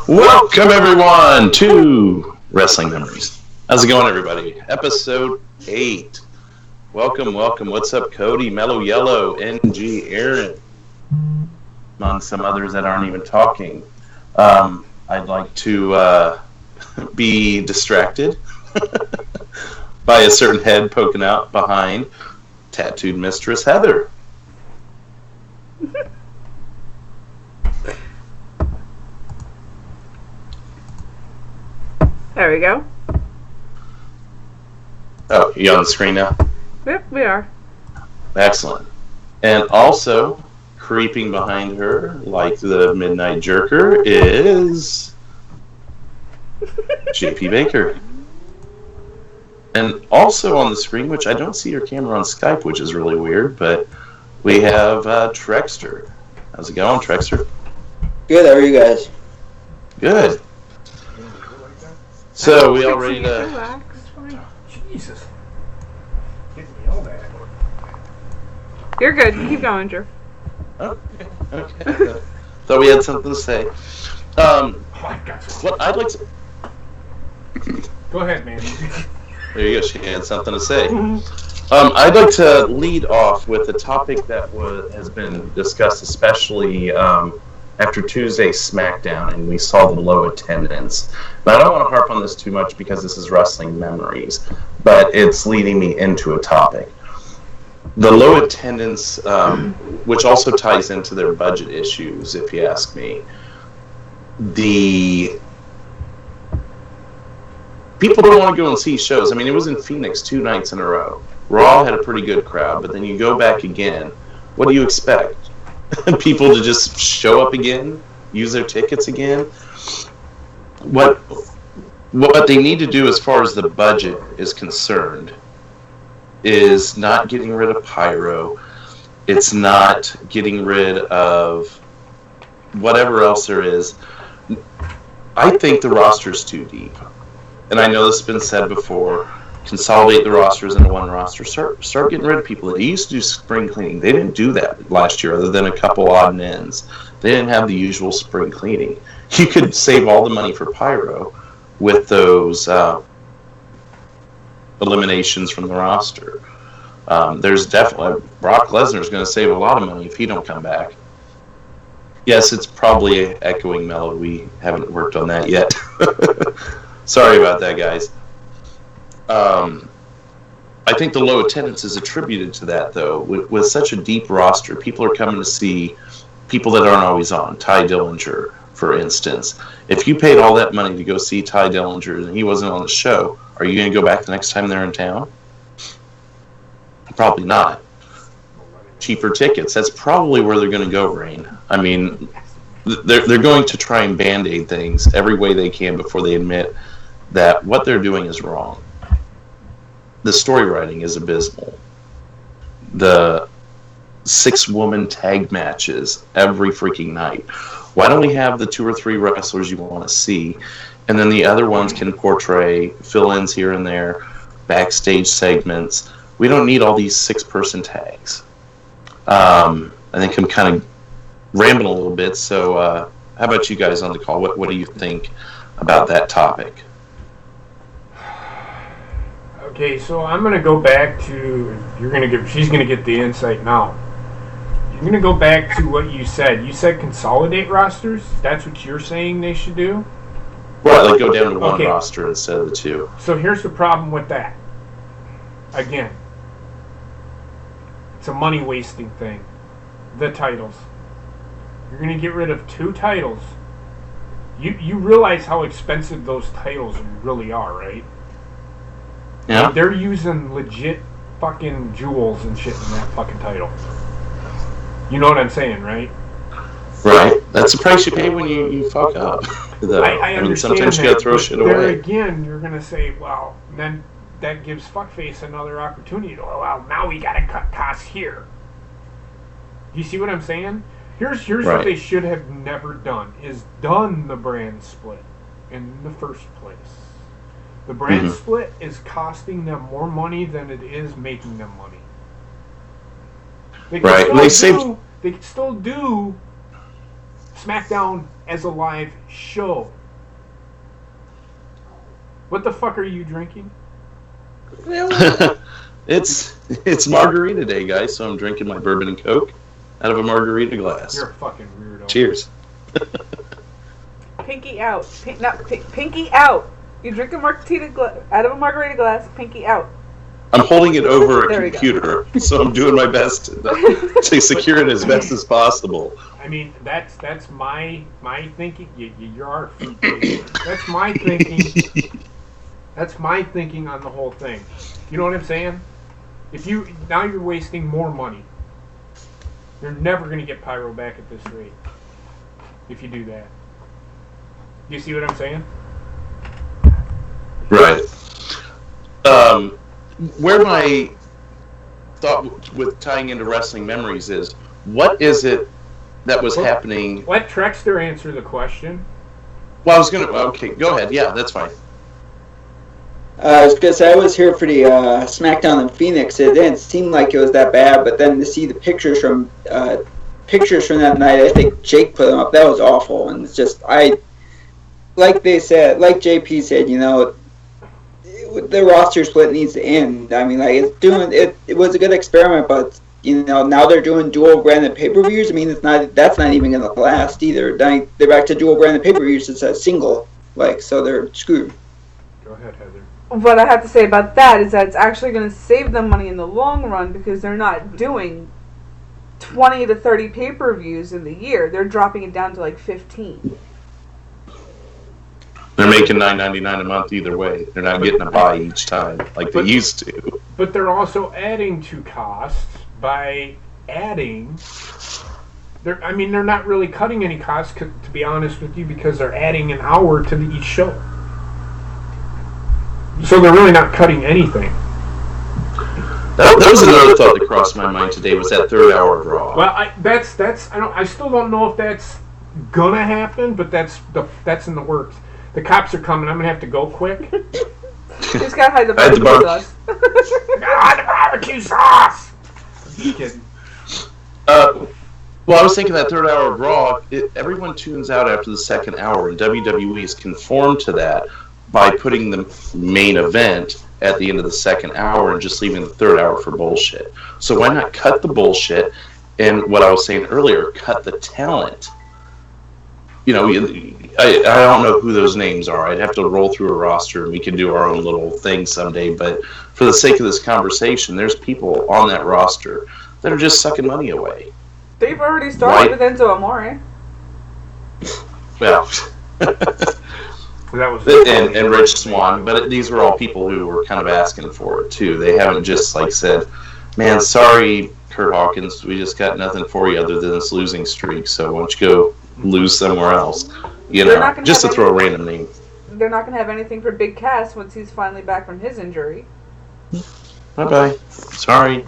Welcome everyone to Wrestling Memories. How's it going, everybody? Episode 8. Welcome. What's up, Cody, Mellow Yellow, NG, Aaron, among some others that aren't even talking. I'd like to be distracted by a certain head poking out behind Tattooed Mistress Heather. There we go. Oh, you on the screen now? Yep, we are. Excellent. And also, creeping behind her, like the Midnight Jerker, is JP Baker. And also on the screen, which I don't see your camera on Skype, which is really weird, but we have Trekster. How's it going, Trekster? Good, how are you guys? Good. So, we all ready to... Relax. Jesus. Getting me all that. You're good. Keep going, Drew. Okay. Thought we had something to say. What I'd like to... Go ahead, man. There you go. She had something to say. I'd like to lead off with a topic that has been discussed, especially after Tuesday's SmackDown, and we saw the low attendance. Now, I don't want to harp on this too much because this is Wrestling Memories, but it's leading me into a topic. The low attendance, which also ties into their budget issues, if you ask me. The people don't want to go and see shows. I mean, it was in Phoenix 2 nights in a row. Raw had a pretty good crowd, but then you go back again. What do you expect? People to just show up again? Use their tickets again? What they need to do as far as the budget is concerned is not getting rid of pyro. It's not getting rid of whatever else there is. I think the roster's too deep. And I know this has been said before. Consolidate the rosters into one roster. Start getting rid of people. They used to do spring cleaning. They didn't do that last year other than a couple odd and ends. They didn't have the usual spring cleaning. You could save all the money for pyro with those eliminations from the roster. There's definitely... Brock Lesnar's going to save a lot of money if he don't come back. Yes, it's probably echoing Mellow. We haven't worked on that yet. Sorry about that, guys. I think the low attendance is attributed to that, though. With such a deep roster, people are coming to see people that aren't always on. Ty Dillinger, for instance. If you paid all that money to go see Ty Dillinger and he wasn't on the show, are you going to go back the next time they're in town? Probably not. Cheaper tickets. That's probably where they're going to go, Rain. I mean, they're going to try and band-aid things every way they can before they admit that what they're doing is wrong. The story writing is abysmal. The 6-woman tag matches every freaking night. Why don't we have the 2 or 3 wrestlers you want to see, and then the other ones can portray fill-ins here and there, backstage segments. We don't need all these 6-person tags. I think I'm kind of rambling a little bit, so how about you guys on the call? What do you think about that topic? Okay, so I'm gonna go back to she's gonna get the insight now. You're gonna go back to what you said. You said consolidate rosters? That's what you're saying they should do? Right, like go down to one roster instead of the 2. So here's the problem with that. Again, it's a money wasting thing. The titles. You're gonna get rid of 2 titles. You realize how expensive those titles really are, right? Yeah. They're using legit fucking jewels and shit in that fucking title. You know what I'm saying, right? Right. That's the price you pay when you fuck up. I understand sometimes you gotta throw shit away. There again, you're gonna say, well, then that gives fuckface another opportunity. Oh, well, now we gotta cut costs here. You see what I'm saying? Here's what they should have never done, is done the brand split in the first place. The brand split is costing them more money than it is making them money. They can still do SmackDown as a live show. What the fuck are you drinking? It's margarita day, guys, so I'm drinking my bourbon and Coke out of a margarita glass. You're a fucking weirdo. Cheers. Pinky out. Pinky out. You drink a margarita out of a margarita glass, pinky out. I'm holding it over a computer, so I'm doing my best to secure it as best as possible. I mean, that's my thinking. You're our food. That's my thinking. That's my thinking on the whole thing. You know what I'm saying? Now you're wasting more money. You're never going to get Pyro back at this rate if you do that. You see what I'm saying? Right. Where my thought with tying into wrestling memories is, what is it that was happening? Let Trekster answer the question. Well, I was going to... Okay, go ahead. Yeah, that's fine. I was gonna say, I was here for the SmackDown in Phoenix. It didn't seem like it was that bad, but then to see the pictures from that night, I think Jake put them up. That was awful, and it's just like they said, like JP said, you know, the roster split needs to end. I mean, like it was a good experiment, but you know, now they're doing dual branded pay-per-views. I mean, that's not even gonna last either. They're back to dual branded pay-per-views. It's a single, so they're screwed. Go ahead, Heather. What I have to say about that is that it's actually going to save them money in the long run, because they're not doing 20 to 30 pay-per-views in the year. They're dropping it down to like 15. They're making $9.99 a month either way. They're not getting a buy each time like they used to. But they're also adding to costs by adding. They're not really cutting any costs, to be honest with you, because they're adding an hour to each show. So they're really not cutting anything. That was another thought that crossed my mind today, was that third hour of Raw. Well, I still don't know if that's gonna happen, but that's in the works. The cops are coming. I'm gonna have to go quick. Just gotta hide the barbecue sauce. Hide the barbecue sauce. I'm just kidding. Well, I was thinking that third hour of Raw, everyone tunes out after the second hour, and WWE's conformed to that by putting the main event at the end of the second hour and just leaving the third hour for bullshit. So why not cut the bullshit, and what I was saying earlier, cut the talent? You know, I don't know who those names are. I'd have to roll through a roster, and we can do our own little thing someday, but for the sake of this conversation, there's people on that roster that are just sucking money away. They've already started with Enzo Amore. Well... That was and Rich Swann, but these were all people who were kind of asking for it too. They haven't just said, "Man, sorry, Kurt Hawkins, we just got nothing for you other than this losing streak. So why don't you go lose somewhere else?" You know, just to throw a random name. They're not going to have anything for Big Cass once he's finally back from his injury. Bye-bye. Sorry,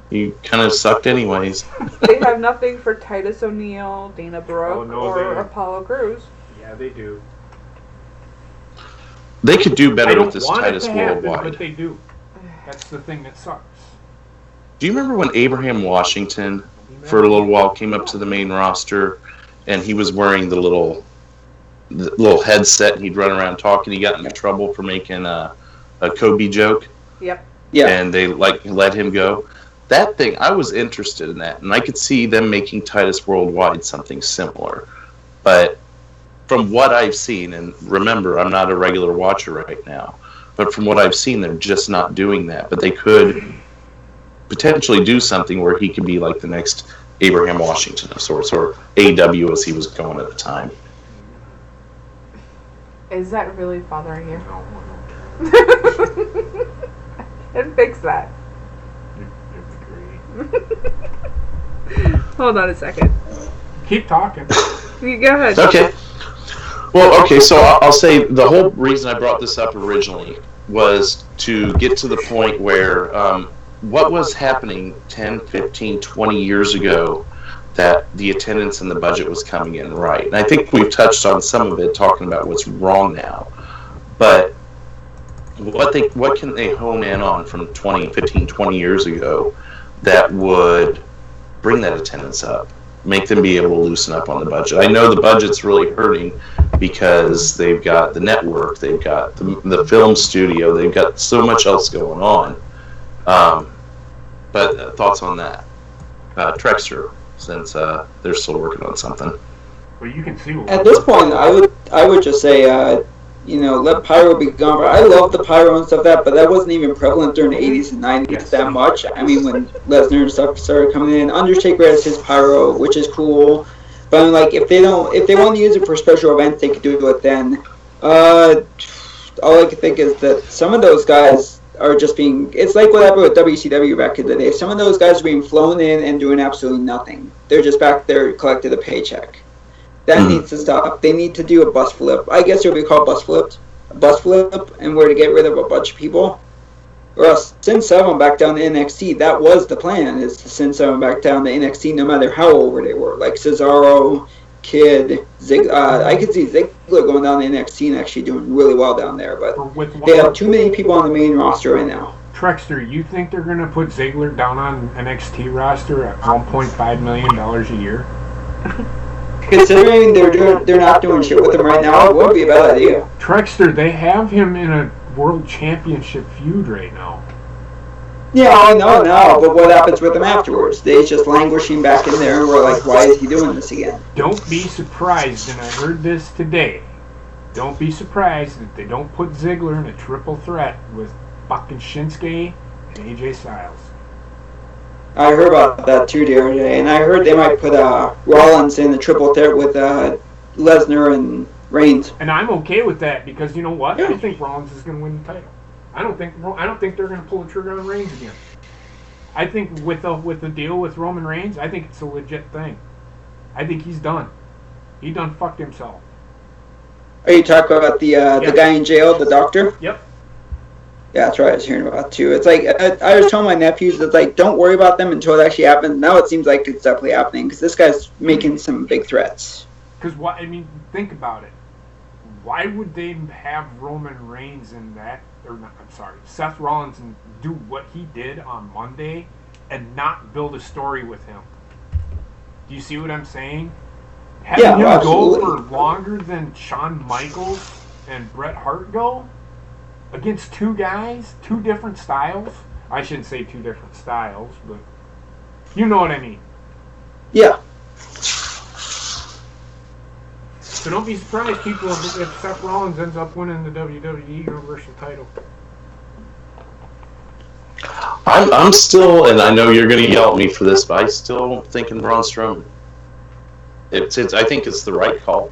you kind of sucked anyways. They have nothing for Titus O'Neil, Dana Brooke, or Apollo Crews. Yeah, they do. They could do better with this Titus Worldwide. But they do. That's the thing that sucks. Do you remember when Abraham Washington, for a little while, came up to the main roster, and he was wearing the little headset, and he'd run around talking? He got into trouble for making a Kobe joke. Yep. Yeah. And they let him go. That thing, I was interested in that, and I could see them making Titus Worldwide something similar, but from what I've seen, and remember, I'm not a regular watcher right now, but from what I've seen, they're just not doing that. But they could potentially do something where he could be like the next Abraham Washington of sorts, or AW as he was going at the time. Is that really bothering you? No. And fix that. Hold on a second. Keep talking. You go ahead. Okay. Well, okay, so I'll say the whole reason I brought this up originally was to get to the point where what was happening 10, 15, 20 years ago, that the attendance and the budget was coming in right. And I think we've touched on some of it, talking about what's wrong now. But what can they hone in on from 15, 20 years ago that would bring that attendance up, make them be able to loosen up on the budget? I know the budget's really hurting because they've got the network, they've got the film studio, they've got so much else going on. But thoughts on that? Trekster, since they're still working on something. Well, you can see at this point, I would just say, let pyro be gone. I love the pyro and stuff but that wasn't even prevalent during the 80s and 90s that much. I mean, when Lesnar and stuff started coming in, Undertaker has his pyro, which is cool. But I'm like, if they want to use it for special events, they could do it then. All I can think is that some of those guys are just being... It's like what happened with WCW back in the day. Some of those guys are being flown in and doing absolutely nothing. They're just back there collecting a paycheck. That needs to stop. They need to do a bus flip. I guess it would be called bus flip, and where to get rid of a bunch of people. Or else send some of them back down to NXT. That was the plan, is to send some of them back down to NXT no matter how over they were. Like Cesaro, Kid, I could see Ziggler going down to NXT and actually doing really well down there. But they have too many people on the main roster right now. Trekster, you think they're going to put Ziggler down on NXT roster at $1.5 million a year? Considering they're not doing shit with him right now, it would be a bad idea. Trekster, they have him in a world championship feud right now. Yeah, I know now, but what happens with him afterwards? They're just languishing back in there, and we're like, why is he doing this again? Don't be surprised, and I heard this today, don't be surprised if they don't put Ziggler in a triple threat with fucking Shinsuke and AJ Styles. I heard about that too the other day, and I heard they might put Rollins in the triple threat with Lesnar and Reigns. And I'm okay with that because you know what? Yeah. I think Rollins is going to win the title. I don't think they're going to pull the trigger on Reigns again. I think with the deal with Roman Reigns, I think it's a legit thing. I think he's done. He done fucked himself. Are you talking about the guy in jail, the doctor? Yep. Yeah, that's right. I was hearing about too. It's like I was telling my nephews, it's like don't worry about them until it actually happens. Now it seems like it's definitely happening because this guy's making some big threats. Because what I mean, think about it. Why would they have Roman Reigns in that? Seth Rollins and do what he did on Monday and not build a story with him? Do you see what I'm saying? Having him absolutely. go for longer than Shawn Michaels and Bret Hart go? Against two guys, two different styles. I shouldn't say two different styles, but you know what I mean. Yeah. So don't be surprised, people, if Seth Rollins ends up winning the WWE Universal title. I'm still, and I know you're going to yell at me for this, but I still thinking Braun Strowman. I think it's the right call.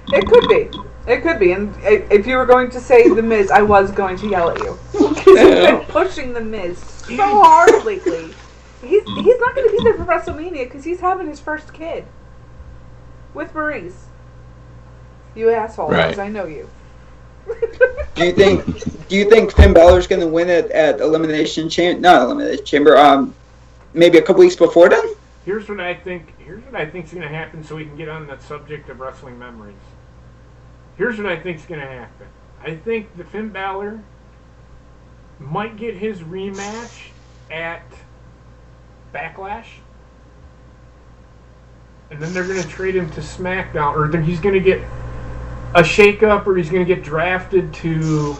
It could be. It could be, and if you were going to say The Miz, I was going to yell at you. Because you've been pushing The Miz so hard lately. He's not going to be there for WrestleMania because he's having his first kid. With Maurice. You asshole, because I know you. Do you think Finn Balor's going to win it at Elimination Chamber? Not Elimination Chamber, maybe a couple weeks before then? Here's what I think is going to happen so we can get on that subject of wrestling memories. Here's what I think is going to happen. I think that Finn Balor might get his rematch at Backlash. And then they're going to trade him to SmackDown. Or he's going to get a shakeup, or he's going to get drafted to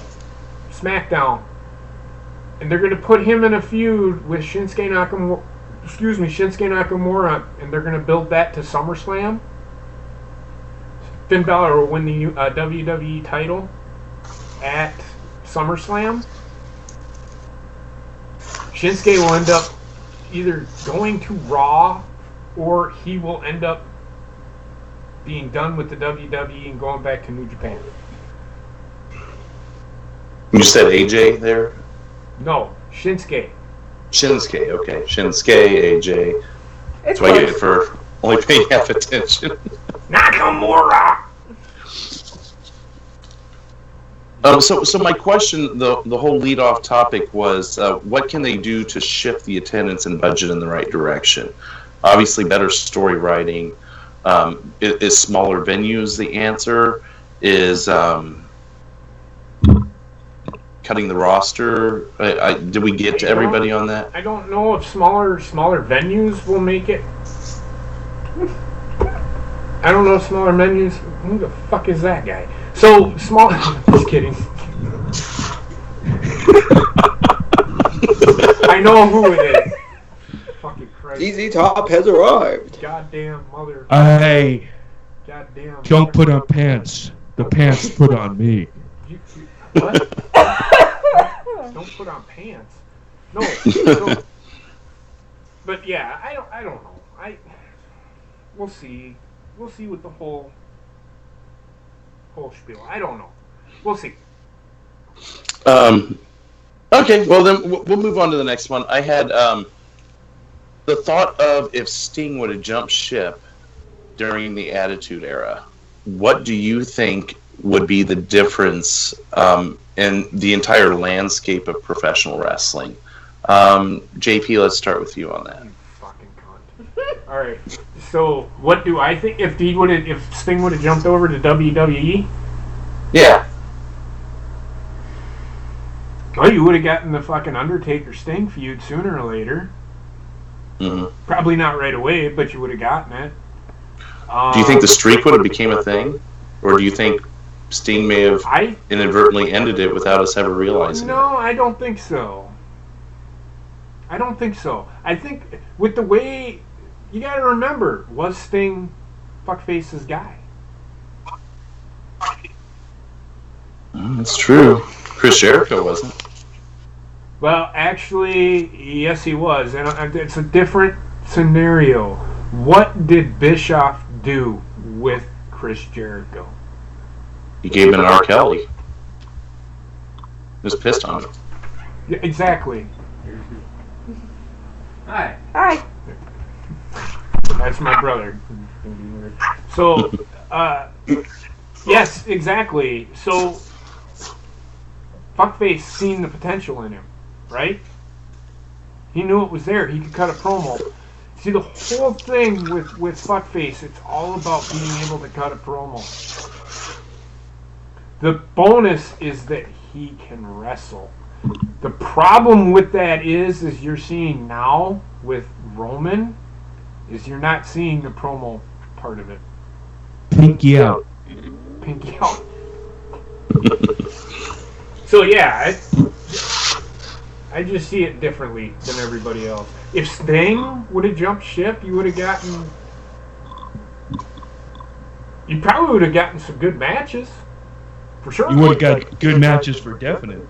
SmackDown. And they're going to put him in a feud with Shinsuke Nakamura. And they're going to build that to SummerSlam. Finn Balor will win the WWE title at SummerSlam. Shinsuke will end up either going to Raw, or he will end up being done with the WWE and going back to New Japan. You said AJ there? No, Shinsuke. Shinsuke, okay. Shinsuke, AJ. That's what I get for only paying half attention. Nakamura! So my question, the whole lead-off topic was, what can they do to shift the attendance and budget in the right direction? Obviously, better story writing. Is smaller venues the answer? Is cutting the roster? Did we get to everybody on that? I don't know if smaller venues will make it. I don't know if smaller venues. Who the fuck is that guy? So small. Just kidding. I know who it is. Fucking Christ. ZZ Top has arrived. Goddamn mother. I Goddamn. don't put on pants. The pants put on me. What? Don't put on pants. No. So, but yeah, I don't know. We'll see. We'll see with the whole spiel. I don't know. We'll see. Okay, well then we'll move on to the next one. I had the thought of if Sting would have jumped ship during the Attitude Era. What do you think would be the difference in the entire landscape of professional wrestling? JP, let's start with you on that. You fucking cunt. All right. So, what do I think if Sting would have jumped over to WWE? Yeah. Well, you would have gotten the fucking Undertaker Sting feud sooner or later. Mm-hmm. Probably not right away, but you would have gotten it. Do you think the streak would have became a thing, or do you think Sting may have inadvertently ended it without us ever realizing it? No, I don't think so. I don't think so. I think with the way you got to remember, was Sting fuckface's guy? That's true. Chris Jericho wasn't. Well, actually, yes, he was, and it's a different scenario. What did Bischoff do with Chris Jericho? He gave him an R. Kelly. He was pissed on him. Yeah, exactly. Hi. Hi. That's my brother. So, yes, exactly. So, fuckface seen the potential in him, right? He knew it was there. He could cut a promo. See, the whole thing with fuckface, it's all about being able to cut a promo. The bonus is that he can wrestle. The problem with that is you're seeing now with Roman, is you're not seeing the promo part of it. Pinky out. Pinky out. So yeah, I just see it differently than everybody else. If Sting would have jumped ship, you would have gotten... You probably would have gotten some good matches. For sure. You would have got good matches for definite.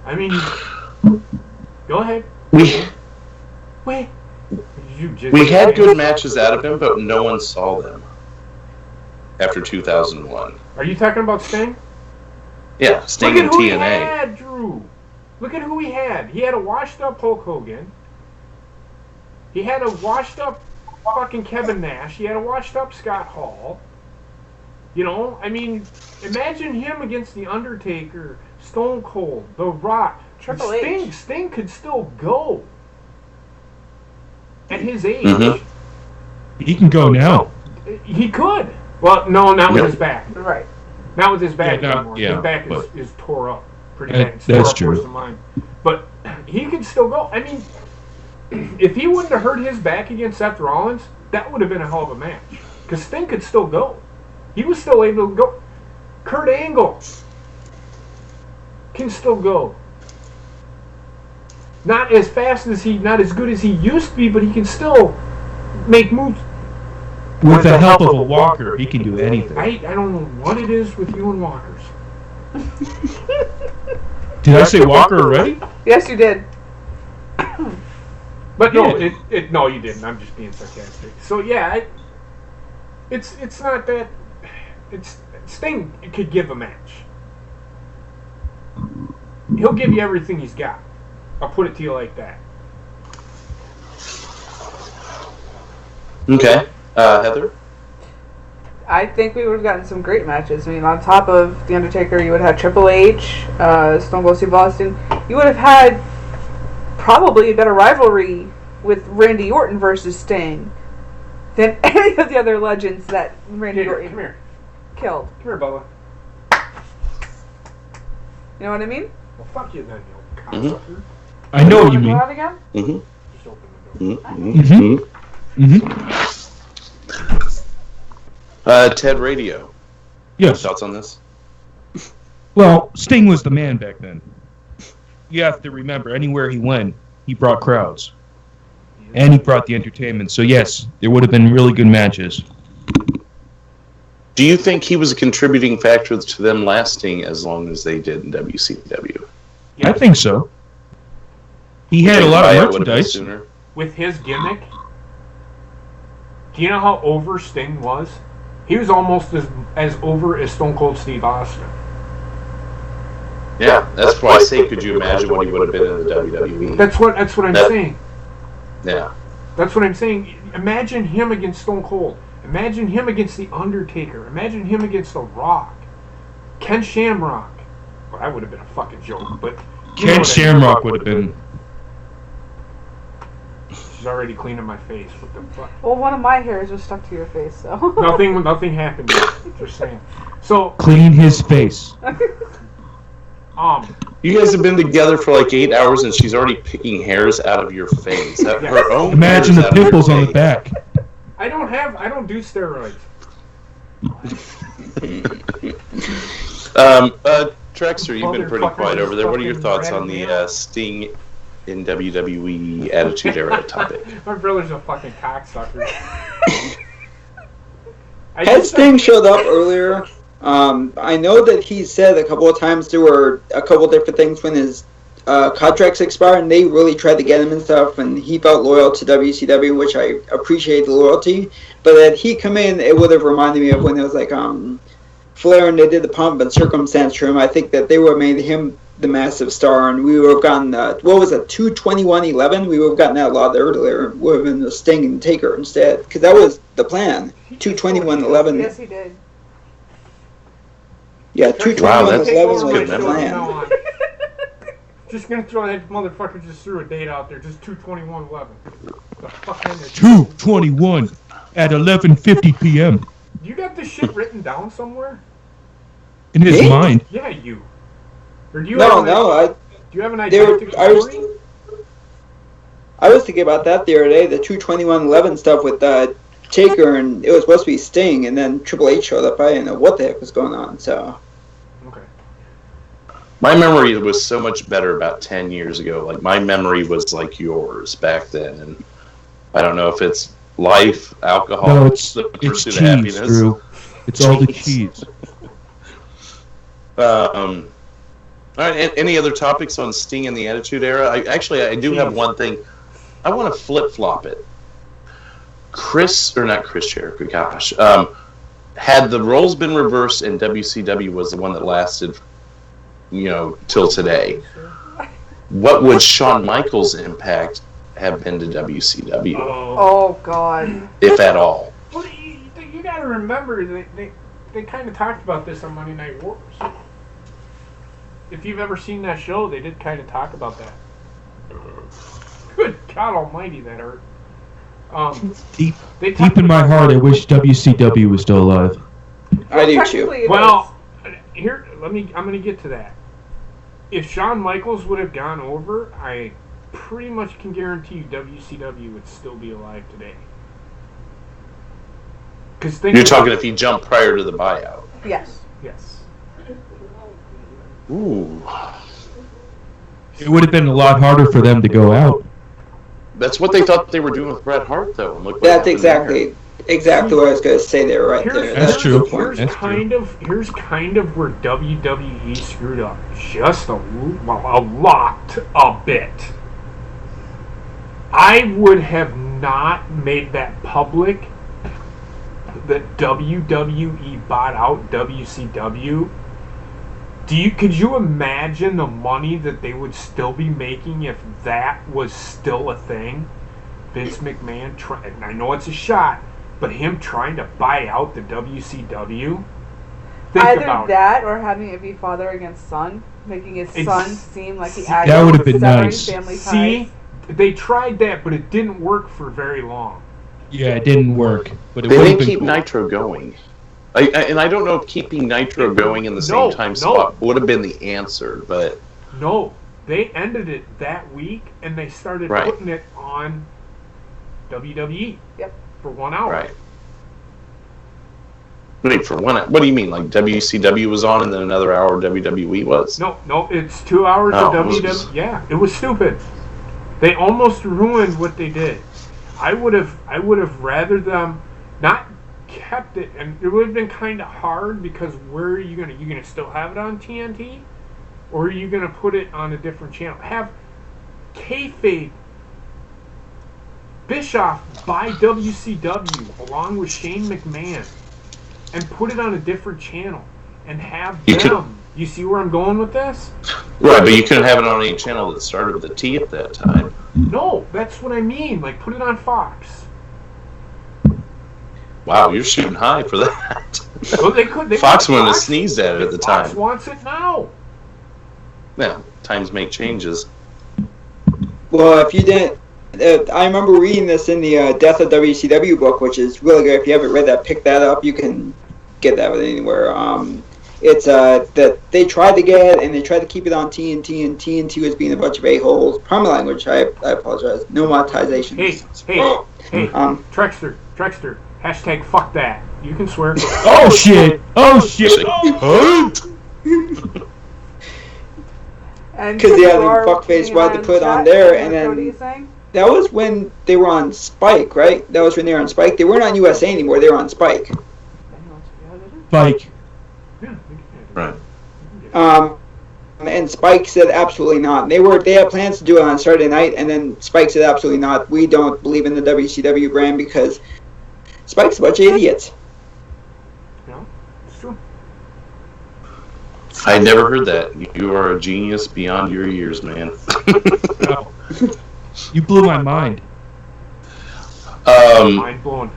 I mean... Go ahead. Wait. We had good matches out of him, but no one saw them after 2001. Are you talking about Sting? Yeah, Sting and TNA. He had, Drew. Look at who he had. He had a washed-up Hulk Hogan. He had a washed-up fucking Kevin Nash. He had a washed-up Scott Hall. You know, I mean, imagine him against The Undertaker, Stone Cold, The Rock. Triple H. Sting could still go. At his age. Mm-hmm. He can go now. He could. Well, no, not with his back. Right. Not with his back Yeah, no, anymore. yeah, his back but- is tore up pretty bad. It's that's tore up true. worse than mine. But he could still go. I mean, if he wouldn't have hurt his back against Seth Rollins, that would have been a hell of a match. Because Sting could still go. He was still able to go. Kurt Angle can still go. Not as fast as not as good as he used to be, but he can still make moves. With the help of a walker, he can do anything. I don't know what it is with you and walkers. Did I say walker already? Yes, you did. But no, no, you didn't. I'm just being sarcastic. So yeah, it's not that. It's Sting could give a match. He'll give you everything he's got. I'll put it to you like that. Okay. Heather? I think we would have gotten some great matches. I mean, on top of The Undertaker, you would have had Triple H, Stone Cold Steve Austin. You would have had probably a better rivalry with Randy Orton versus Sting than any of the other legends that Randy Orton killed. Come here, Bubba. You know what I mean? Well, fuck you then, you cocksucker. I know what you Go mean. out again? Mm-hmm. Just open the door. Mm-hmm. Mm-hmm. Ted Radio. Yes. Thoughts on this? Well, Sting was the man back then. You have to remember, anywhere he went, he brought crowds. And he brought the entertainment. So yes, there would have been really good matches. Do you think he was a contributing factor to them lasting as long as they did in WCW? I think so. He had a lot of merchandise. Sooner? With his gimmick, do you know how over Sting was? He was almost as over as Stone Cold Steve Austin. Yeah, that's why I say, could you imagine what he would have been in the WWE? That's what I'm saying. Yeah. That's what I'm saying. Imagine him against Stone Cold. Imagine him against The Undertaker. Imagine him against The Rock. Ken Shamrock. Well, that would have been a fucking joke, but... Ken Shamrock would have been... She's already cleaning my face. What the fuck? Well, one of my hairs was stuck to your face, so... Nothing happened yet. Just saying. So... Clean his face. You guys have been together for like 8 hours and she's already picking hairs out of your face. Her own Imagine hairs the out of your pimples on the face. back. I don't do steroids. Trekster, you've been pretty quiet over there. What are your thoughts on the Sting in WWE Attitude Era topic? My brother's a fucking cocksucker. Had Sting showed up earlier, I know that he said a couple of times there were a couple different things when his contracts expired, and they really tried to get him and stuff, and he felt loyal to WCW, which I appreciate the loyalty. But had he come in, it would have reminded me of when it was like Flair and they did the Pomp and Circumstance to him. I think that they would have made him the massive star, and we would have gotten, 221-11? We would have gotten that a lot earlier. It would have been the Sting and Taker instead, because that was the plan. 221-11. Yes, he did. Yeah, 221-11 that's was good the memory. plan. Just gonna throw that motherfucker just threw a date out there. Just 221-11. The fuck kind of 221 at 11:50 p.m. You got this shit written down somewhere? in his Me? mind. Yeah, you. Or do you No, have no, do you have an they were- identical I was- story? I was thinking about that the other day, the 221-11 stuff with Taker, and it was supposed to be Sting, and then Triple H showed up. I didn't know what the heck was going on, so... Okay. My memory was so much better about 10 years ago. Like, my memory was like yours back then. And I don't know if it's life, alcohol, No, it's the cheese, pursuit of happiness. Drew. It's all the Cheese. cheese. All right, any other topics on Sting and the Attitude Era? I do have one thing. I want to flip-flop it. Not Chris Jericho, gosh. Had the roles been reversed and WCW was the one that lasted, till today, what would Shawn Michaels' impact have been to WCW, Oh, God. if at all? Well, you got to remember they kind of talked about this on Monday Night Wars. If you've ever seen that show, they did kind of talk about that. Good God Almighty, that hurt. Deep Talked in my about- heart, I wish WCW was still alive. I do too. Technically, it Well, here, I'm going to get to that. If Shawn Michaels would have gone over, I pretty much can guarantee you WCW would still be alive today. You're talking if he jumped prior to the buyout. is. Yes. Yes. Ooh. It would have been a lot harder for them to go out. That's what they thought they were doing with Bret Hart, though. And look what That's happened exactly what I was going to say there, right there. That's true. the point. Here's kind of where WWE screwed up just a bit. I would have not made that public that WWE bought out WCW. Could you imagine the money that they would still be making if that was still a thing? Vince McMahon, and I know it's a shot, But him trying to buy out the WCW? Either that or having it be father against son, making his son seem like he actually that would have been severing nice. family ties. See, they tried that, but it didn't work for very long. Yeah, it didn't work. But it They would have didn't been keep cool. Nitro going. And I don't know if keeping Nitro going in the same time slot would have been the answer, but... No, they ended it that week, and they started putting it on WWE. Yep. For 1 hour. Right. Wait, for 1 hour? What do you mean? Like WCW was on and then another hour WWE was? No, it's 2 hours of WWE. Yeah, it was stupid. They almost ruined what they did. I would have rather them not kept it, and it would have been kind of hard because where are you gonna still have it on TNT, or are you gonna put it on a different channel? Have kayfabe Bischoff buy WCW along with Shane McMahon and put it on a different channel and have them. You see where I'm going with this? Right, but you couldn't have it on any channel that started with a T at that time. No, that's what I mean. Like, put it on Fox. Wow, you're shooting high for that. Well, they could. Fox wouldn't have sneezed at it at the time. Fox wants it now. Yeah, times make changes. Well, if you didn't, I remember reading this in the Death of WCW book, which is really good. If you haven't read that, pick that up. You can get that anywhere. It's that they tried to get it, and they tried to keep it on TNT, and TNT was being a bunch of a-holes. Pardon my language. I apologize. No monetization. Hey, Trekster. Hashtag fuck that. You can swear. Oh shit! Because the other fuckface wanted to put on there, and then that was when they were on Spike, right? That was when they were on Spike. They weren't on USA anymore. They were on Spike. Spike. Right. And Spike said absolutely not. They had plans to do it on Saturday night, and then Spike said absolutely not. We don't believe in the WCW brand because Spike's a bunch of idiots. No, it's true. I never heard that. You are a genius beyond your years, man. Wow. You blew my mind. Mind blown.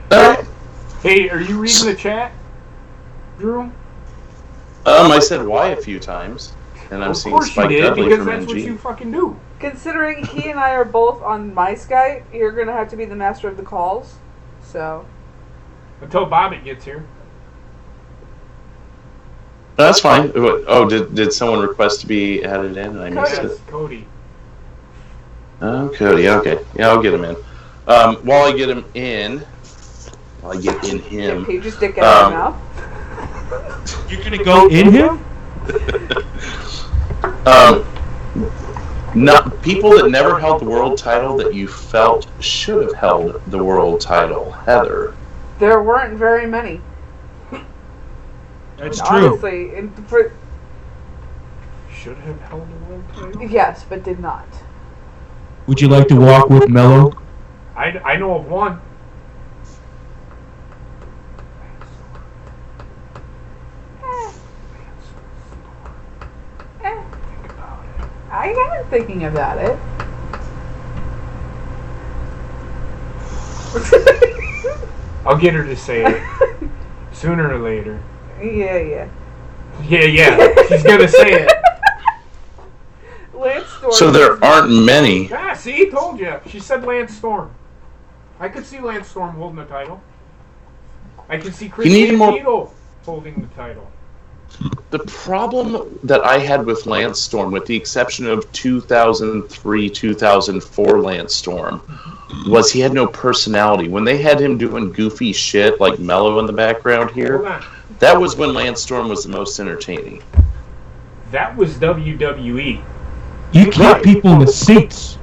Hey, are you reading the chat, Drew? I said why a few times, and I'm seeing Spike Dudley because from that's NG. what you fucking do. Considering he and I are both on my Skype, you're gonna have to be the master of the calls. So. Until Bobbitt gets here. That's fine. Oh, did someone request to be added in and I missed it? Cody. Oh, Cody. Okay. Yeah, I'll get him in. While I get him in, him. Okay, just stick it out now. You're gonna go in him? Not people that never held the world title that you felt should have held the world title. Heather. There weren't very many. That's true. Honestly, Should have held the world title? yes, but did not. Would you like to walk with Mello? I know of one. I am thinking about it. I'll get her to say it. Sooner or later. Yeah. Yeah. She's gonna say it. Lance Storm. So there aren't many. Ah, see, told you. She said Lance Storm. I could see Lance Storm holding the title. I could see Chris Candido holding the title. The problem that I had with Lance Storm, with the exception of 2003, 2004 Lance Storm, was he had no personality. When they had him doing goofy shit like Mello in the background here, that was when Lance Storm was the most entertaining. That was WWE. You keep people in the seats.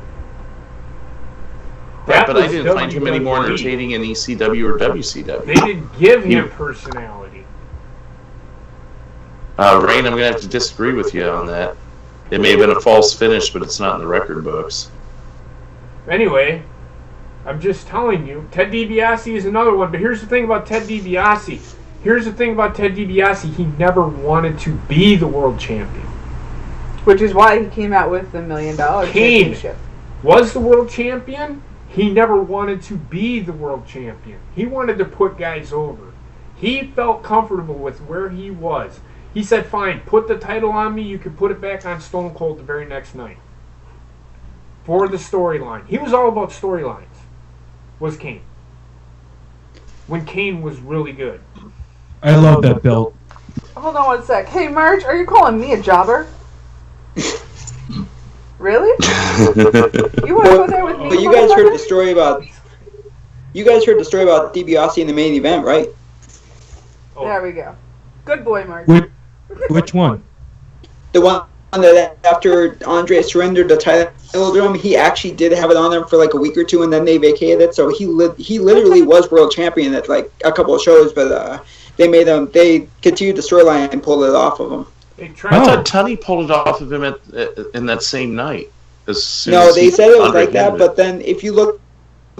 Right, but I didn't find him any more entertaining in ECW or WCW. They didn't give him personality. Rain, I'm going to have to disagree with you on that. It may have been a false finish, but it's not in the record books. Anyway, I'm just telling you, Ted DiBiase is another one, but here's the thing about Ted DiBiase. He never wanted to be the world champion. Which is why he came out with the $1 million championship. Was the world champion. He never wanted to be the world champion. He wanted to put guys over. He felt comfortable with where he was. He said, fine, put the title on me. You can put it back on Stone Cold the very next night. For the storyline. He was all about storylines. Was Kane. When Kane was really good. I love that belt. Hold on one sec. Hey, Marge, are you calling me a jobber? Really? You want to go there with me? But you guys heard the story about. You guys heard the story about DiBiase in the main event, right? There we go. Good boy, Marge. Which one? The one that after Andre surrendered the title to him, he actually did have it on him for like a week or two, and then they vacated it. So he literally was world champion at like a couple of shows, but they continued the storyline and pulled it off of him. I thought Tunney pulled it off of him in that same night. They said it was like that, but then if you look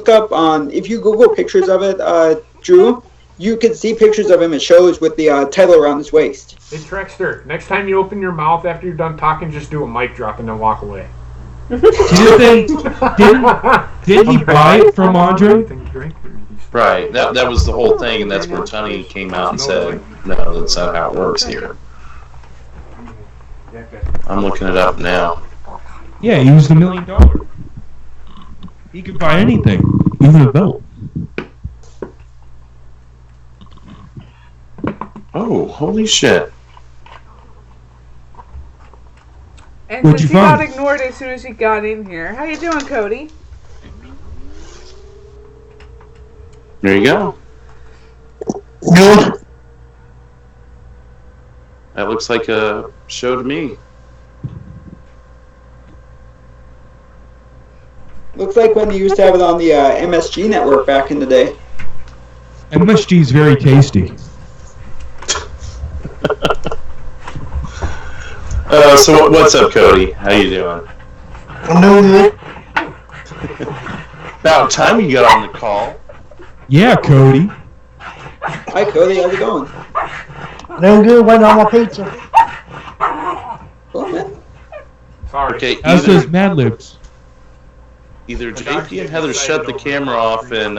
up if you Google pictures of it, Drew, you can see pictures of him at shows with the title around his waist. Hey, Trekster, next time you open your mouth after you're done talking, just do a mic drop and then walk away. Didn't he buy it from Andre? Right, that was the whole thing, and that's where Tunney came out and said, no, that's not how it works here. I'm looking it up now. Yeah, he was $1 million. He could buy anything, even a belt. Oh, holy shit. And What'd since you he got find? ignored as soon as he got in here. How you doing, Cody? There you go. That looks like a show to me. Looks like when they used to have it on the MSG network back in the day. MSG is very tasty. So what's up, Cody? How you doing? I'm doing good. About time you got on the call. Yeah, Cody. Hi, Cody. How's it going? Doing good. Waiting on my pizza. Cool, man. Sorry. Okay, How's those Mad Libs? either JP and Heather shut the camera off and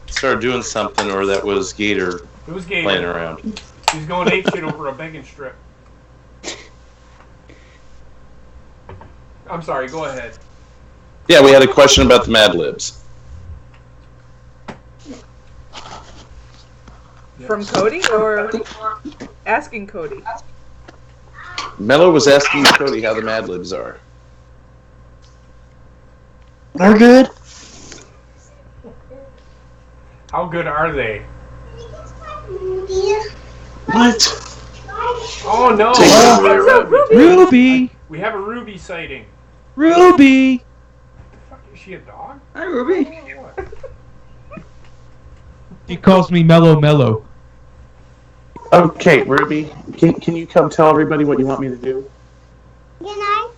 started doing something, or that was Gator It was Gator. playing around. He's going apeshit over a bacon strip. I'm sorry, go ahead. Yeah, we had a question about the Mad Libs. From Cody or asking Cody? Mello was asking Cody how the Mad Libs are. They're good. How good are they? What? Oh no! Take it away, Ruby. Ruby! We have a Ruby sighting. Ruby! The fuck, is she a dog? Hi, Ruby. Or what? He calls me Mellow. Okay, Ruby, can you come tell everybody what you want me to do? Can I?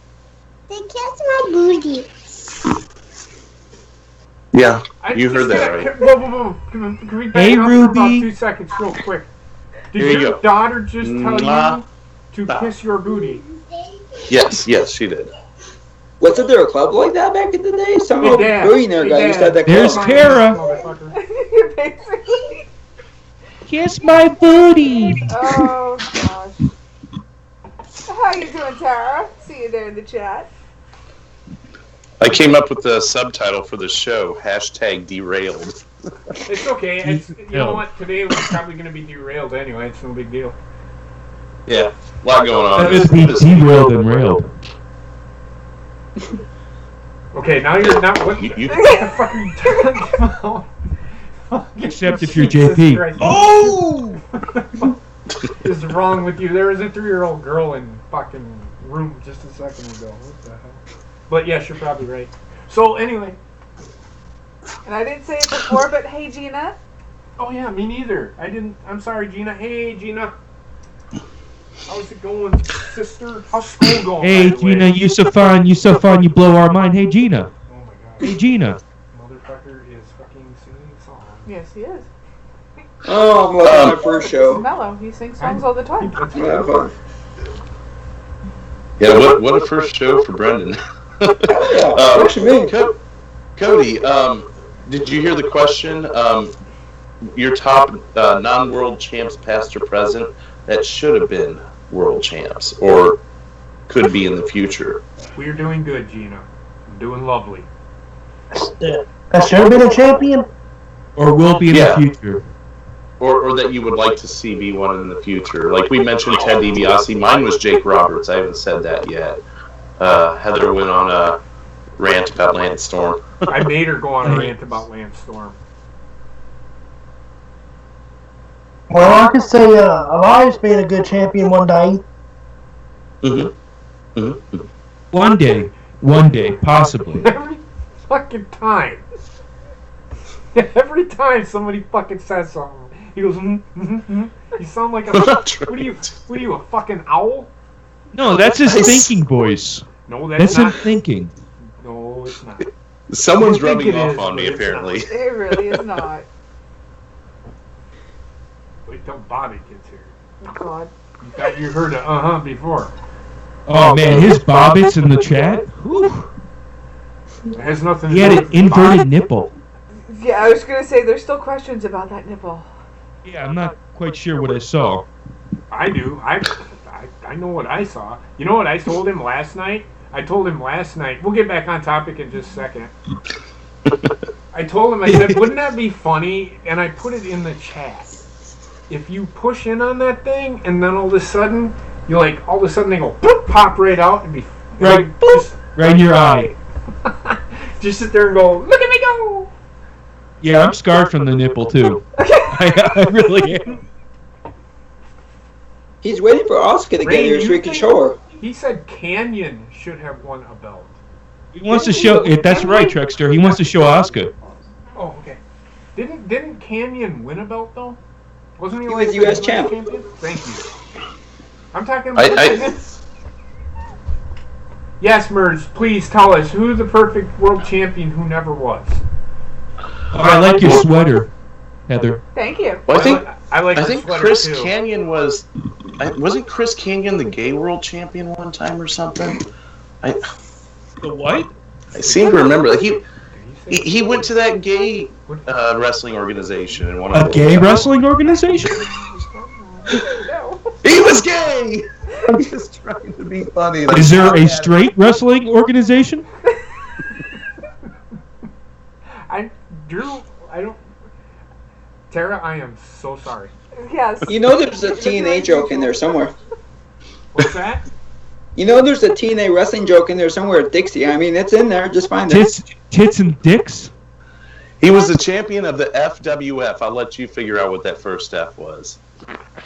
They kissed my booty. Yeah, I you heard just that gotta- right. Whoa. Can we back Hey, up for about Ruby. 2 seconds real quick? Did Here you your go. daughter just tell Mwah. you to Stop. kiss your booty? Yes, she did. Wasn't there a club like that back in the day? Some Hey, old Dad. billionaire Hey, guy used to have Dad. that There's club. Tara. Motherfucker. Basically. Kiss my booty! Oh gosh. How you doing, Tara? See you there in the chat. I came up with the subtitle for the show, #derailed. It's okay. It's, you know what? Today was probably going to be derailed anyway. It's no big deal. Yeah, a lot going on. That would be derailed and railed. Okay, now you're not. What You- the fuck are you talking about? Except if you're Jesus JP. Christ. Oh! What is wrong with you? There was a 3-year-old girl in fucking room just a second ago. What the hell? But yes, you're probably right. So anyway. And I didn't say it before, but hey, Gina. Oh yeah, me neither. I didn't. I'm sorry, Gina. Hey, Gina. How's it going, sister? How's school going? Hey, by the way? Gina, you so fun, you blow our mind. Hey, Gina. Oh my god. Hey, Gina. Motherfucker is fucking singing songs. Yes, he is. Oh, I'm looking at my first show. Mellow. He sings songs all the time. Yeah, fun. Yeah, what a first show for Brendan. Yeah, what you mean? Cody, did you hear the question? Your top non-world champs, past or present, that should have been world champs or could be in the future. We're doing good, Gina. I'm doing lovely. That should have been a champion? Or will be in the future. Or that you would like to see be one in the future. Like we mentioned Ted DiBiase. Mine was Jake Roberts. I haven't said that yet. Heather went on a rant about Lance Storm. I made her go on a rant about Lance Storm. Well, I could say Elias being a good champion one day. Mm-hmm. Mm-hmm. One day, possibly. Every fucking time. Every time somebody fucking says something, he goes, You sound like a... What are you, a fucking owl? No, that's his thinking voice. No, that's him not. thinking. No, it's not. Someone's rubbing off on me, apparently. It really is not. Wait till Bobby gets here. Oh, God. You thought you heard a before. Oh, man, his bobbits in the chat? Whew. It has nothing to He do had with an inverted nipple. Yeah, I was going to say, there's still questions about that nipple. Yeah, I'm not quite sure what I saw. I do. I know what I saw. You know what I told him last night? We'll get back on topic in just a second. I told him, I said, wouldn't that be funny? And I put it in the chat. If you push in on that thing, and then all of a sudden, they go, boop, pop right out, and be right, like, just, right in your eye. Just sit there and go, look at me go! Yeah, I'm scarred from the nipple, too. I really am. He's waiting for Oscar to get here so he can show her. He said Canyon should have won a belt. He wants to show... That's right, Trekster. He wants to show Oscar. Oh, okay. Didn't Canyon win a belt, though? Wasn't he was U.S. champion? Thank you. I'm talking about... Yes, Merz, please tell us, who's the perfect world champion who never was? Oh, I like your sweater, Heather. Thank you. Well, I think Chris Canyon was... Wasn't Chris Canyon the gay world champion one time or something? The what? I seem to remember. He went to that gay wrestling organization. And one of a gay wrestling organization? No. He was gay! I'm just trying to be funny. Is there a straight wrestling organization? Tara, I am so sorry. Yes. You know there's a TNA joke in there somewhere. What's that? You know there's a TNA wrestling joke in there somewhere, Dixie. I mean, it's in there. Just find it. Tits and dicks? He was the champion of the FWF. I'll let you figure out what that first F was.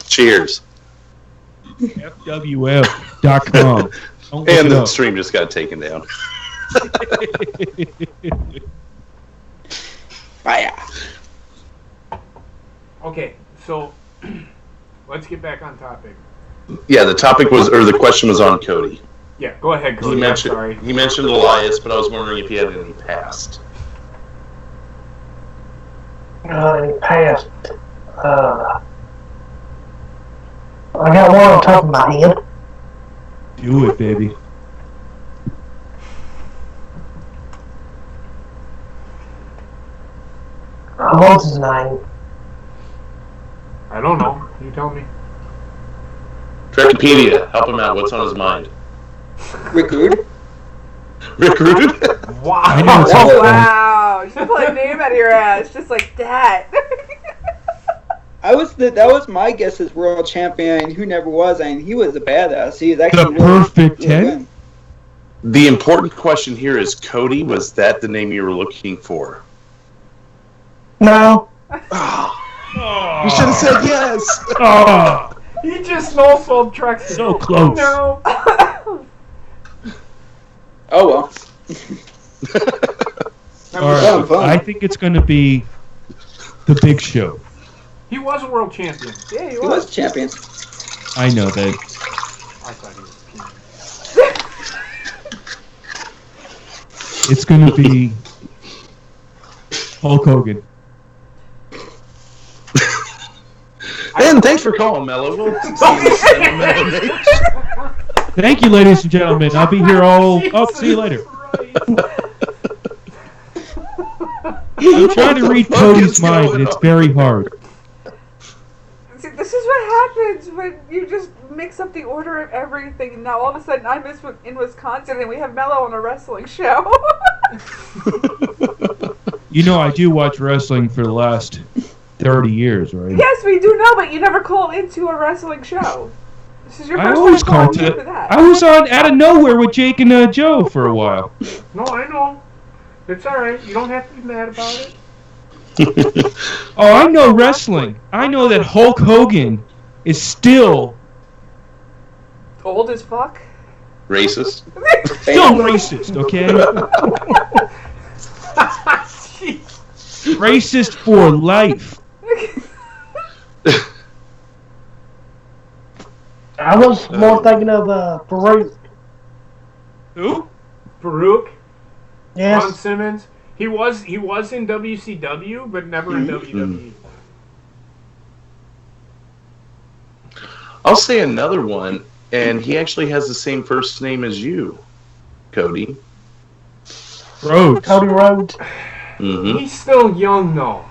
Cheers. FWF.com. And the stream just got taken down. Fire. Okay, so let's get back on topic. Yeah, the topic was, or the question was on Cody. Yeah, go ahead, Cody. He mentioned Elias, but I was wondering if he had any past. Any past? I got one on top of my head. Do it, baby. What's his name? I don't know. You tell me. Trekipedia, help him out. What's on his mind? Rick Rude? Rick Rude? Wow. I know it's Oh, wow. Just pull a name out of your ass, just like that. That was my guess as world champion, who never was. I mean, he was a badass. He was actually The perfect 10? The important question here is, Cody, was that the name you were looking for? No. You should have said yes. Oh, He just no-sold Trekster. so close. No. Oh, well. All right. fun. I think it's going to be the Big Show. He was a world champion. Yeah, He was champion. I know that. I thought he was penis. It's going to be Hulk Hogan. And thanks for calling, Mello. We'll see you Thank you, ladies and gentlemen. I'll be here all... Oh, see you later. I'm trying to read Cody's mind, and it's very hard. See, this is what happens when you just mix up the order of everything. And now all of a sudden I'm in Wisconsin and we have Mello on a wrestling show. You know, I do watch wrestling for the last 30 years, right? Yes, we do know, but you never call into a wrestling show. This is your I first always time calling called in it. for that. I was on out of nowhere with Jake and Joe for a while. No, I know. It's alright. You don't have to be mad about it. Oh, I know wrestling. I know that Hulk Hogan is still Old as fuck. Racist. still racist, okay? Racist for life. I was more thinking of Farouk. Who? Farouk, Ron Yes. Simmons. He was in WCW, but never in WWE. I'll say another one, and he actually has the same first name as you, Cody. Rhodes. Cody Rhodes. Mm-hmm. He's still young, though.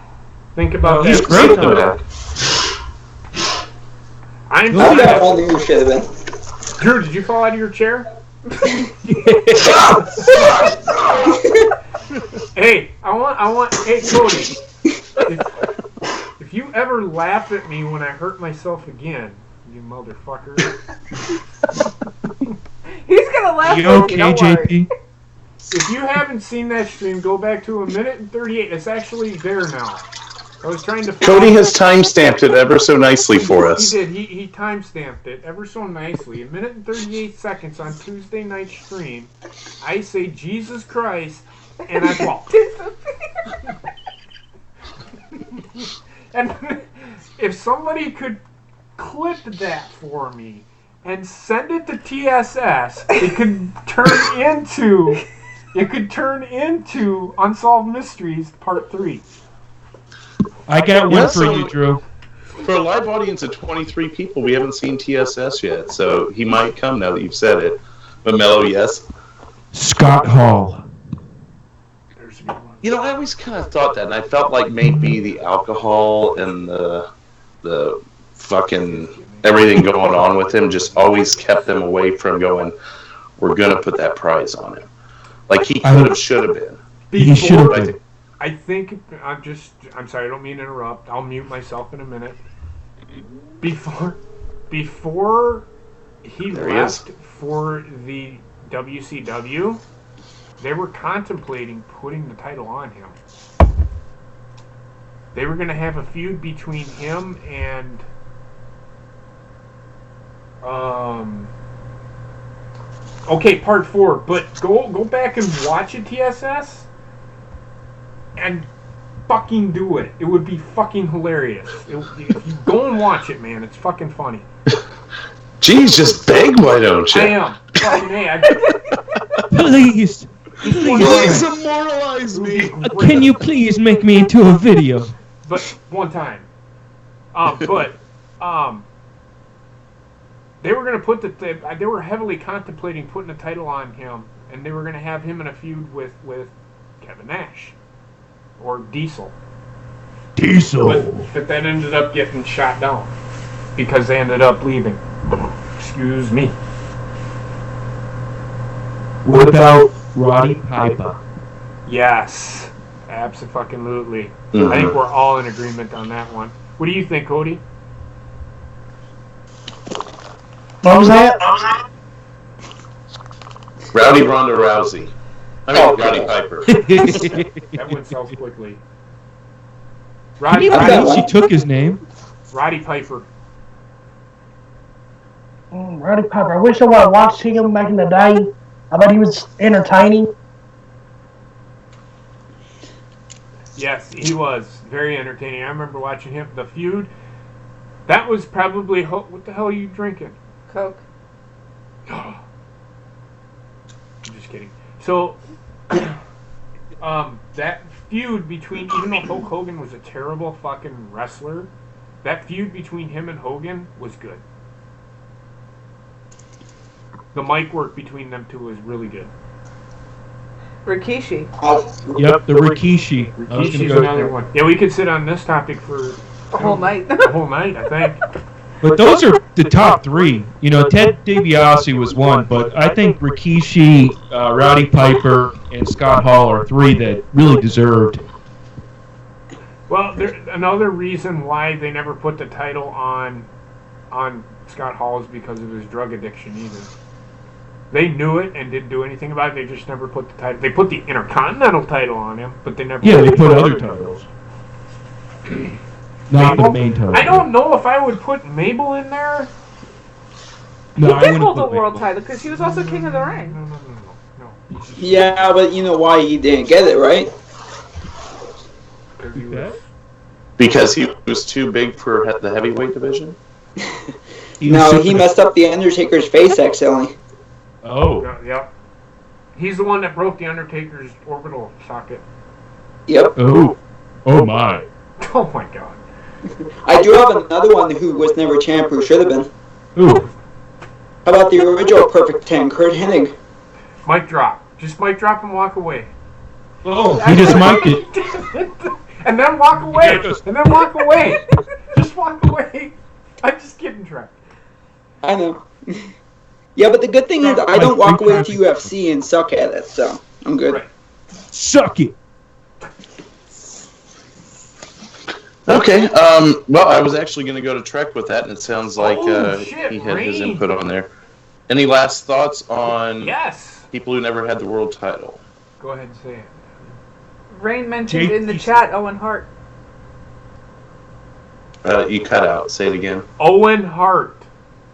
Think about He's that. great, though. I'm I got all you should have been. Drew, did you fall out of your chair? Hey, hey, Cody. If you ever laugh at me when I hurt myself again, you motherfucker. He's gonna laugh You at okay, you, don't worry. JP? If you haven't seen that stream, go back to 1:38. It's actually there now. I was trying to. Cody has time-stamped it ever so nicely for us. He did. He time-stamped it ever so nicely. 1:38 on Tuesday night stream. I say Jesus Christ, and I fall. And if somebody could clip that for me and send it to TSS, it could turn into Unsolved Mysteries Part 3. I got one for so- you, Drew. For a live audience of 23 people, we haven't seen TSS yet, so he might come now that you've said it. But Mello, yes. Scott Hall. You know, I always kind of thought that, and I felt like maybe the alcohol and the fucking everything going on with him just always kept them away from going, we're going to put that prize on him. Like, he could have, should have been. He should have I been. think- I think I'm sorry, I don't mean to interrupt. I'll mute myself in a minute. Before he There he left for the WCW, they were contemplating putting the title on him. They were going to have a feud between him and okay, part 4, but go back and watch it, TSS. And fucking do it. It would be fucking hilarious. If you go and watch it, man, it's fucking funny. Jeez, just beg, why don't you? I am. Fucking A. Please, Please immortalize me. can you please make me into a video? But one time. They were going to put they were heavily contemplating putting a title on him, and they were going to have him in a feud with Kevin Nash. Or Diesel. But that ended up getting shot down. Because they ended up leaving. Excuse me. What about Roddy Piper? Yes. Abso-fucking-lutely. Mhm. I think we're all in agreement on that one. What do you think, Cody? What was that? Rowdy Ronda Rousey. I mean, Roddy Piper. That one sells quickly. Roddy I got She one. took his name. Roddy Piper. Roddy Piper. I wish I would have watched him back in the day. I bet he was entertaining. Yes, he was. Very entertaining. I remember watching him. The feud. That was probably... What the hell are you drinking? Coke. I'm just kidding. So, that feud between, even though Hulk Hogan was a terrible fucking wrestler, that feud between him and Hogan was good. The mic work between them two was really good. Rikishi. Yep, the Rikishi. I was gonna Rikishi's go another there. one. Yeah, we could sit on this topic for A whole night. a whole night, I think. But those are the top three. You know, Ted DiBiase was one, but I think Rikishi, Rowdy Piper, and Scott Hall are three that really deserved. Well, another reason why they never put the title on Scott Hall is because of his drug addiction either. They knew it and didn't do anything about it. They just never put the title. They put the Intercontinental title on him, but they never. Yeah, they put other titles. Not the main title. I don't know if I would put Mabel in there. No, I He did wouldn't hold the put world Mabel. title because he was also King of the Ring. No. Yeah, but you know why he didn't get it, right? Because he was. Because he was too big for the heavyweight division? No, he messed up the Undertaker's face accidentally. Oh. Yep. He's the one that broke the Undertaker's orbital socket. Yep. Oh. Oh my. Oh my god. I do have another one who was never champ who should have been. Ooh. How about the original Perfect 10, Kurt Hennig? Mic drop. Just mic drop and walk away. Oh, he just mic'd it. And then walk away. And then walk away. Just walk away. I'm just kidding, Trek. I know. Yeah, but the good thing is I don't walk away to UFC and suck at it, so I'm good. Right. Suck it. Okay, well, I was actually going to go to Trek with that, and it sounds like shit, he had his Rain. input on there. Any last thoughts on Yes. people who never had the world title? Go ahead and say it. Rain mentioned Jake in the East- chat Owen Hart. You cut out. Say it again. Owen Hart.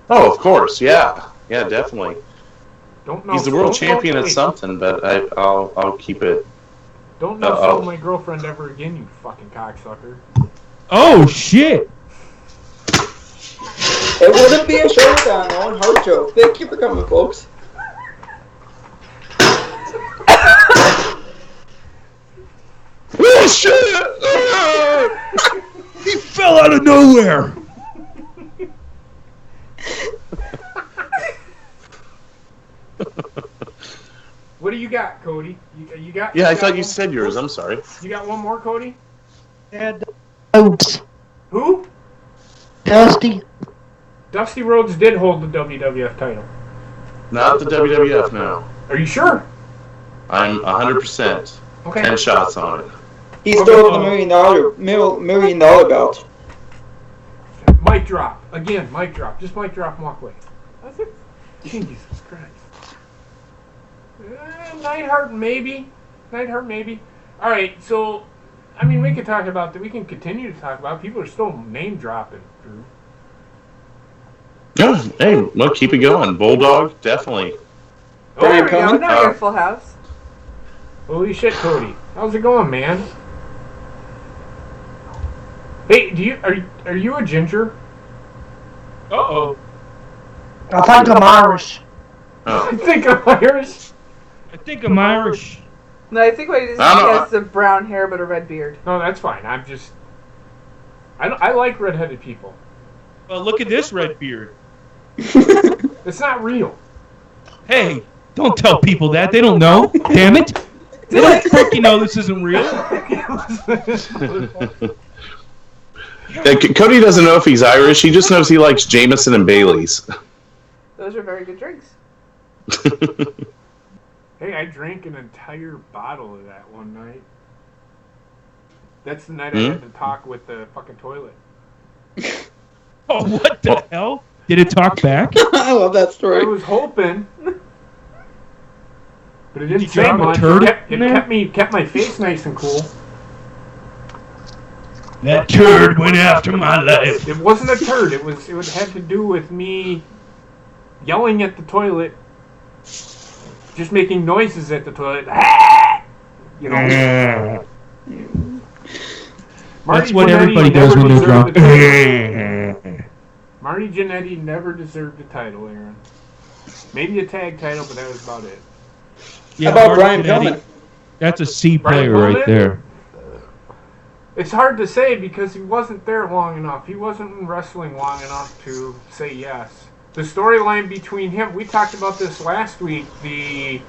Oh, of course. Yeah. Yeah, definitely. Don't know. He's the world don't- champion at wait. something, but I'll keep it. Don't know Uh-oh. sell my girlfriend ever again, you fucking cocksucker. Oh shit. It wouldn't be a showdown, Owen Hart show. Thank you for coming, folks. Oh, shit! He fell out of nowhere. What do you got, Cody? You got? Yeah, I you thought got you one? said yours. I'm sorry. You got one more, Cody? And Rhodes. Who? Dusty. Dusty Rhodes did hold the WWF title. Not the WWF, no. Are you sure? I'm 100%. Okay. 10 shots on it. He stole the million dollar belt. Mic drop. Again, mic drop. Just mic drop and walk away. That's it. Jesus Christ. Neidhart, maybe. Neidhart, maybe. Alright, so, I mean, we could talk about that. We can continue to talk about it. People are still name dropping, Drew. Yeah, hey, well, keep it going. Bulldog, definitely. There Brian we go. Pillman? Now you're Full House. Holy shit, Cody. How's it going, man? Hey, are you a ginger? Uh-oh. I think I'm Irish. Oh. I think I'm Irish. I think I'm Irish. No, I think what he is I don't he know. has the brown hair but a red beard. No, that's fine. I like redheaded people. Well, look at this red beard. It's not real. Hey, don't tell people that. They don't know. Damn it. They don't freaking know this isn't real. Cody doesn't know if he's Irish. He just knows he likes Jameson and Bailey's. Those are very good drinks. Hey, I drank an entire bottle of that one night. That's the night I had to talk with the fucking toilet. Oh, what the hell? Did it talk back? I love that I story. was hoping, but it didn't Did you say have a much. turd It in there? kept my face nice and cool. That turd went after my life. It wasn't a turd. It had to do with me yelling at the toilet, just making noises at the toilet. You know. That's what everybody does when they're drunk. Marty Jannetty never deserved a title, Aaron. Maybe a tag title, but that was about it. Yeah, How about Marty Brian Jannetty, Pillman? that's a C Brian player right Pillman? there. It's hard to say because he wasn't there long enough. He wasn't in wrestling long enough to say yes. The storyline between him, we talked about this last week, the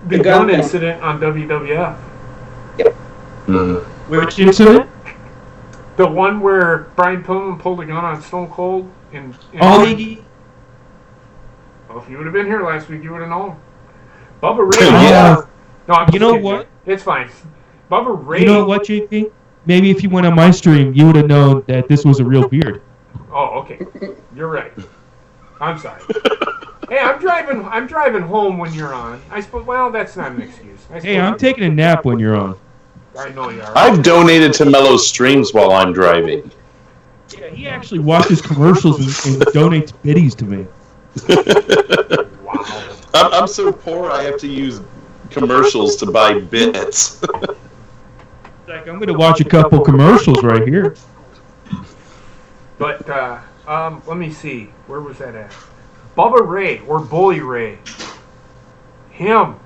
The gun incident on WWF. Which incident? The one where Brian Pillman pulled a gun on Stone Cold. Oh, Well, if you would have been here last week, you would have known. Bubba Ray. Yeah. No, I'm just You know kidding. what? It's fine. Bubba Ray. You know what, JP? Maybe if you went on my stream, you would have known that this was a real beard. Oh, okay. You're right. I'm sorry. Hey, I'm driving home when you're on. I suppose. Well, that's not an excuse. Hey, I'm taking a nap when you're on. I know you are. I've donated to Mello's streams while I'm driving. Yeah, he actually watches commercials and donates biddies to me. Wow. I'm so poor I have to use commercials to buy bits. Like, I'm going to watch a couple commercials right here. But let me see. Where was that at? Bubba Ray or Bully Ray. Him.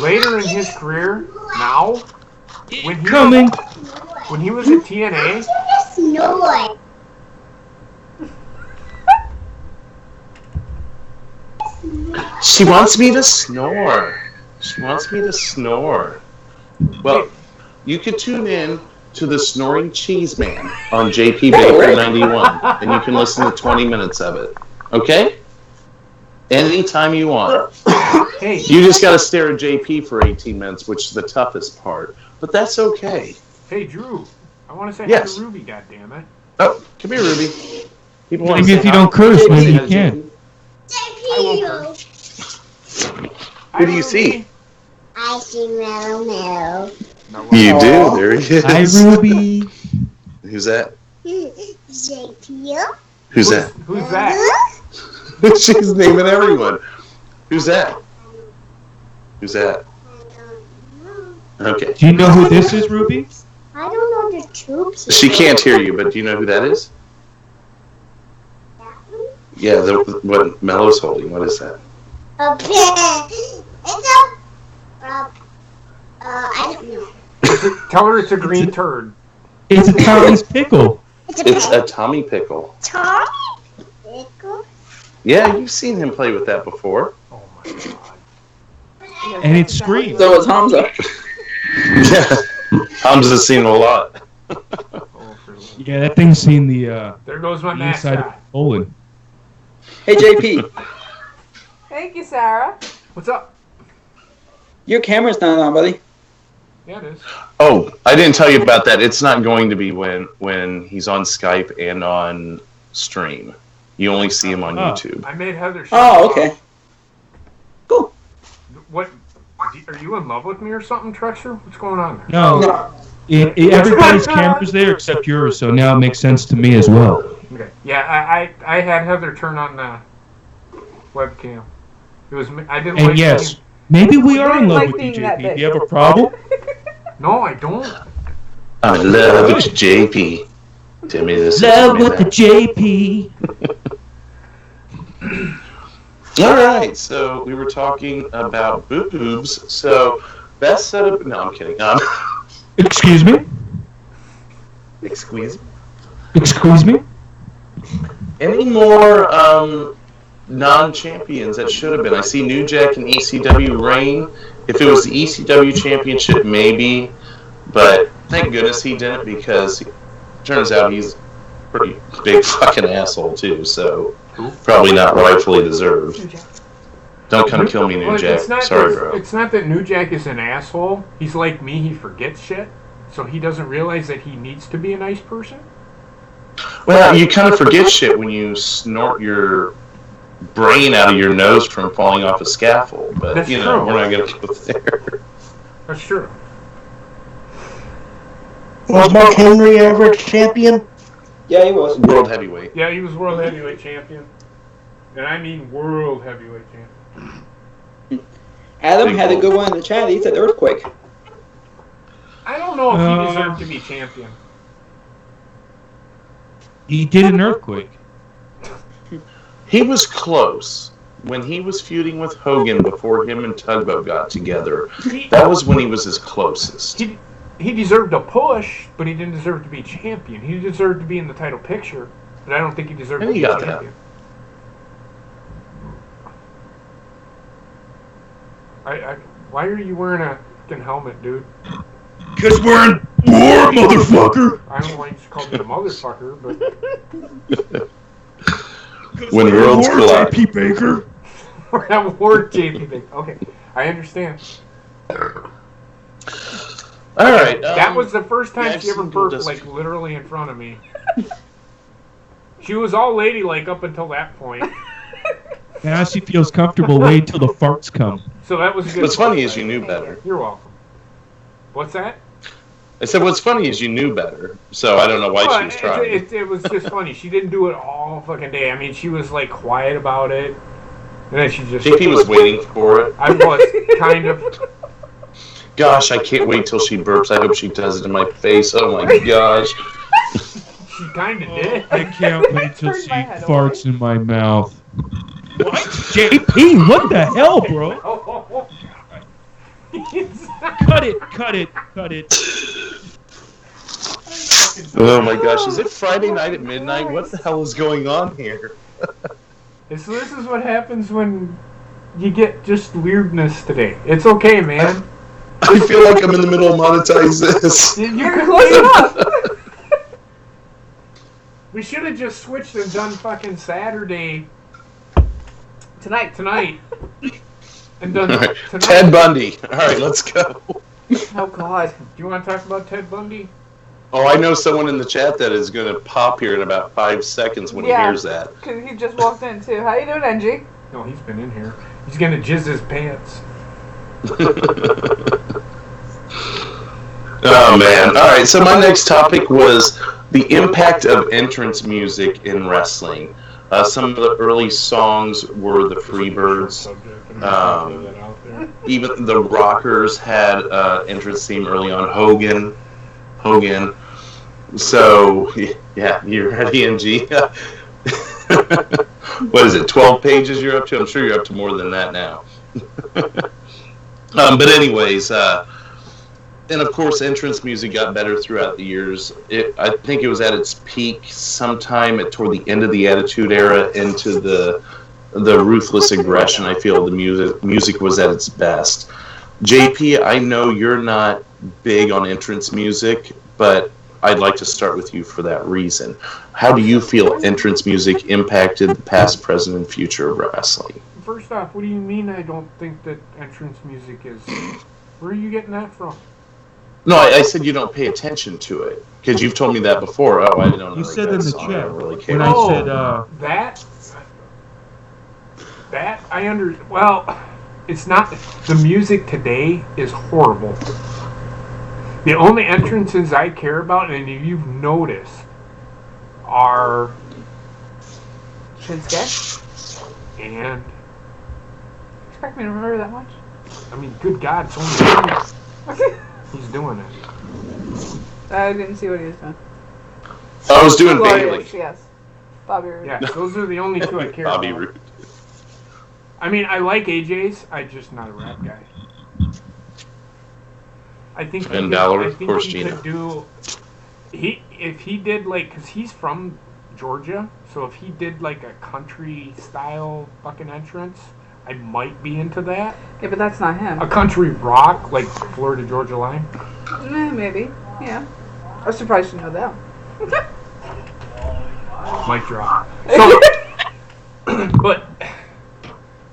Later in his career, now, when he was at TNA. Snore. She wants me to snore. Well, you could tune in to the Snoring Cheese Man on JP Baker 91, and you can listen to 20 minutes of it. Okay? Anytime you want. Hey, You just got to stare at JP for 18 minutes, which is the toughest part. But that's okay. hey, Drew. I want to say hi Yes. to Ruby. Goddammit. Oh, come here, Ruby. People want to Maybe say if you hi. don't curse, maybe Say you hi to can. JP. JP. Who do you see? I see Mellow. You do. There he is. Hi, Ruby. Who's that? JP. Who's that? Who's that? She's naming everyone. Who's that? Okay. Do you know who this is, Ruby? I don't know the troops. She can't hear you, but do you know who that is? Yeah, what Mello's holding. What is that? A pig. It's I don't know. Tell her it's a green turd. It's a Tommy's pickle. It's a Tommy pickle. Tommy Pickle. Yeah, you've seen him play with that before. Oh my god. And it screams. So was Hamza. Yeah, Hamza's seen a lot. Oh, for- Yeah, that thing's seen the there goes my inside of mascot. Poland. Hey, JP. Thank you, Sarah. What's up? Your camera's not on, buddy. Yeah, it is. Oh, I didn't tell you about that. It's not going to be when he's on Skype and on stream. You only see him on YouTube. I made Heather. Oh, okay. Cool. What? Are you in love with me or something, Trekster? What's going on there? No, everybody's camera's there except yours, so now it makes sense to me as well. Okay. Yeah, I had Heather turn on the webcam. It was I didn't And like yes, seeing- maybe we are didn't in love like with you, being that JP. big. Do you have a problem? No, I don't. I love it, JP. Tell me this. Love with the JP. All right, so we were talking about boobs. So best setup. No, I'm kidding. Excuse me? Excuse me. Excuse me? Any more non-champions that should have been? I see New Jack and ECW reign. If it was the ECW championship, maybe. But thank goodness he didn't, because it turns out he's a pretty big fucking asshole too. So probably not rightfully deserved. Don't come kill me, New Well, Jack. it's not Sorry, that, bro. It's not that New Jack is an asshole. He's like me. He forgets shit, so he doesn't realize that he needs to be a nice person. Well, you kind of forget shit when you snort your brain out of your nose from falling off a scaffold. But, That's you know, true. we're not going to go there. That's true. Was Mark Henry ever a champion? Yeah, he was. World heavyweight. Yeah, he was world heavyweight champion, and I mean world heavyweight champion. Adam had a good one in the chat. He said earthquake. I don't know if he deserved to be champion. He did an earthquake. He was close. When he was feuding with Hogan before him and Tugboat got together, that was when he was his closest. He deserved a push, but he didn't deserve to be champion. He deserved to be in the title picture, but I don't think he deserved And to he be got that. champion. Why are you wearing a fucking helmet, dude? Because we're in war, motherfucker! I don't like to call you a motherfucker, but... When worlds collide. JP Baker. We're at war, JP Baker. Okay, I understand. Alright. That was the first time yeah, she ever I've seen burped, like, literally in front of me. She was all ladylike up until that point. Now she feels comfortable. Wait till the farts come. So that was a good. What's funny is you knew better. You're welcome. What's that? I said, what's funny is you knew better. So I don't know why she was trying. It was just funny. She didn't do it all fucking day. I mean, she was, like, quiet about it. And then she just... JP was waiting for it. I was, kind of. Gosh, I can't wait till she burps. I hope she does it in my face. Oh my gosh. She kind of did. I can't wait till Turned she my head farts in my mouth. What? JP, what the hell, bro? Oh, Cut it. Oh my gosh, is it Friday night at midnight? What the hell is going on here? So this is what happens when you get just weirdness today. It's okay, man. I feel like I'm in the middle of monetize this. You're close enough. We should have just switched and done fucking Saturday Tonight. and done Right. tonight. Ted Bundy. Alright, let's go. Oh, God. Do you want to talk about Ted Bundy? Oh, I know someone in the chat that is going to pop here in about 5 seconds when he hears that. Because he just walked in, too. How you doing, NG? No, he's been in here. He's gonna jizz his pants. Oh man. Alright, so my next topic was the impact of entrance music in wrestling. Some of the early songs were the Freebirds. Even the Rockers had entrance theme early on. Hogan. So, yeah, you ready, NG? What is it, 12 pages you're up to? I'm sure you're up to more than that now. But anyways, and of course, entrance music got better throughout the years. I think it was at its peak sometime toward the end of the Attitude Era into the Ruthless Aggression. I feel the music was at its best. JP, I know you're not big on entrance music, but I'd like to start with you for that reason. How do you feel entrance music impacted the past, present, and future of wrestling? First off, what do you mean I don't think that entrance music is... Where are you getting that from? No, I said you don't pay attention to it. Because you've told me that before. Oh, I don't know. You said in the song. I chat don't really care. when I said, That, well, it's not... The music today is horrible. The only entrances I care about, and you've noticed, are... Shinsuke? And... Expect me to remember that much? I mean, good God, it's only... He's doing it. I didn't see what he was doing. I was doing Glorious, Bailey. yes. Bobby Roode. Yeah, those are the only two I care Bobby about. Roode. I mean, I like AJ's, I'm just not a rap guy. I think Finn Balor, of course, he Gina. could do... If he did, like... Because he's from Georgia, so if he did, like, a country-style fucking entrance... I might be into that. Yeah, but that's not him. A country rock, like Florida Georgia Line. Maybe. Yeah. I was surprised you know that. Mic drop. So, but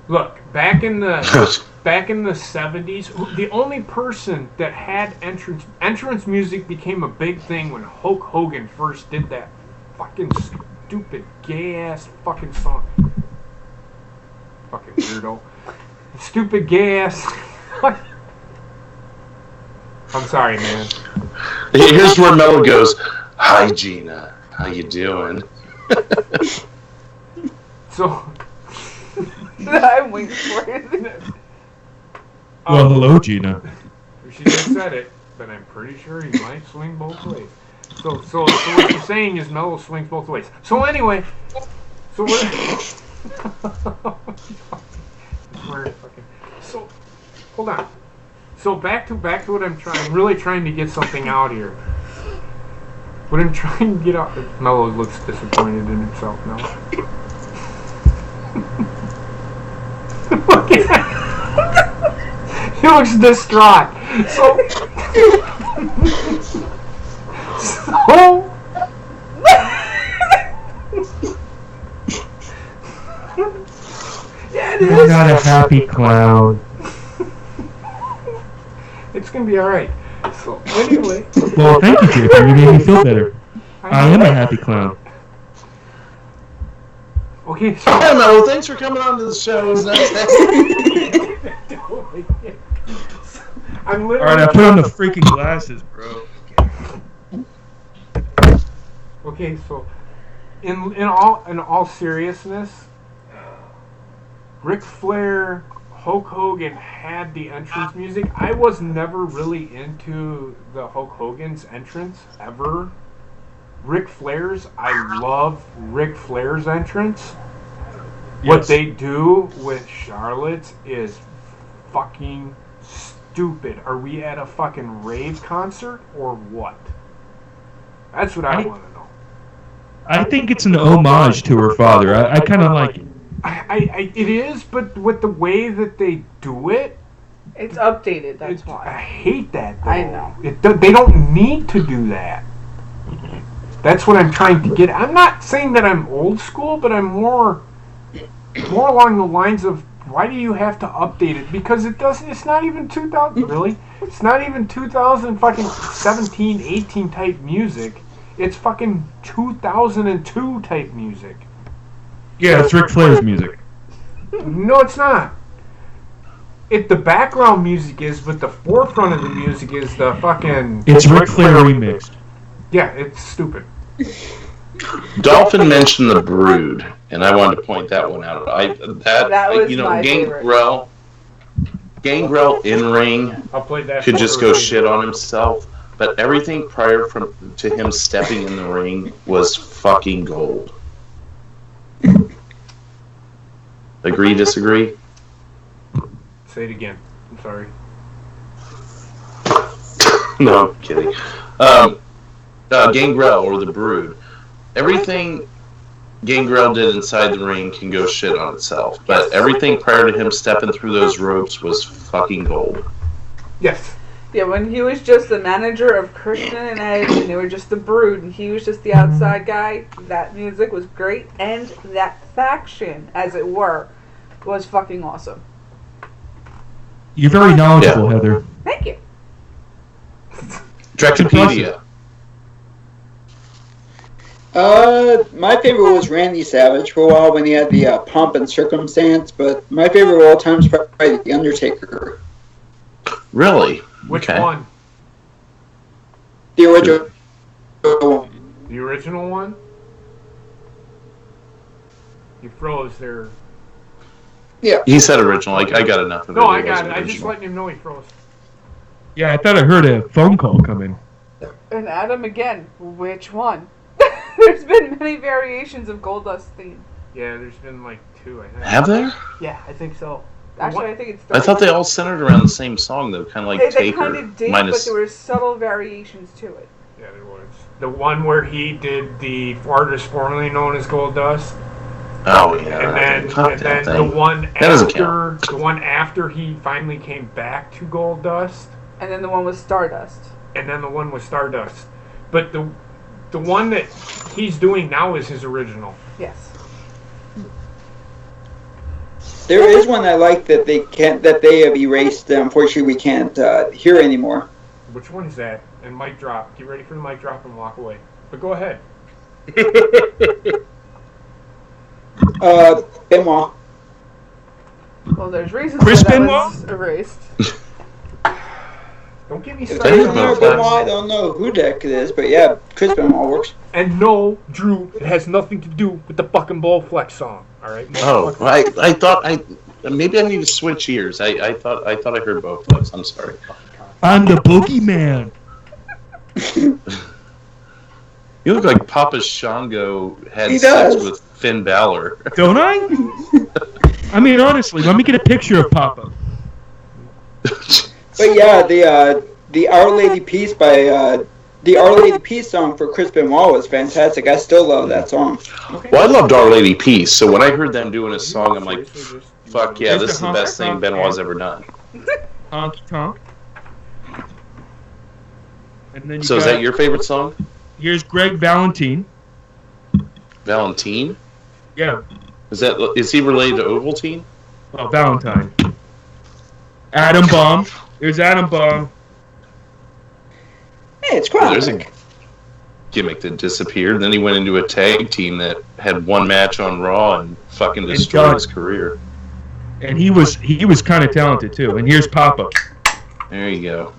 look, back in the 70s, the only person that had entrance music became a big thing when Hulk Hogan first did that fucking stupid gay ass fucking song. Fucking weirdo. Stupid gay ass. I'm sorry, man. Here's where Mello goes, "Hi, Gina. How you doing?" So... I'm waiting for it. well, hello, Gina. She just said it, but I'm pretty sure he might swing both ways. So what you're saying is Mello swings both ways. So anyway, so so hold on. So back to what I'm really trying to get something out here. What I'm trying to get out. Mello looks disappointed in himself now. He looks distraught. So yeah, it You're is. not a happy clown. It's gonna be alright. So anyway. Well, thank you, JP. You made me feel better. I am a happy clown. Okay, so Hey, Mel, thanks for coming on to the show. It was nice. I'm All literally. right, I put on the freaking glasses, bro. Okay, so in all seriousness, Ric Flair, Hulk Hogan had the entrance music. I was never really into the Hulk Hogan's entrance ever. Ric Flair's, I love Ric Flair's entrance. What Yes. they do with Charlotte's is fucking stupid. Are we at a fucking rave concert or what? That's what I want to know. I think it's an homage to her father. I kind of like it. It is, but with the way that they do it, It's updated, that's I why. hate that. Though. I know. They don't need to do that. That's what I'm trying to get. I'm not saying that I'm old school, but I'm more along the lines of why do you have to update it? Because it doesn't. It's not even 2000. Really, it's not even 2000 fucking 17, 18 type music. It's fucking 2002 type music. Yeah, it's Ric Flair's music. No, it's not. The background music is, but the forefront of the music is the fucking. It's Ric Flair remixed. Yeah, it's stupid. Dolphin mentioned the Brood, and I wanted to point that one out. That was my favorite. Gangrel in ring I'll play that. could just go for shit on himself, but everything prior to him stepping in the ring was fucking gold. Agree, disagree? Say it again. I'm sorry. No, I'm kidding. Gangrel, or the Brood. Everything Gangrel did inside the ring can go shit on itself, but everything prior to him stepping through those ropes was fucking gold. Yes. Yeah, when he was just the manager of Christian and Edge, and they were just the Brood, and he was just the outside guy, that music was great, and that faction, as it were, was fucking awesome. You're very knowledgeable, Yeah. Heather. Thank you. Drectopedia. My favorite was Randy Savage for a while when he had the Pomp and Circumstance, but my favorite of all time is probably The Undertaker. Really? Which Okay. one? The original. The original one? You froze there. Yeah. He said original. I got enough of it. No, I It got wasn't it. I just original. letting him know he froze. Yeah, I thought I heard a phone call coming. And Adam again, which one? There's been many variations of Goldust theme. Yeah, there's been like 2, I think. Have there? Yeah, I think so. Actually, I think it's I thought they all centered around the same song, though, kind of like They Taker. kind of did, minus... but there were subtle variations to it. Yeah, there was. The one where he did the artist formerly known as Goldust. Oh, yeah. And then, Fuck and that then thing. the one That doesn't count. after the one after he finally came back to Goldust, And then the one was Stardust. and then the one with Stardust. But the one that he's doing now is his original. Yes. There is one I like that they have erased. Unfortunately, we can't hear anymore. Which one is that? And mic drop. Get ready for the mic drop and walk away. But go ahead. Benoit. Well, there's reasons Chris why that Benoit? was erased. Don't get me If started. you don't know Benoit, I don't know who the heck it is, but yeah, Chris Benoit works. And no, Drew, it has nothing to do with the fucking Bowflex song. All right. Oh, I thought maybe I need to switch ears. I thought I heard both those. I'm sorry. I'm the boogeyman. You look like Papa Shango had He sex does. with Finn Balor. Don't I? I mean, honestly, let me get a picture of Papa. But yeah, the Our Lady Peace by the Our Lady Peace song for Chris Benoit was fantastic. I still love that song. Well, I loved Our Lady Peace, so when I heard them doing a song, I'm like, fuck yeah, this is the best thing Benoit's ever done. Honky Tonk. And then So is that your favorite song? Here's Greg Valentine. Valentine? Yeah. Is he related to Ovaltine? Oh, Valentine. Adam Bomb. There's Adam Bomb. Hey, it's Crown. There's a gimmick that disappeared. Then he went into a tag team that had one match on Raw and fucking destroyed his career. And he was kind of talented too. And here's Papa. There you go.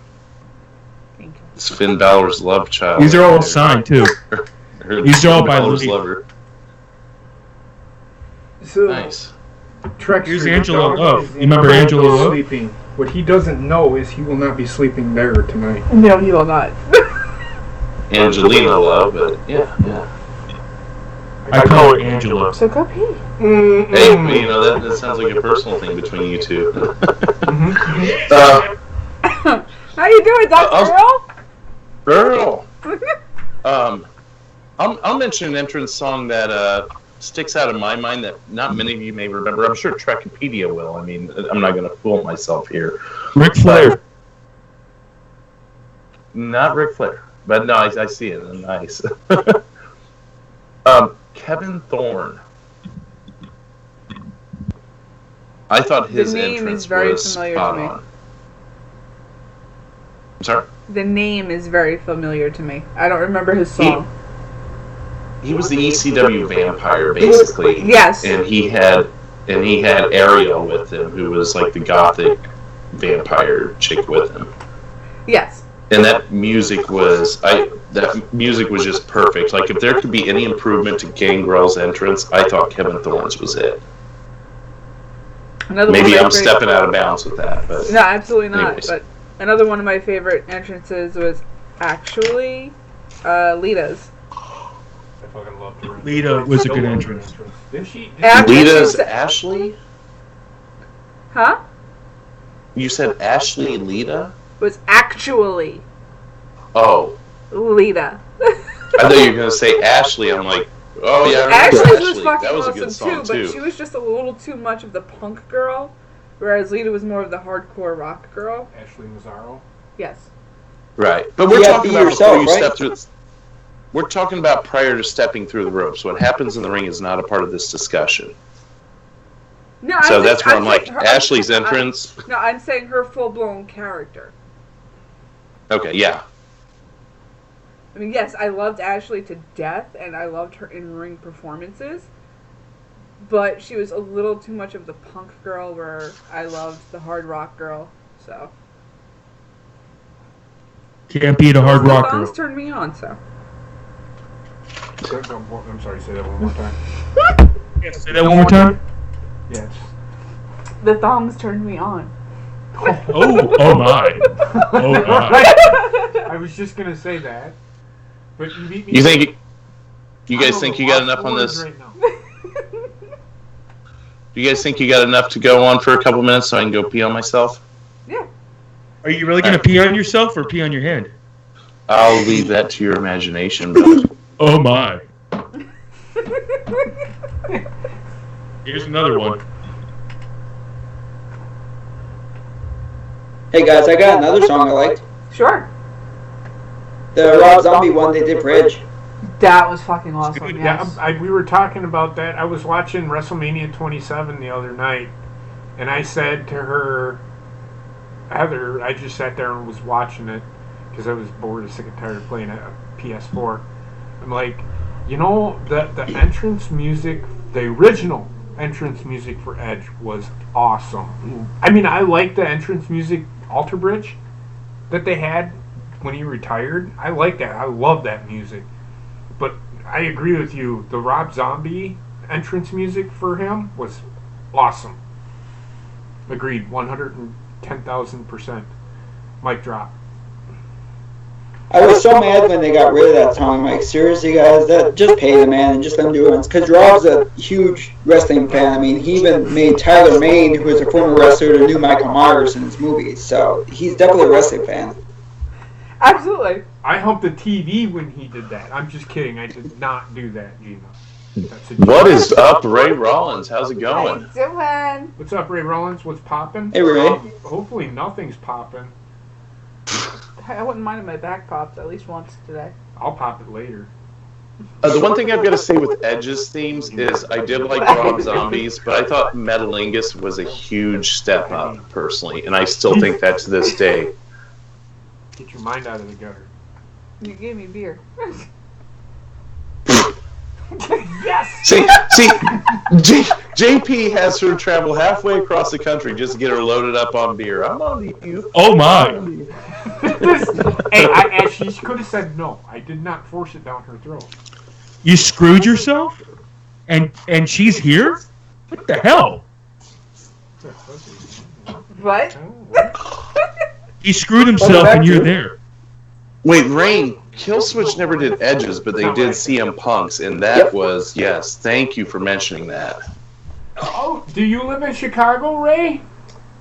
It's Finn Balor's love child. These are all signed too. These are all by Balor's Lee. lover. So, Nice. Trekster, Here's the Angela dog Love. is You remember in Angela bed Love? Sleeping. What he doesn't know is he will not be sleeping there tonight. No, he will not. Angelina Love, but yeah. I call her Angela. So go pee. Hey, but, you know, that sounds like a personal thing between you two. How you doing, Dr. Earl? I'll mention an entrance song that sticks out in my mind that not many of you may remember. I'm sure Trekipedia will. I mean, I'm not going to fool myself here. Ric Flair. Not Ric Flair, but no, I see it. Nice. Kevin Thorne. I thought his The name entrance is very was familiar spot to me. on. I'm sorry? The name is very familiar to me. I don't remember his song. He was the ECW vampire, basically. Yes. And he had Ariel with him, who was like the gothic vampire chick with him. Yes. And that music was just perfect. Like, if there could be any improvement to Gangrel's entrance, I thought Kevin Thorne's was it. Maybe I'm stepping out of bounds with that, but no, absolutely not. anyways. But another one of my favorite entrances was actually Lita's. I fucking loved her. Lita was a good entrance. Did she? Lita's Ashley? Huh? You said Ashley Lita? Was actually Oh. Lita. I thought you were going to say Ashley. I'm like, oh yeah, I remember Ashley's Ashley. was fucking That was a awesome good song, but she was just a little too much of the punk girl, whereas Lita was more of the hardcore rock girl. Ashley Mazzaro. Yes. Right. But we're You have to talking be about yourself, before you right? step through. We're talking about prior to stepping through the ropes. What happens in the ring is not a part of this discussion. No, So that's where I'm like, saying Ashley's entrance. No, I'm saying her full-blown character. Okay, yeah. I mean, yes, I loved Ashley to death, and I loved her in-ring performances, but she was a little too much of the punk girl where I loved the hard rock girl, so. Can't beat a hard rock Songs girl. turned me on, so. I'm sorry, say that one more time. Yeah, say that one more time. Yes. The thongs turned me on. Oh my. Oh my. I was just gonna say that, but you beat me. You think? You guys I'm think on you the got lost enough on words this? right now. Do you guys think you got enough to go on for a couple minutes so I can go pee on myself? Yeah. Are you really gonna pee on yourself or pee on your hand? I'll leave that to your imagination, brother. Oh my. Here's another one. Hey guys, I got another song I liked. Sure. The Rob Zombie one they did for Edge. That was fucking awesome, yes. Yeah, we were talking about that. I was watching WrestleMania 27 the other night, and I said to her, Heather, I just sat there and was watching it because I was bored and sick and tired of playing a PS4. I'm like, you know, the entrance music, the original entrance music for Edge was awesome. I mean, I like the entrance music Alter Bridge that they had when he retired. I like that. I love that music. But I agree with you. The Rob Zombie entrance music for him was awesome. Agreed. 110,000%. Mic drop. I was so mad when they got rid of that song. I'm like, seriously, guys, just pay the man and just let him do it. Because Rob's a huge wrestling fan. I mean, he even made Tyler Mane, who was a former wrestler, the new Michael Myers in his movies. So he's definitely a wrestling fan. Absolutely. I humped the TV when he did that. I'm just kidding. I did not do that, Gina. What is up, Ray Rollins? How's it going? How you doing? What's up, Ray Rollins? What's popping? Hey, Ray. Hopefully nothing's popping. I wouldn't mind if my back popped at least once today. I'll pop it later. The one thing I've got to say with Edge's themes is I did like Rob Zombies, but I thought Metalingus was a huge step up, personally, and I still think that to this day. Get your mind out of the gutter. You gave me beer. Yes! See, JP has her travel halfway across the country just to get her loaded up on beer. I'm on to you. Oh my! Hey, she could have said no. I did not force it down her throat. You screwed yourself? And she's here? What the hell? What? He screwed himself and you're there. Wait, Rain, Killswitch never did Edges, but they did CM Punks, and that was, yes, thank you for mentioning that. Oh, do you live in Chicago, Ray?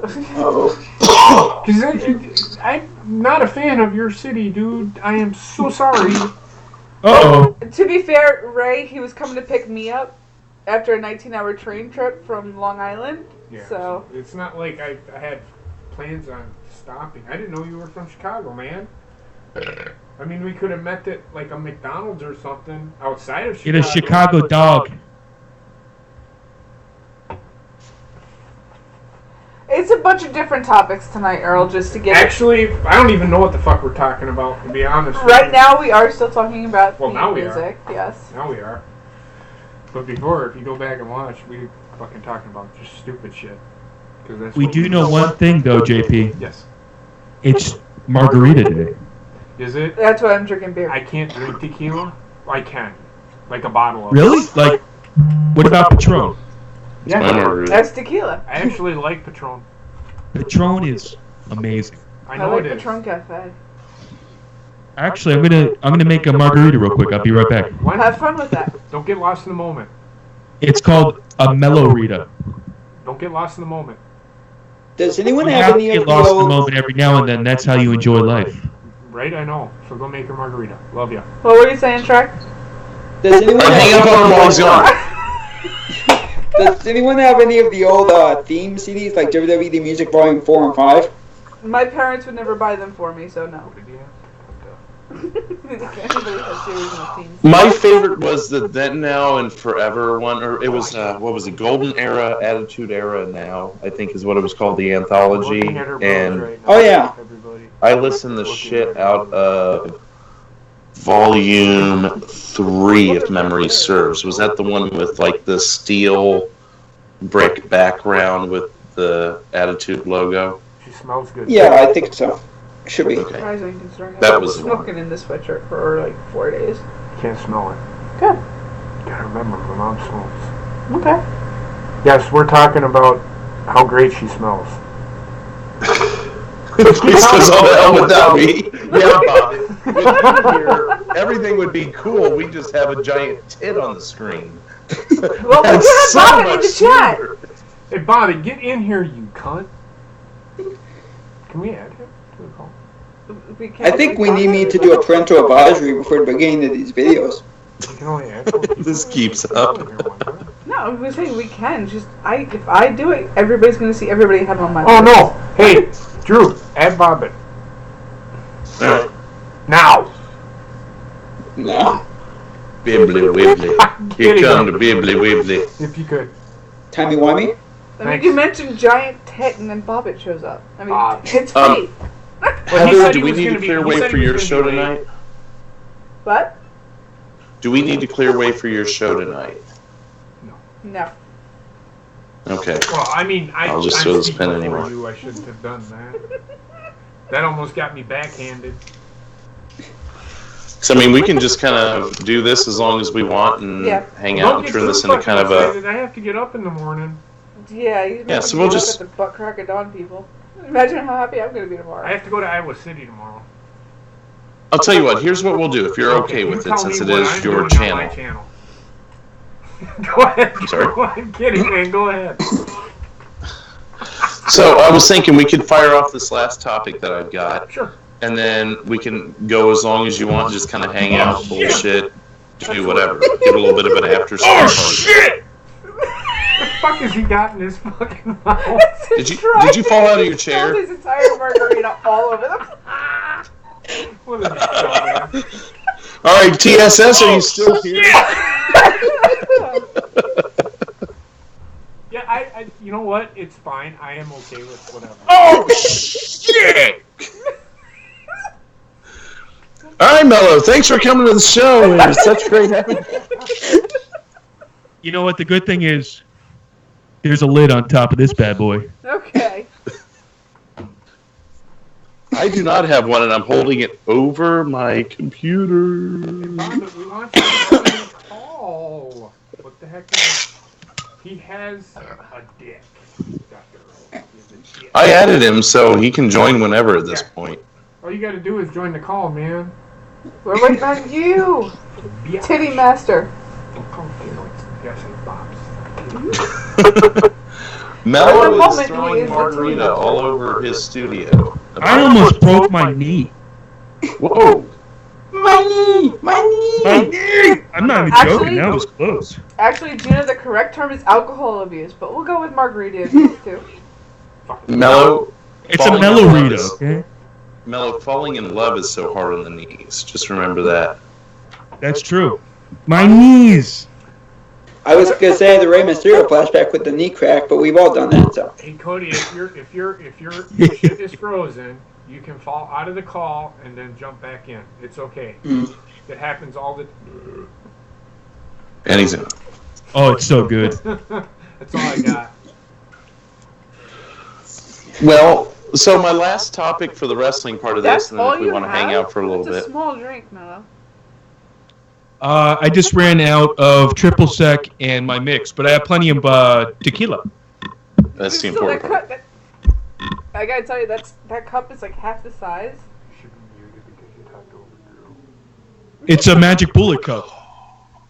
Oh. Because I'm not a fan of your city, dude. I am so sorry. Uh-oh. To be fair, Ray, he was coming to pick me up after a 19-hour train trip from Long Island. Yeah, So it's not like I had plans on stopping. I didn't know you were from Chicago, man. I mean, we could have met at like a McDonald's or something outside of Chicago. Get a Chicago dog. it's a bunch of different topics tonight, Earl, just to get Actually, I don't even know what the fuck we're talking about, to be honest. Right now, we are still talking about now we music. Yes. Now we are. But before, if you go back and watch, we fucking talking about just stupid shit. That's We do know one thing, though, JP. Yes. It's Margarita Day. Is it? That's why I'm drinking beer. I can't drink tequila. I can. Like a bottle of Really? Like, what about Patron? My Yeah. margarita. That's tequila. I actually like Patron. Patron is amazing. I know like it is. Patron Cafe. Actually, I'm gonna make a margarita real quick. I'll be right back. Why Have not? fun with that. Don't get lost in the moment. It's called a Mellow Rita. Don't get lost in the moment. Does anyone You have have to any get of the lost in the old... moment every now and then. That's how you enjoy life. Right? I know. So go make your margarita. Love ya. What were you saying, Trek? Does anyone Hang up on him while he's gone. Does anyone have any of the old theme CDs, like WWE The Music Volume 4 and 5? My parents would never buy them for me, so no. What did you have? Anybody has series and themes. My favorite was the Then, Now, and Forever one, or it was, what was it, Golden Era, Attitude Era Now, I think is what it was called, the anthology. Looking at her And right now, Oh, yeah. everybody. I listened the shit out of Volume 3, if memory serves. Was that the one with, like, the steel brick background with the Attitude logo? She smells good. Yeah, I think so. Should be. Okay. Surprising considering That I've was been the one. smoking in this sweatshirt for like 4 days. Can't smell it. Good. Gotta remember, my mom smokes. Okay. Yes, we're talking about how great she smells. Because all the hell without me. Yeah, Bob. With you here, everything would be cool. We just have a giant tit on the screen. Well, we That's have so Bob in much the chat. smoother. Hey, Bobby, get in here, you cunt. Can we add him to the call? We can't I think we talk need me to about do a parental advisory before the beginning of these videos. We can only add four people. This keeps up. No, I was saying we can. Just if I do it, everybody's gonna see everybody have on my. Oh no! Hey, Drew, add Bobbit Alright. now. No. Bibbly wibbly. Here Kidding. come the bibbly wibbly. If you could. Timey-wimey? I mean, Thanks. you mentioned giant tit, and then Bobbit shows up. I mean, Ah. it's Um, fate. Well, he Heather, said do he we was need gonna to be- clear he way said for he was your gonna show be late. tonight? What? Do we need to clear way for your show tonight? No. Okay. Well, I mean, I'll just I'm throw this speaking pen for anymore. you. I shouldn't have done that. That almost got me backhanded. So, I mean, we can just kind of do this as long as we want and Yeah. hang Don't out and get turn too this into kind of fucking a... excited. I have to get up in the morning. Yeah, you Yeah, so we'll just- at the butt crack of dawn, people. Imagine how happy I'm gonna be tomorrow. I have to go to Iowa City tomorrow. I'll tell you what, here's what we'll do if you're okay you with tell it, since me it what is I'm your doing on channel. my channel. Go ahead. I'm sorry? Drew. I'm kidding, man. Go ahead. So, I was thinking we could fire off this last topic that I've got, Sure. and then we can go as long as you want, just kind of hang out, bullshit, do whatever. Get a little bit of an after school Oh party. shit! The fuck has he got in his fucking mouth? Did you fall out of your chair? His entire margarita all over them. What is he doing? All right, TSS, are you still here? Yeah, I you know what? It's fine. I am okay with whatever. Oh shit! All right, Mello, thanks for coming to the show. It was such great having you. You know what? The good thing is, there's a lid on top of this bad boy. Okay. I do not have one, and I'm holding it over my computer. Oh, what the heck is it? He has a dick. I added him so he can join whenever at this point. All you gotta do is join the call, man. We're waiting on you, Biatch. Titty Master. Yes, I Bob's. Mello At the is moment, he throwing is the margarita tuna. all over his studio. I almost broke my knee. Whoa! My knee! My knee! My knee! I'm not even Actually- joking. That was close. Actually, Gina, the correct term is alcohol abuse, but we'll go with margarita abuse too. Mello, It's a falling mellow in love Rito. is- Okay? Mello, falling in love is so hard on the knees. Just remember that. That's true. My knees. I was gonna say the Rey Mysterio flashback with the knee crack, but we've all done that. So Hey Cody, if your shit is frozen, you can fall out of the call and then jump back in. It's okay. It happens all the. And he's in. Oh, it's so good. That's all I got. Well, so my last topic for the wrestling part of this, That's and then all if we you want to hang have? out for a little It's a bit. small drink, Mello. I just ran out of triple sec and my mix, but I have plenty of tequila. That's the Still, important part. I gotta tell you, that cup is like half the size. It's a magic bullet cup.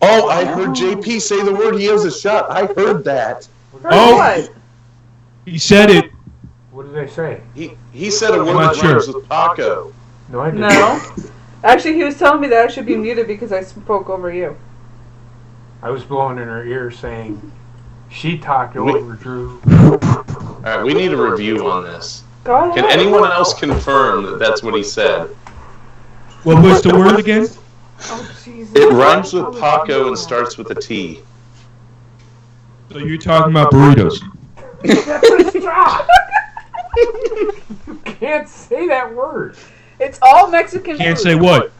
Oh, I heard JP say the word. He has a shot. I heard that. Oh. What? He said it. What did they say? He said a word not that sure. rhymes with Paco. No, I didn't. No. Actually, he was telling me that I should be muted because I spoke over you. I was blowing in her ear saying, she talked over Drew. All right, we need a review on this. Go ahead. Can anyone else confirm that that's what he said? What was the word again? Oh, Jesus. It rhymes with Paco and starts with a T. So you're talking about burritos. Stop. You can't say that word. It's all Mexican Can't food. say what?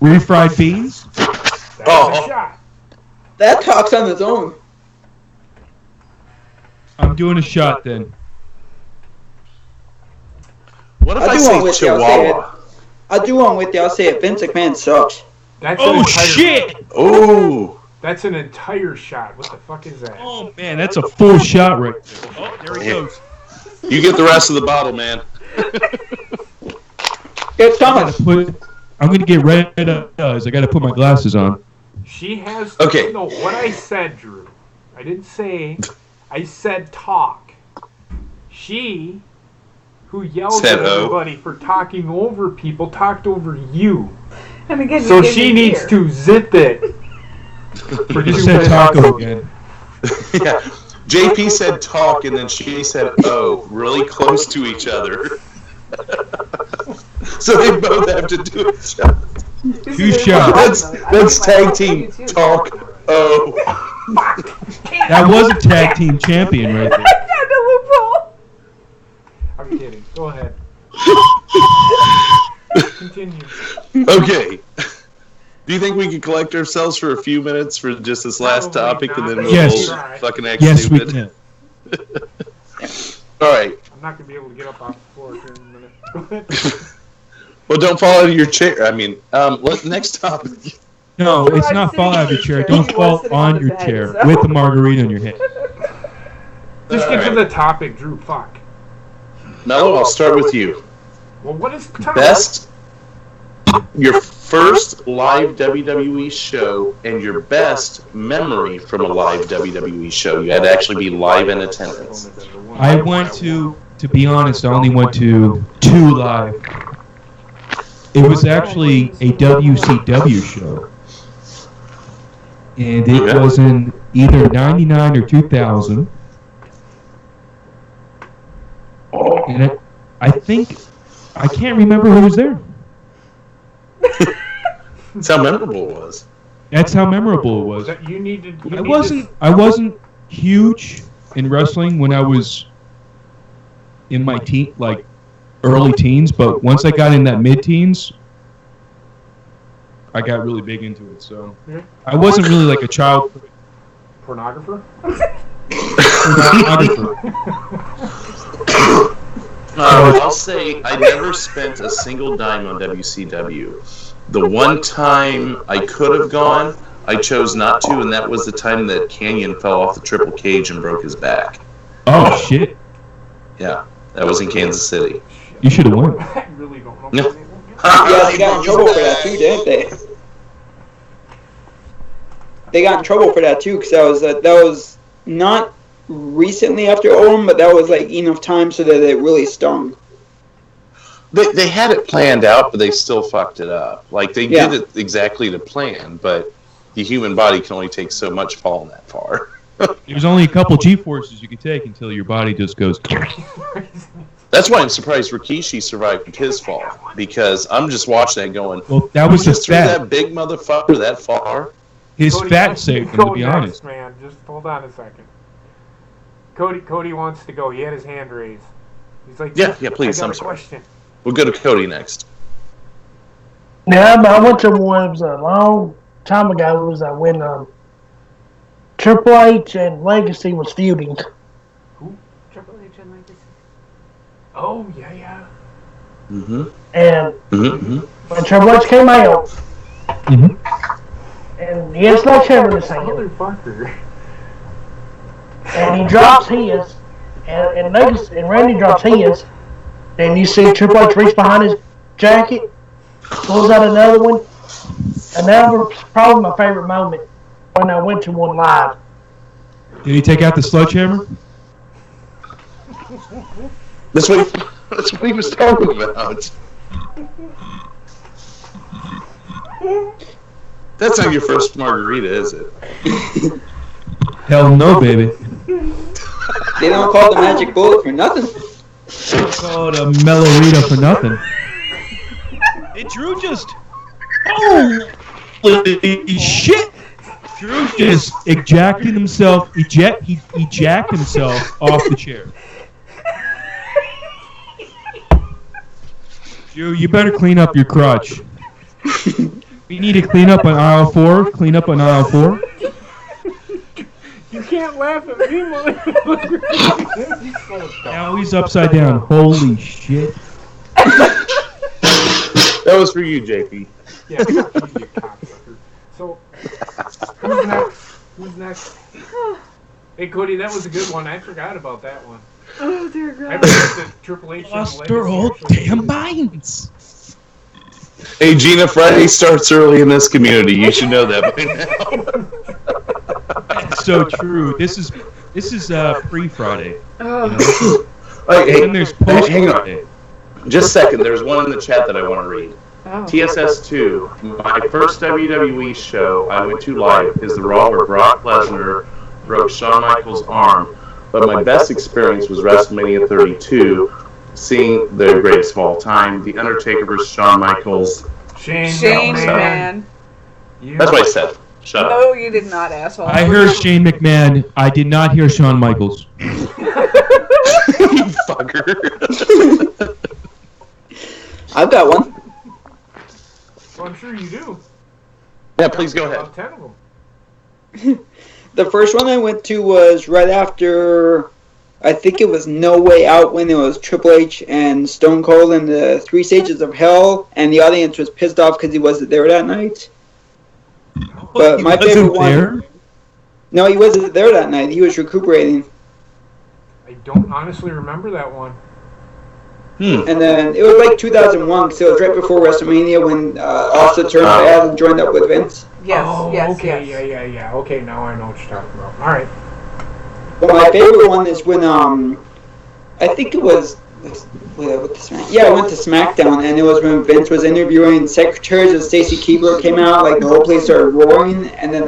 Refried beans? That's Oh. a shot. that talks on its own. I'm doing a shot then. What if I'll I do say one with you, I'll say Chihuahua? I'll do one with you. I'll say it. Vince McMahon sucks. That's an Oh entire, shit! Oh, That's an entire shot. What the fuck is that? Oh man, that's a full shot right there. Oh, there he goes. you get the rest of the bottle, man. It's Thomas. I'm gonna get red eyes. I gotta put my glasses on. She has. Okay. No, what I said, Drew. I didn't say. I said talk. She, who yelled Said at oh. everybody for talking over people, talked over you. And again, you So gave she me needs beer. to zip it. You just said taco again. Yeah. JP said talk, and then she said oh, really close to each other. So they both have to do a shot. This Two is shots. That's tag team talk. Oh, That was a tag team champion right there. I found a loophole. I'm kidding. Go ahead. Continue. okay. Do you think we can collect ourselves for a few minutes for just this last Probably topic, and then not. we'll Yes. all fucking act Yes, we stupid? can. All right. I'm not gonna be able to get up off the floor here in a minute. Go ahead. Well, don't fall out of your chair. I mean, next topic. No, it's not fall out of your chair. Don't fall on your chair with the margarita in your hand. Just get to the topic, Drew. Fuck. Mello, I'll start with you. Well, what is the topic? Best, your first live WWE show, and your best memory from a live WWE show. You had to actually be live in attendance. I went to be honest, I only went to 2 live. It was actually a WCW show. And it was in either 99 or 2000. And I can't remember who was there. That's how memorable it was. That's how memorable it was. I wasn't huge in wrestling when I was in my early teens, but once I got in that mid-teens, I got really big into it. So I wasn't really like a child pornographer. I'll say I never spent a single dime on WCW. The one time I could have gone, I chose not to, and that was the time that Canyon fell off the triple cage and broke his back. Oh, shit. Yeah, that was in Kansas City. You should have won. I really don't know. Yeah, they got in trouble for that too, didn't they? They got in trouble for that too, because that was not recently after Owen, but that was like enough time so that it really stung. They had it planned out, but they still fucked it up. Like, they did it exactly to plan, but the human body can only take so much falling that far. There's only a couple G-forces you can take until your body just goes... That's why I'm surprised Rikishi survived his fall, because I'm just watching that going, well, that was just threw that big motherfucker that far? His fat saved him, to be honest. Man, just hold on a second. Cody wants to go. He had his hand raised. He's like, yeah, please, I'm sorry. Question. We'll go to Cody next. Yeah, but I went to one. It was a long time ago. It was when Triple H and Legacy was feuding. Who? Triple H and Legacy. Oh yeah. And when Triple H came out, and he had sledgehammer in his hand, motherfucker, and he drops his, and Randy drops his. And you see Triple H reach behind his jacket, pulls out another one, and that was probably my favorite moment when I went to one live. Did he take out the sledgehammer? That's what he was talking about. That's not your first margarita, is it? Hell no, baby. They don't call it the magic bullet for nothing. Call it a Melorita for nothing. Hey, Drew just... Holy shit! Drew just ejected himself off the chair. Drew, you better clean up your crotch. We need to clean up on aisle 4. Clean up on aisle 4. You can't laugh at me, motherfucker. Now he's upside down. Holy shit. That was for you, JP. Yeah, you cocksucker. So, who's next? Hey, Cody, that was a good one. I forgot about that one. Oh, dear God. I forgot that Triple H lost their whole damn minds. Hey, Gina, Friday starts early in this community. You should know that by now. That's so true. This is pre-Friday. Oh. Hey, and there's post-Friday. Just a second. There's one in the chat that I want to read. Oh. TSS2, my first WWE show I went to live is the Raw where Brock Lesnar broke Shawn Michaels' arm, but my best experience was WrestleMania 32, seeing the greatest of all time, The Undertaker versus Shawn Michaels. Shane McMahon. That's what I said. Shut up. No, you did not, asshole. I heard Shane McMahon. I did not hear Shawn Michaels. You fucker. I've got one. Well, I'm sure you do. Yeah, please go ahead. About 10 of them. The first one I went to was right after, I think it was No Way Out, when it was Triple H and Stone Cold in the 3 Stages of Hell, and the audience was pissed off because he wasn't there that night. But my favorite one. No, he wasn't there that night. He was recuperating. I don't honestly remember that one. And then it was like 2001, so it was right before WrestleMania when Austin turned bad and joined up with Vince. Yes, okay, yes. yeah. Okay, now I know what you're talking about. All right. Well, my favorite one is when I think it was. I went to SmackDown, and it was when Vince was interviewing secretaries and Stacy Keibler came out, like the whole place started roaring, and then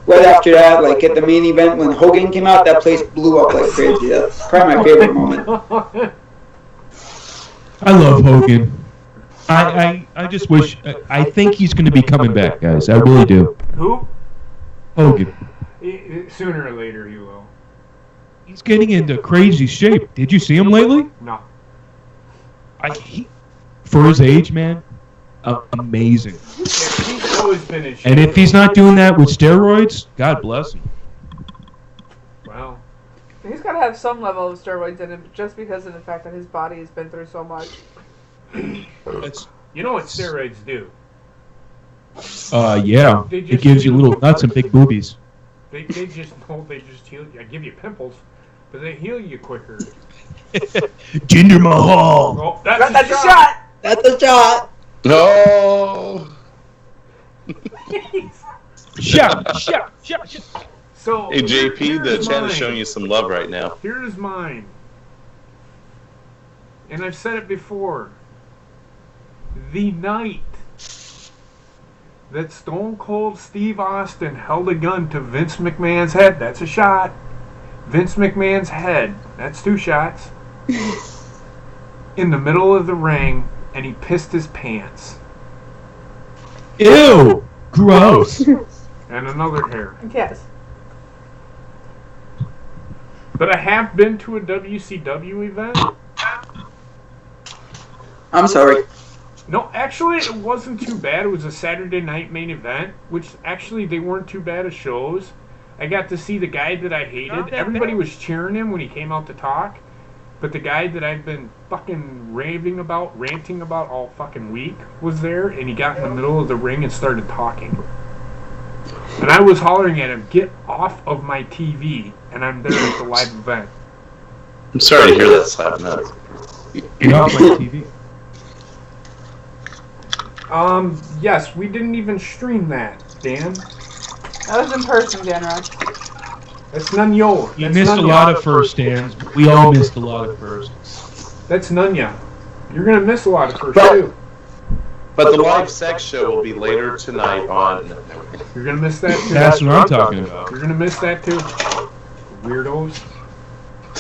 right after that, like at the main event when Hogan came out, that place blew up like crazy. That's probably my favorite moment. I love Hogan. I just wish. I think he's going to be coming back, guys. I really do. Who? Hogan. Sooner or later he will. He's getting into crazy shape. Did you see him lately? No. For his age, man, amazing. Yeah, he's always been in shape. And if he's not doing that with steroids, God bless him. Well, He's got to have some level of steroids in him just because of the fact that his body has been through so much. you know what steroids do? Yeah. It gives you little nuts and big boobies. They just heal you. I give you pimples, but they heal you quicker. Jinder Mahal. Oh, that's a a shot. That's a shot. No. Shot. So, Hey JP, the here's chat mine. is showing you some love right now. Here's mine. And I've said it before. The night that Stone Cold Steve Austin held a gun to Vince McMahon's head, that's a shot. Vince McMahon's head, that's 2 shots. In the middle of the ring, and he pissed his pants. Ew. Gross. And another hair. Yes. But I have been to a WCW event. I'm sorry. No, actually, it wasn't too bad. It was a Saturday night main event, which actually they weren't too bad of shows. I got to see the guy that I hated. Everybody was cheering him when he came out to talk. But the guy that I've been fucking ranting about all fucking week was there, and he got in the middle of the ring and started talking. And I was hollering at him, "Get off of my TV," and I'm there at the live event. I'm sorry to hear that, Slap Nuts. Get off my TV. Yes, we didn't even stream that, Dan. That was in person, Dan Rock. That's Nunya. You missed a lot of first stands. We all missed a lot of firsts. That's Nunya. You're gonna miss a lot of first, But- too. But the live sex show will be later tonight on. You're gonna miss that, too. That's what I'm talking about. You're gonna miss that, too. Weirdos.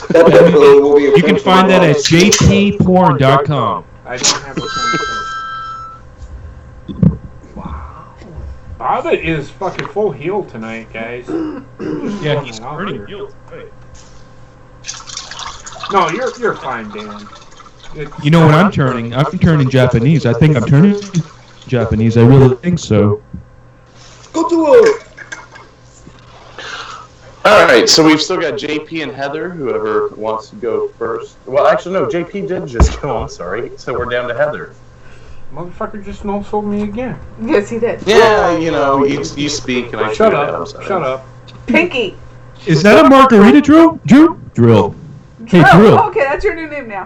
That definitely will be a You can find that at jtporn.com. I don't have a phone. Wow. Bobbitt is fucking full heel tonight, guys. Yeah, he's Out pretty here. guilty. No, you're fine, Dan. You know what I'm turning? I'm turning Japanese. I think I'm turning Japanese. I really think so. Go to it. All right, so we've still got JP and Heather. Whoever wants to go first. Well, actually, no. JP did just go. I'm sorry. So we're down to Heather. Motherfucker just no-sold me again. Yes, he did. Yeah, you know, you speak and I Shut shoot it out, up. sorry. Shut up. Pinky. Is that a margarita, Drew? Drill. Hey, Oh, Drill. okay, that's your new name now.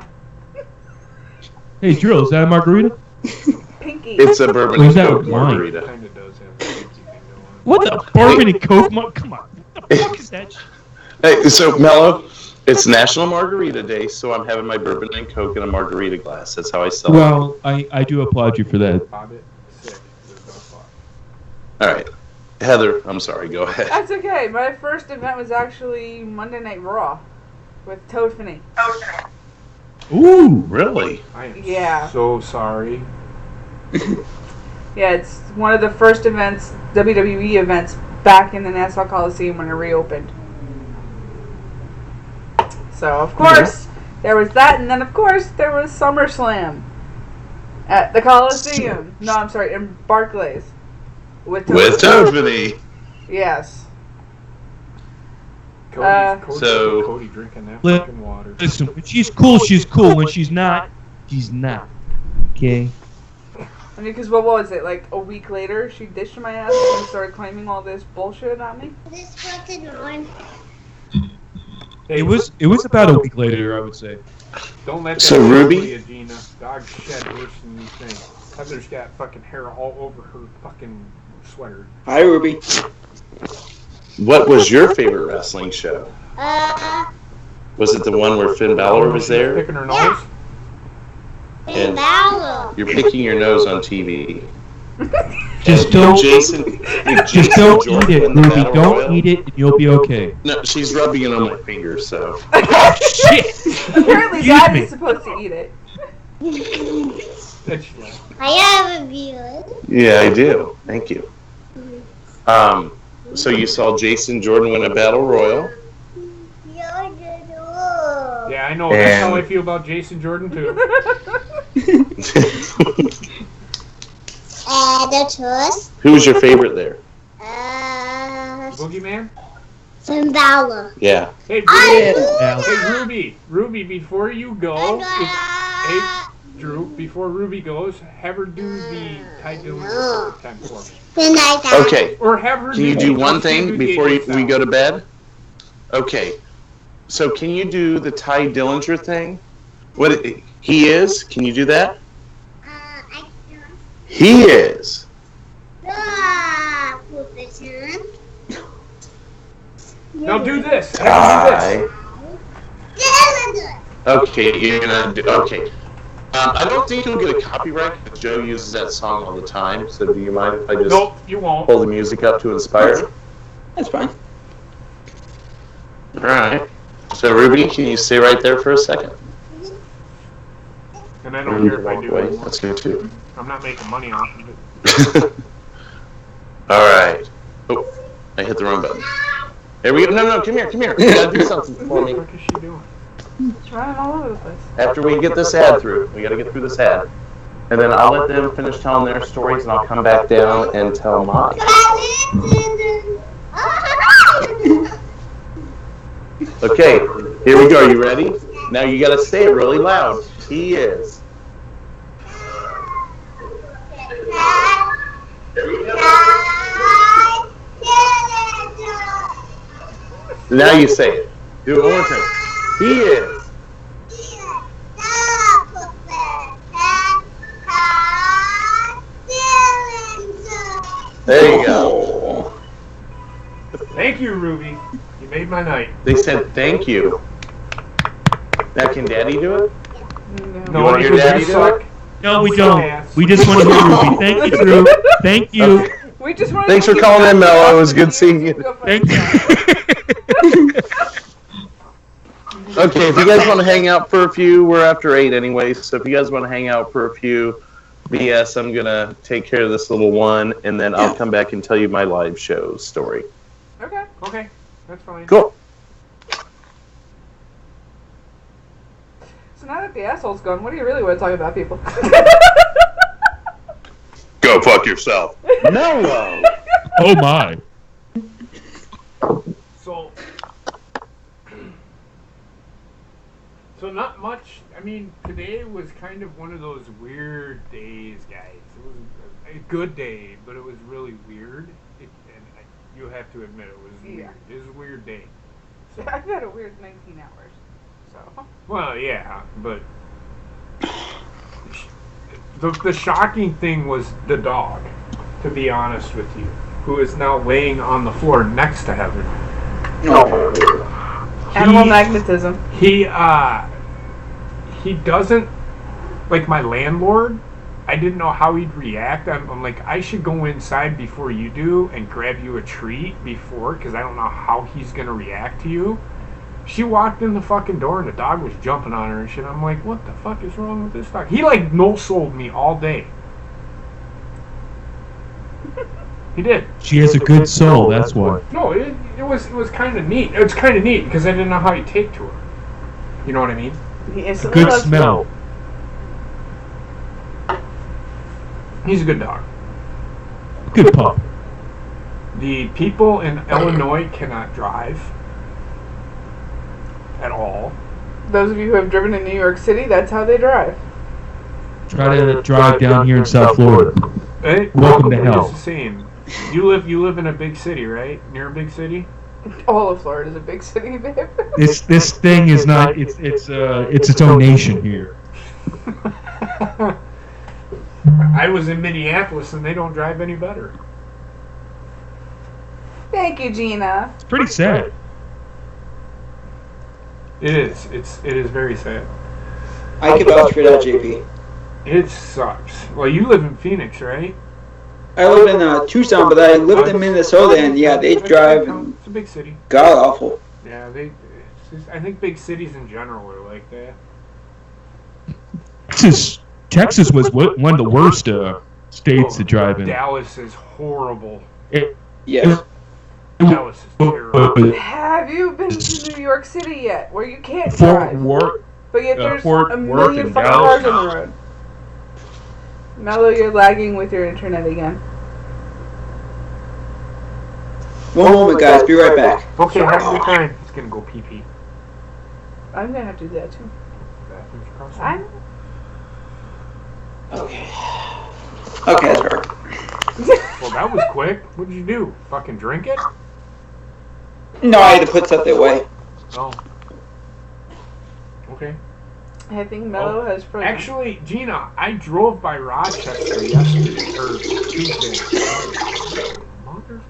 Hey, Drill, is that a margarita? Pinky. It's a bourbon Where's and that Coke wine? margarita. Kinda does have a safety thing going. What the bourbon and Coke? Come on. What the fuck is that? Hey, so Mello, it's National Margarita Day, so I'm having my bourbon and Coke in a margarita glass. That's how I sell it. Well, I do applaud you for that. Bobbitt, sick. There's no fuck. All right, Heather, I'm sorry. Go ahead. That's okay. My first event was actually Monday Night Raw with Toad Finney. Ooh, really? I am Yeah. so sorry. Yeah, it's one of the first events, WWE events, back in the Nassau Coliseum when it reopened. So, of course, there was that, and then, of course, there was SummerSlam at the Coliseum. No, I'm sorry, in Barclays. With Toad Finney. Yes. Cody drinking that Li- fucking water. Listen, when she's cool, she's cool. When she's not, she's not. Okay? I mean, because what was it, like a week later, she ditched my ass and started claiming all this bullshit on me? This button on. It was about a week later, I would say. Don't let that So, fool Ruby? you, Gina. Dog shed worse than you think. Heather's got fucking hair all over her fucking sweater. Hi, Ruby. What was your favorite wrestling show? Was it the one where Finn Balor was She's there? picking her nose. And Balor. you're picking your nose on TV. Just don't. Jason Just don't eat Jordan it, win the Ruby. battle Don't royal? eat it, and you'll be okay. No, she's rubbing it on my fingers, so. Oh shit! Apparently, Excuse Dad me. is supposed to eat it. I have a viewer. Yeah, I do. Thank you. So you saw Jason Jordan win a battle royal. Yeah, I know. That's how I feel about Jason Jordan too. The choice. Who was your favorite there? Boogeyman? Zimbabwe. Yeah. Hey, Yeah. Ruby, before you go, hey, Drew, before Ruby goes, have her do the Ty Dillinger 10 for me. Good night. Okay. Or have her Can you do one thing before we we go to bed? Okay. So can you do the Ty Dillinger thing? What he is? Can you do that? I can. He is. Profession. Now do this. Have her do I. Okay, you're gonna do. Okay. I don't think you'll get a copyright because Joe uses that song all the time. So do you mind if I this. just Nope, you won't. pull the music up to inspire? That's fine. All right. So Ruby, can you stay right there for a second? And I don't care if I do Wait, it. that's good too. I'm not making money off of it. All right. Oh, I hit the wrong button. Here we go. No, come here. You gotta do something for me. What the fuck is she doing? It's running all over the place. After we get this ad through, we gotta get through this ad. And then I'll let them finish telling their stories and I'll come back down and tell mine. Okay, here we go. Are you ready? Now you gotta say it really loud. He is. Now you say it. Do it one more time. He is. There you go. Thank you, Ruby. You made my night. They said thank you. Now can Daddy do it? No. You want your because daddy you to suck. No, we Suck don't. ass. We just want to hear Ruby. Thank you, Drew. Thank you. Okay. We just wanted Thanks to for keep calling in, it Mello. up. It was good seeing you. Go for Thank it. Okay, if you guys want to hang out for a few, we're after 8 anyway, so if you guys want to hang out for a few BS, I'm going to take care of this little one, and then I'll come back and tell you my live show story. Okay, that's fine. Cool. So now that the asshole's gone, what do you really want to talk about, people? Go fuck yourself. No. Oh my. So not much. I mean, today was kind of one of those weird days, guys. It was a good day, but it was really weird. You have to admit it was weird. It was a weird day. So, I've had a weird 19 hours. So. well, yeah, but the shocking thing was the dog, to be honest with you, who is now laying on the floor next to Heather. Animal magnetism. He doesn't, like my landlord, I didn't know how he'd react. I'm like, I should go inside before you do and grab you a treat before, because I don't know how he's going to react to you. She walked in the fucking door and the dog was jumping on her and shit. I'm like, what the fuck is wrong with this dog? He like no-sold me all day. He did. She has a good soul, that's why. No, it was kind of neat. It's kind of neat because I didn't know how he'd take to her. You know what I mean? He instantly Good loves smell. He's a good dog. Good pup. The people in Illinois cannot drive at all. Those of you who have driven in New York City, that's how they drive. Try to drive down here in South Florida. Welcome to hell. It's the same. You live in a big city, right? Near a big city? All of Florida's a big city, babe. This thing is not. It's its own nation here. I was in Minneapolis and they don't drive any better. Thank you, Gina. It's pretty sad. It is. It is very sad. I could vouch for that, JP. It sucks. Well, you live in Phoenix, right? I live in Tucson, but I lived in Minnesota, and yeah, they drive. It's a big city. God awful. Yeah, I think big cities in general are like that. Texas was one of the worst states to drive in. Dallas is horrible. Yes. Dallas is terrible. Have you been to New York City yet, where you can't Fort drive? Worth. But yet there's Fort a Worth million and fucking Dallas. cars on the road. Mello, you're lagging with your internet again. One moment, guys. Be right back. Okay, have a good time. He's gonna go pee-pee. I'm gonna have to do that too. Bathroom's across the I'm... Okay. Okay, that's perfect. Well, that was quick. What did you do? Fucking drink it? No, I had to put something away. Oh. Okay. I think Mello has frozen. Actually, Gina, I drove by Rochester yesterday, or Tuesday. Mother.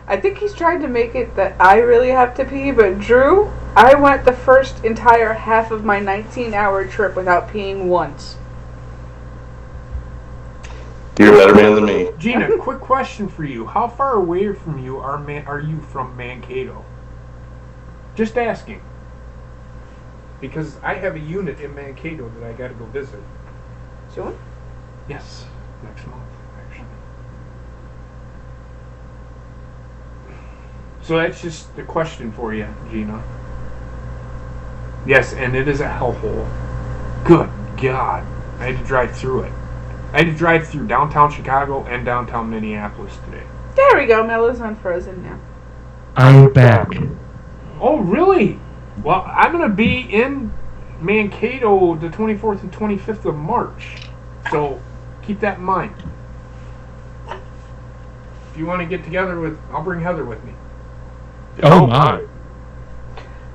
I think he's trying to make it that I really have to pee, but Drew, I went the first entire half of my 19-hour trip without peeing once. You're a better man than me. Gina, quick question for you. How far away from you are you from Mankato? Just asking. Because I have a unit in Mankato that I gotta go visit. Soon? Yes, next month, actually. So that's just the question for you, Gina. Yes, and it is a hellhole. Good God. I had to drive through it. I had to drive through downtown Chicago and downtown Minneapolis today. There we go. Mello's unfrozen now. I'm back. Oh, really? Well, I'm going to be in Mankato the 24th and 25th of March. So keep that in mind. If you want to get together I'll bring Heather with me. Oh my.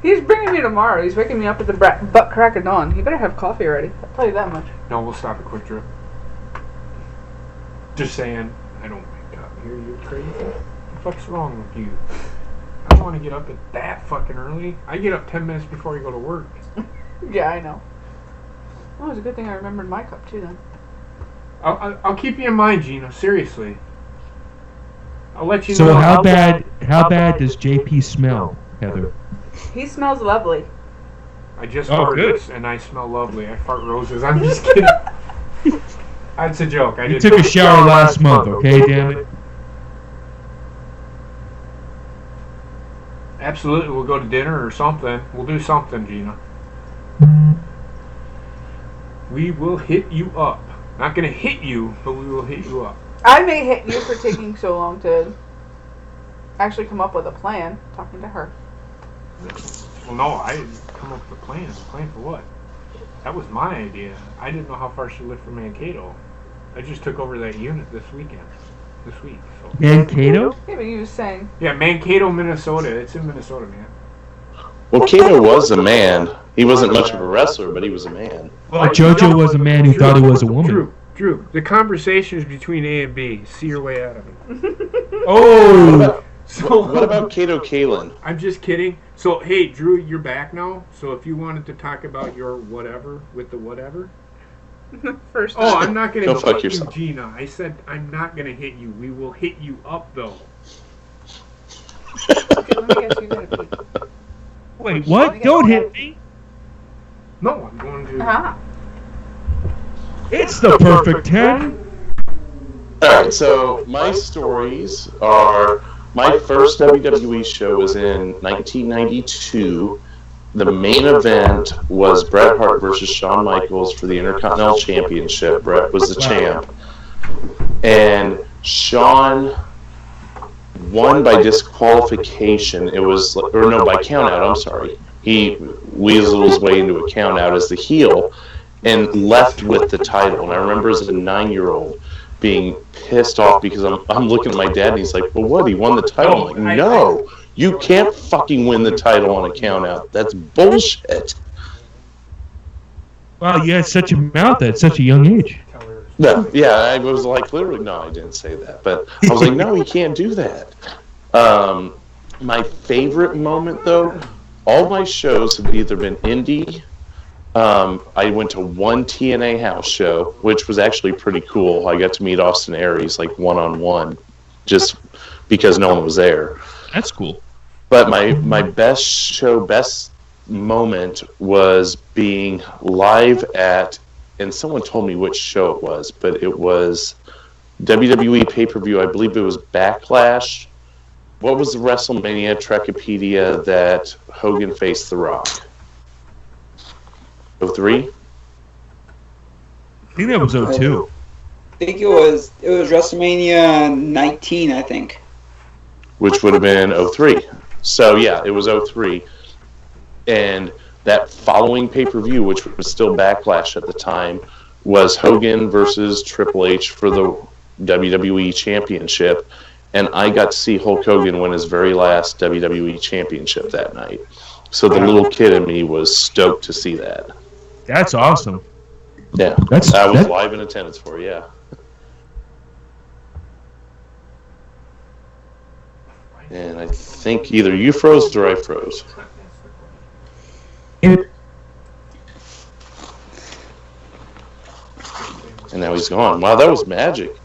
He's bringing me tomorrow. He's waking me up at the butt crack of dawn. He better have coffee already. I'll tell you that much. No, we'll stop at Quick Trip. Just saying, I don't wake up here. You're crazy. What the fuck's wrong with you? I don't want to get up at that fucking early. I get up 10 minutes before I go to work. Yeah, I know. Well, it was a good thing I remembered my cup too then. I'll keep you in mind, Gina. Seriously. I'll let you know. So how bad does JP smell, Heather? He smells lovely. I just good. farted and I smell lovely. I fart roses. I'm just kidding. That's a joke. You took a shower last month, okay, damn it? Absolutely, we'll go to dinner or something. We'll do something, Gina. We will hit you up. Not gonna hit you, but we will hit you up. I may hit you for taking so long to actually come up with a plan. Talking to her. Well, no, I didn't come up with a plan. A plan for what? That was my idea. I didn't know how far she lived from Mankato. I just took over that unit this week. So. Mankato? Yeah, but you were saying. Yeah, Mankato, Minnesota. It's in Minnesota, man. Well, Kato was a man. He wasn't much of a wrestler, but he was a man. Well, JoJo was a man who thought he was a woman. Drew, the conversation is between A and B. See your way out of it. Oh! What about Kato Kalin? I'm just kidding. So, hey, Drew, you're back now. So if you wanted to talk about your whatever with the whatever. First. Oh, I'm not going to fuck hit you, yourself. Gina. I said I'm not going to hit you. We will hit you up, though. Okay, let me guess. You gotta pee. Wait, what? Don't hit me. No, I'm going to... Uh-huh. It's the perfect 10. Alright, so my stories are... My first WWE show was in 1992. The main event was Bret Hart versus Shawn Michaels for the Intercontinental Championship. Bret was the champ. And Shawn won by disqualification. It was, or no, by countout, I'm sorry. He weaseled his way into a countout as the heel and left with the title. And I remember as a 9-year-old being pissed off because I'm looking at my dad and he's like, well, what? He won the title? I'm like, no, you can't fucking win the title on a count out. That's bullshit. Wow, you had such a mouth at such a young age. No, yeah, I was like, literally, no, I didn't say that. But I was like, no, he can't do that. My favorite moment, though, all my shows have either been indie I went to one TNA house show, which was actually pretty cool. I got to meet Austin Aries, like, one-on-one, just because no one was there. That's cool. But my best moment was being live at, and someone told me which show it was, but it was WWE pay-per-view. I believe it was Backlash. What was the WrestleMania Trekipedia that Hogan faced The Rock? 03? I think that was 02. I think it was WrestleMania 19, I think. Which would have been 03. So, yeah, it was 03. And that following pay-per-view, which was still Backlash at the time, was Hogan versus Triple H for the WWE Championship. And I got to see Hulk Hogan win his very last WWE Championship that night. So the little kid in me was stoked to see that. That's awesome. Yeah, I was live in attendance for it, yeah. And I think either you froze or I froze. And now he's gone. Wow, that was magic.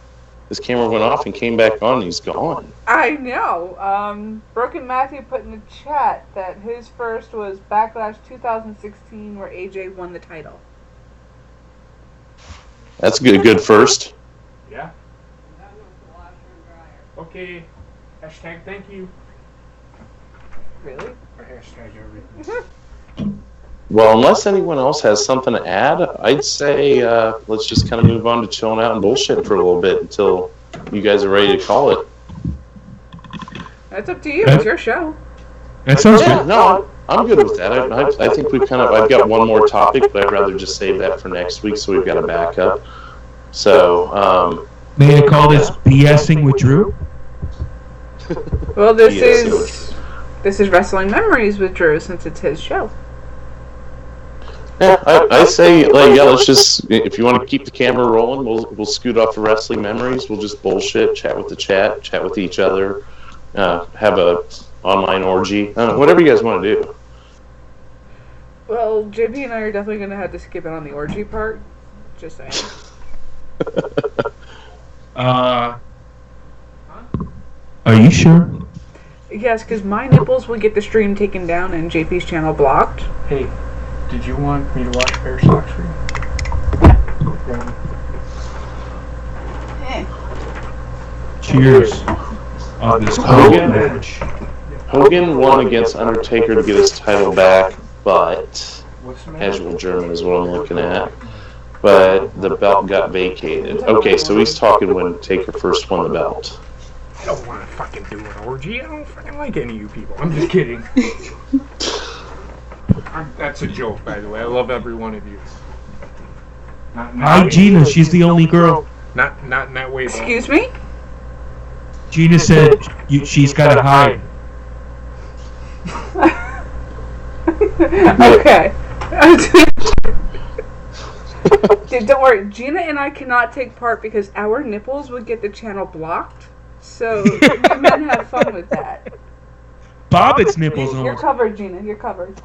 His camera went off and came back on and he's gone. I know. Broken Matthew put in the chat that his first was Backlash 2016 where AJ won the title. That's good first. Yeah. Okay. Hashtag thank you. Really? Or hashtag everything. Well, unless anyone else has something to add, I'd say let's just kind of move on to chilling out and bullshitting for a little bit until you guys are ready to call it. That's up to you. It's your show. That sounds Yeah, good. no, I'm good with that. I think I've got one more topic, but I'd rather just save that for next week so we've got a backup. So, May I call this BSing with Drew? Well, this is Wrestling Memories with Drew since it's his show. Yeah, I say, let's just, if you want to keep the camera rolling, we'll scoot off the Wrestling Memories. We'll just bullshit, chat with the chat with each other, have a online orgy, whatever you guys want to do. Well, JP and I are definitely going to have to skip it on the orgy part. Just saying. Are you sure? Yes, because my nipples will get the stream taken down and JP's channel blocked. Hey, did you want me to wash pair of socks for you? Cheers. On this Hogan. match. Hogan won against Undertaker to get his title back, but What's the matter? casual German is what I'm looking at. But the belt got vacated. Okay, so he's talking when Taker first won the belt. I don't want to fucking do an orgy. I don't fucking like any of you people. I'm just kidding. That's a joke, by the way. I love every one of you. Hi, Gina. She's the only girl. Not in that way, though. Excuse me? Gina said she's got to hide. Okay. Don't worry, Gina and I cannot take part because our nipples would get the channel blocked. So you men have fun with that. Bobbitt's nipples. You're covered, Gina. You're covered.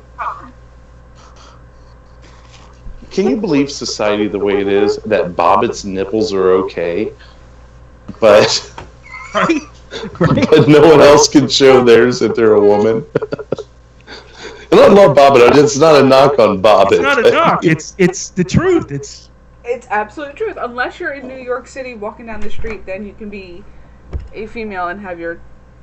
Can you believe society the way it is, that Bobbitt's nipples are okay, but but no one else can show theirs if they're a woman? And I love Bobbitt. It's not a knock on Bobbitt. It's not a knock. It's the truth. It's absolute truth. Unless you're in New York City walking down the street, then you can be a female and have your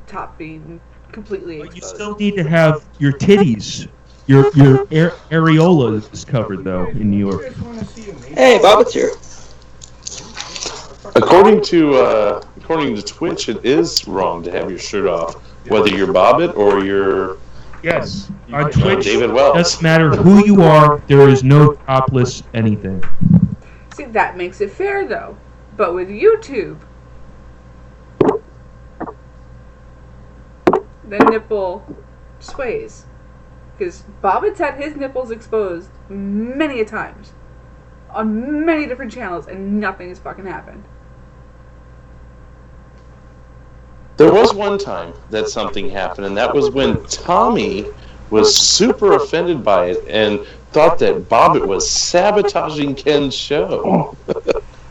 top being completely exposed. You still need to have your titties. Your areola is covered though in New York. Hey, Bobbitt's here. According to Twitch, it is wrong to have your shirt off, whether you're Bobbitt or you're Yes, on Twitch, David it Wells. doesn't matter who you are. There is no topless anything. See, that makes it fair though. But with YouTube, the nipple sways. Because Bobbitt's had his nipples exposed many a times. On many different channels, and nothing has fucking happened. There was one time that something happened, and that was when Tommy was super offended by it and thought that Bobbitt was sabotaging Ken's show.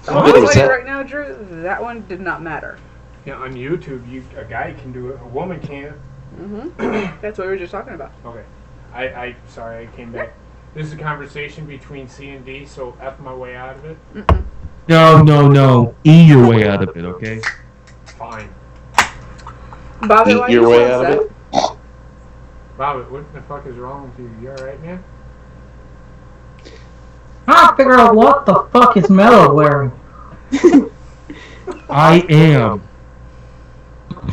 I'm going to tell you right now, Drew, that one did not matter. Yeah, on YouTube, a guy can do it, a woman can't. That's what we were just talking about. Okay. Sorry, I came back. This is a conversation between C and D, so F my way out of it. No. E your way out of it, okay? Fine. Bobby, why Eat your are you way so out of upset? it? Bobbitt, what the fuck is wrong with you? You alright, man? I figure out what the fuck is Mello wearing. I am.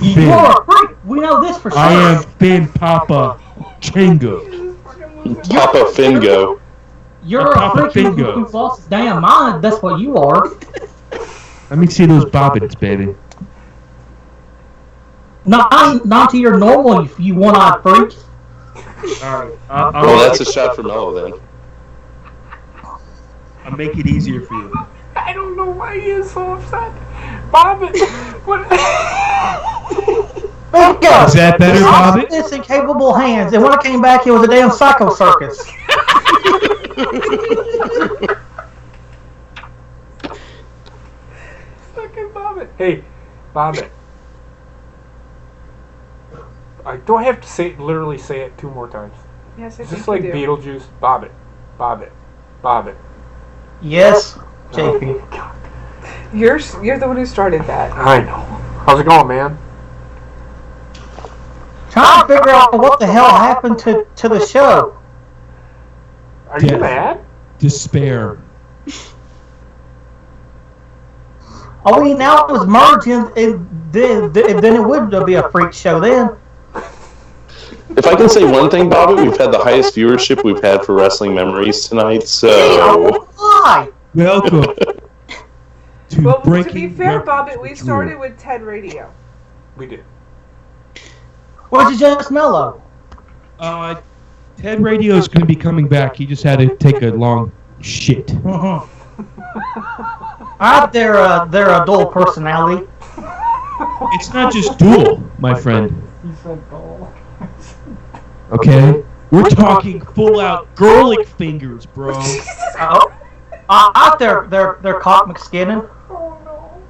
You're a freak. We know this for sure. I am Finn Papa Chingo. Papa Fingo. You're a Papa freak Fingo. who's lost his damn mind. That's what you are. Let me see those bobbins, baby. Not to your normal, you one-eyed freak. Alright. Well, that's a shot for Mello then. I'll make it easier for you. I don't know why he is so upset. Bobbitt, what? Is that better, Bobbitt? It's in capable hands, and when I came back, it was a damn psycho circus. Fucking Bobbitt. Hey, Bobbitt. Do I have to literally say it 2 more times? Yes, I Is think this like you do. Beetlejuice? Bobbitt. Bobbitt. Bobbitt. Yes, JP. You're the one who started that. I know. How's it going, man? Trying to figure out what the hell happened to the show. Are you Death. mad? Despair. Oh, we now it was merging, and then it would be a freak show then. If I can say one thing, Bobbitt, we've had the highest viewership we've had for Wrestling Memories tonight, so... Why? Welcome to Well, to Breaking be fair, Records Bobbitt, we with started Drew. with TED Radio. We did. Where'd you just Mello? Ted Radio is going to be coming back. He just had to take a long shit. They're a dual personality. It's not just dual, my friend. He said ball. Okay? We're talking full out girlic fingers, bro. Oh, they're cock McSkinning. Oh no.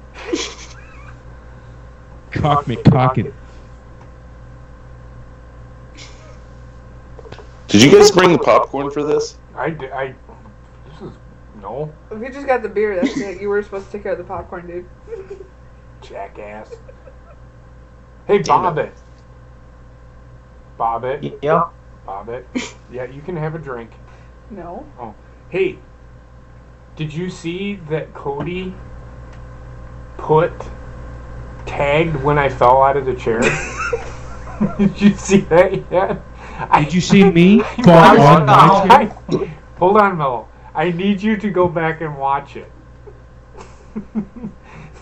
Cock McCockin. Did you guys bring the popcorn for this? This is no If you just got the beer, that's it. You were supposed to take care of the popcorn, dude. jackass. Hey, Bobbitt. Bobbitt. Yeah. Bobbitt. Yeah, you can have a drink. No. Oh, hey. Did you see that Cody put tagged when I fell out of the chair? Did you see that yet? Did you see me fall I- on my chair? Hold on, Mello. I need you to go back and watch it.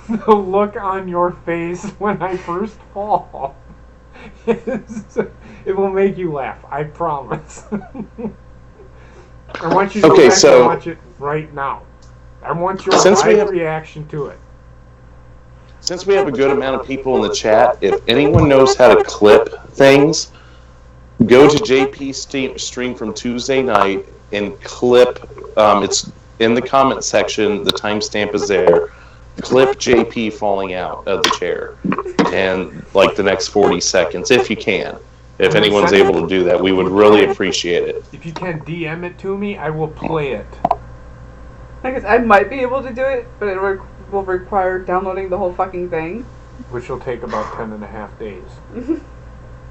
The look on your face when I first fall. It will make you laugh. I promise. I want you to go back and watch it right now. I want your live reaction to it. Since we have a good amount of people in the chat, if anyone knows how to clip things, go to JP's stream from Tuesday night and clip. It's in the comment section. The timestamp is there. Clip JP falling out of the chair, and like the next 40 seconds, if you can. If anyone's able to do that, we would really appreciate it. If you can DM it to me, I will play it. I guess I might be able to do it, but it will require downloading the whole fucking thing. Which will take about 10.5 days.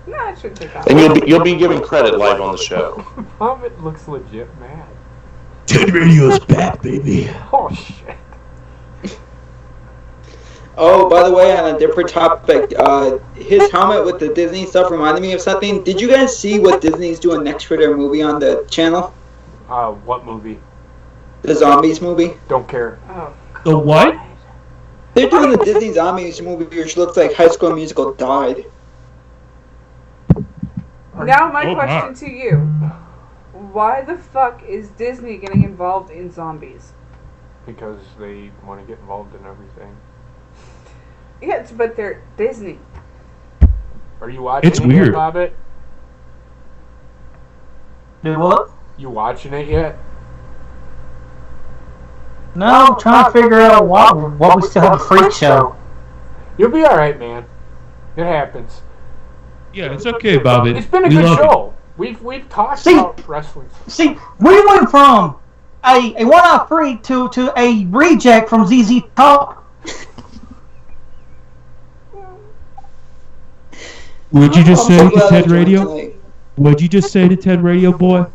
No, it shouldn't take that And long. you'll be given credit live on the show. Bobbitt looks legit mad. Ted Radio's back, baby. Oh shit. Oh, by the way, on a different topic, his helmet with the Disney stuff reminded me of something. Did you guys see what Disney's doing next for their movie on the channel? What movie? The Zombies movie? Don't care. Oh, The what? They're doing the Disney Zombies movie, which looks like High School Musical died. now my Oh, question my. to you. Why the fuck is Disney getting involved in zombies? Because they want to get involved in everything. Yes, but they're Disney. Are you watching It's it, weird. Bobbitt? Do what? You watching it yet? No, I'm trying to figure out what we still have a freak show. You'll be alright, man. It happens. Yeah, it's okay, Bobby. It's been a good show. We've talked about wrestling. See, we went from a one-off freak to a reject from ZZ Top. What'd you just say to Ted Radio? What'd you just say to Ted Radio, boy?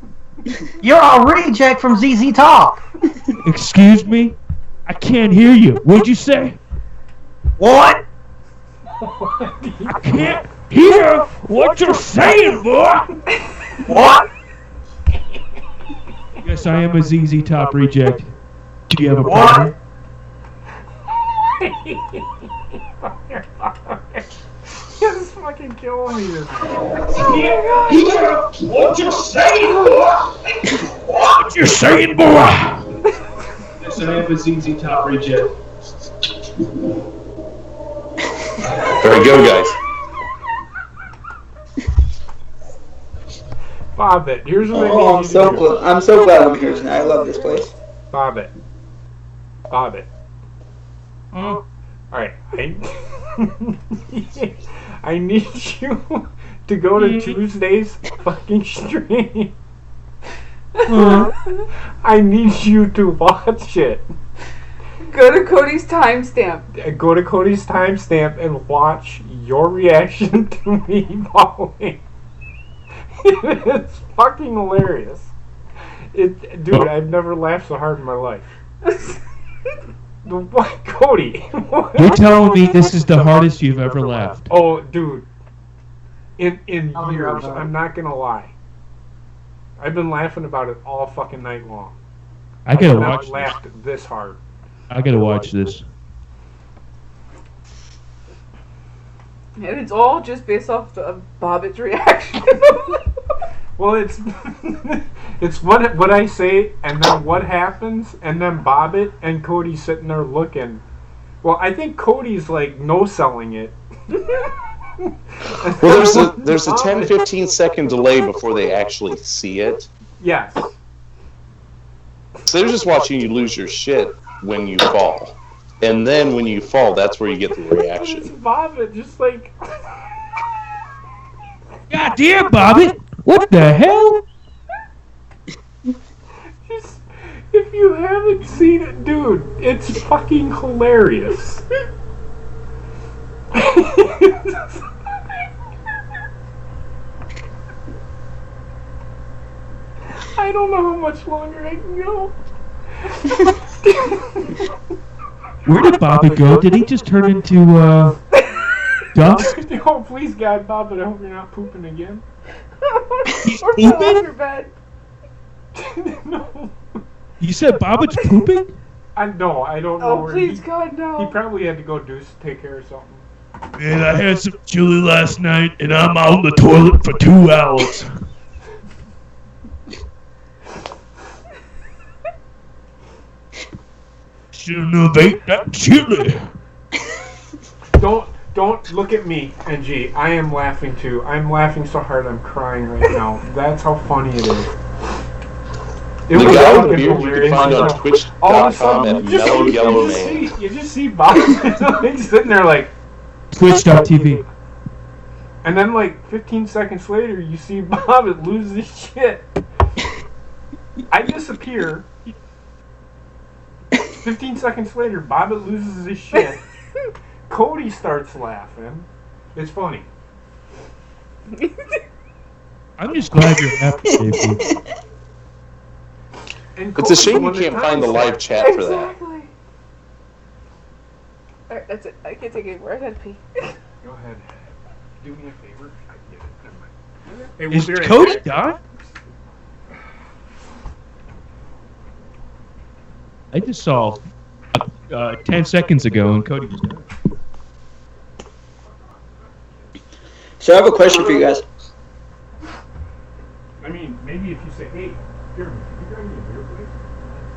You're a reject from ZZ Top. Excuse me? I can't hear you. What'd you say? What? I can't hear what you're saying, boy! What? Yes, I am a ZZ Top reject. Do you have a What? partner? It's fucking killing me. What you saying, boy? What you saying, boy? Yes, I am a ZZ Top reject. There we go, guys. Bobbit, here's what I need Oh, you to do. I'm so glad I'm here tonight. I love this place. Bobbit. Mm. Alright, I need you to go to Tuesday's fucking stream. I need you to watch it. Go to Cody's timestamp. Go to Cody's timestamp and watch your reaction to me falling. It's fucking hilarious. Dude, I've never laughed so hard in my life. What, Cody? What? You're telling me this is the hardest you've ever laughed? Oh, dude. In I'll be years, right back. I'm not gonna lie. I've been laughing about it all fucking night long. I gotta I've watch not this. laughed this hard. I gotta watch this. And it's all just based off of Bobbitt's reaction. Well, it's it's what I say, and then what happens, and then Bobbitt and Cody sitting there looking. Well, I think Cody's like no-selling it. Well, there's a 10-15 second delay before they actually see it. Yes. So they're just watching you lose your shit when you fall. And then when you fall, that's where you get the It's reaction. Bobbitt, just like. God damn, Bobby! What the hell? Just, if you haven't seen it, dude, it's fucking hilarious. I don't know how much longer I can go. Where did Bobby go? Did he just turn into, dust? Oh, please, God, Bob, but I hope you're not pooping again. He's Or pooping? fell off your bed. No. You said Bobbitt's pooping? I don't know Oh, where please, he God, no. probably had to go take care of something. Man, I had some chili last night, and I'm on the toilet for 2 hours. Shouldn't have ate that chili. Don't look at me, NG. I am laughing too. I'm laughing so hard I'm crying right now. That's how funny it is. It The was guy with the fucking beard you can hilarious. find on All of a twitch.com sudden, at Mellow Yellow Man. you just see Bob sitting there like, Twitch.tv. and then like 15 seconds later, you see Bob lose his shit. I disappear. 15 seconds later, Bob loses his shit. Cody starts laughing. It's funny. I'm just glad you're happy, Davey. And It's a Cody's shame you one that can't find the times live that. chat for that. Exactly. Alright, that's it. I can't take it anymore. I gotta pee. Go ahead. Do me a favor. I get it. Never mind. Hey, we'll Is be right Cody back. done? I just saw 10 seconds ago, and Cody was done. So I have a question for you guys. I mean, maybe if you say, hey, here, can you grab me a beer, please?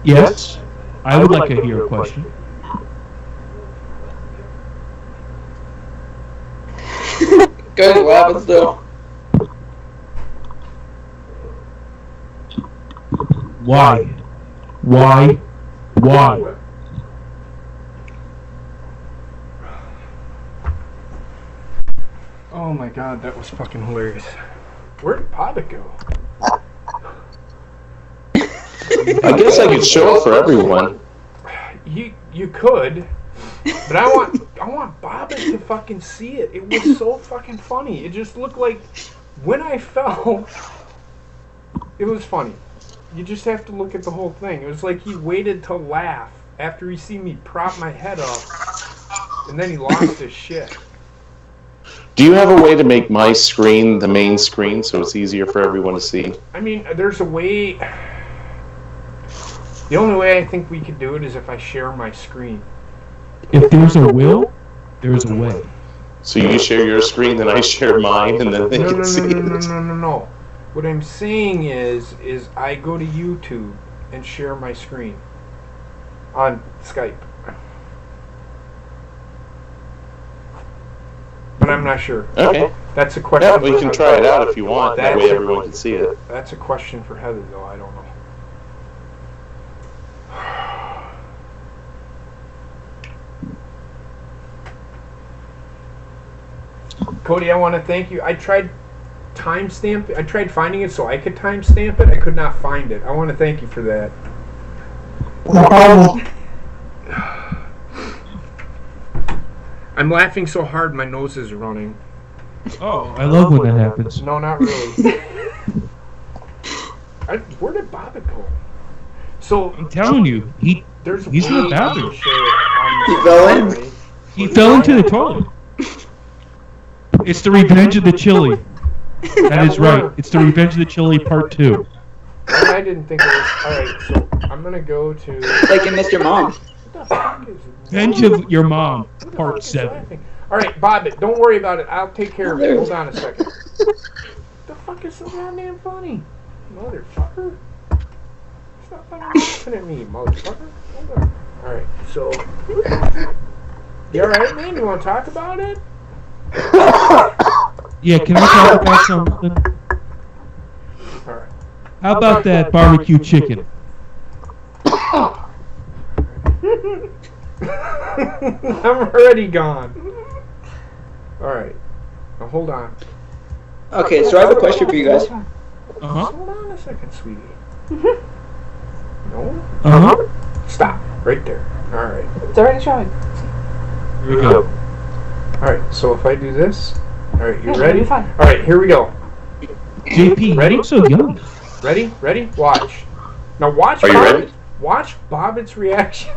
Yes? I would like to hear a question. Good laughing still. Why? Oh my god, that was fucking hilarious. Where did Bobbitt go? I guess I could show it for everyone. You could, but I want Bobbitt to fucking see it. It was so fucking funny. It just looked like when I fell, it was funny. You just have to look at the whole thing. It was like he waited to laugh after he seen me prop my head up, and then he lost his shit. Do you have a way to make my screen the main screen so it's easier for everyone to see? I mean, there's a way. The only way I think we could do it is if I share my screen. If there's a will, there's a way. So you share your screen, then I share mine, and then they can see it. No. What I'm saying is I go to YouTube and share my screen on Skype. But I'm not sure. Okay. That's a question. Yeah, we can try it out if you want. That way everyone can see it. That's a question for Heather, though. I don't know. Cody, I want to thank you. I tried finding it so I could timestamp it. I could not find it. I want to thank you for that. No problem. I'm laughing so hard my nose is running. Oh, I love when that happens. No, not really. Where did Bobbitt go? So I'm telling you, he's in the bathroom. He fell in. He fell into the toilet. It's the Revenge of the Chili. That is right. It's the Revenge of the Chili Part 2. I didn't think it was. Alright, so I'm gonna go to. Like in Mr. Mom. What the fuck is Revenge of Your Mom, Part 7. Alright, Bobbitt, don't worry about it. I'll take care of it. Hold on a second. What the fuck is so goddamn funny? Motherfucker. Stop fucking laughing at me, motherfucker. Hold on. Alright, so. You alright, man? You wanna talk about it? Yeah, can I talk about something? Alright. How about that barbecue chicken? I'm already gone. Alright. Now hold on. Okay, so I have a question for you guys. Uh-huh. Hold on a second, sweetie. No? Uh-huh. Stop. Right there. Alright. It's already showing. Here we go. Alright, so if I do this. Alright, you Yeah, ready? you'll be fine. Alright, here we go. JP, Ready? you look so young. Ready? Watch. Now watch. Are you Bobbitt. ready? Watch Bobbitt's reaction.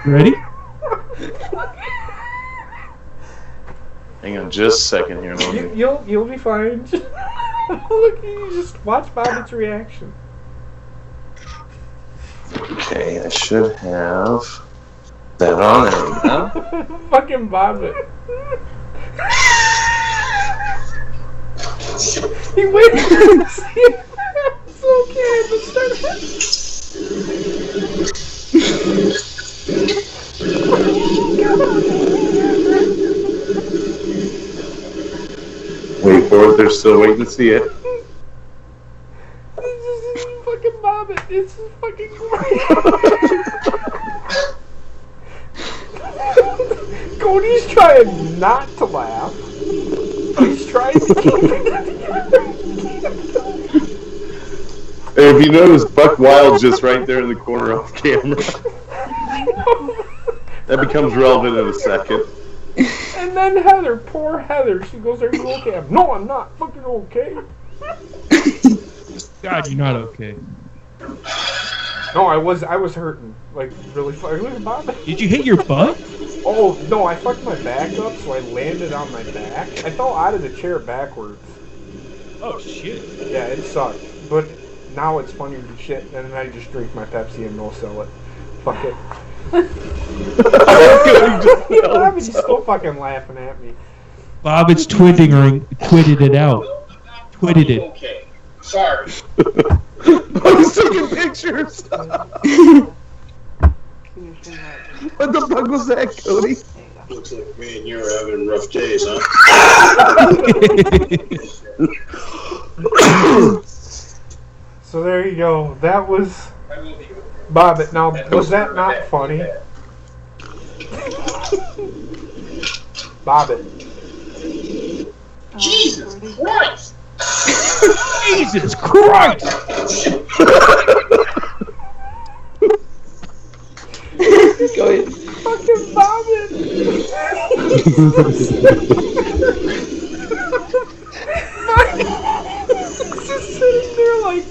Ready? Hang on just a second here. You'll be fine. Look, you just watch Bobbitt's reaction. Okay, I should have that on there. We go. Fucking Bobbitt. He waited to see it. It's okay, but Wait for it, they're still waiting to see it. This is fucking Bobbitt. This is fucking great. Cody's trying not to laugh. He's trying to keep it. Hey, if you notice, Buck Wild's just right there in the corner off camera. That becomes relevant in a second. And then Heather, poor Heather, she goes, "Are you okay?" No, I'm not fucking okay. God, you're not okay. No, I was hurting. Like, really fucking. Look at Bobbitt. Did you hit your butt? Oh, no, I fucked my back up, so I landed on my back. I fell out of the chair backwards. Oh, shit. Yeah, it sucked. But now it's funnier than shit, and then I just drink my Pepsi and no-sell it. Fuck it. He's still fucking laughing at me. Bobbitt's twitted it out. Twitted it. Okay, sorry. He's taking pictures. What the fuck was that, Cody? Looks like me and you are having rough days, huh? So there you go. That was Bobbitt. Now, was that not funny? Bobbitt. Jesus Christ! Jesus Christ! Go ahead. Fucking Bobbitt. Just sitting there like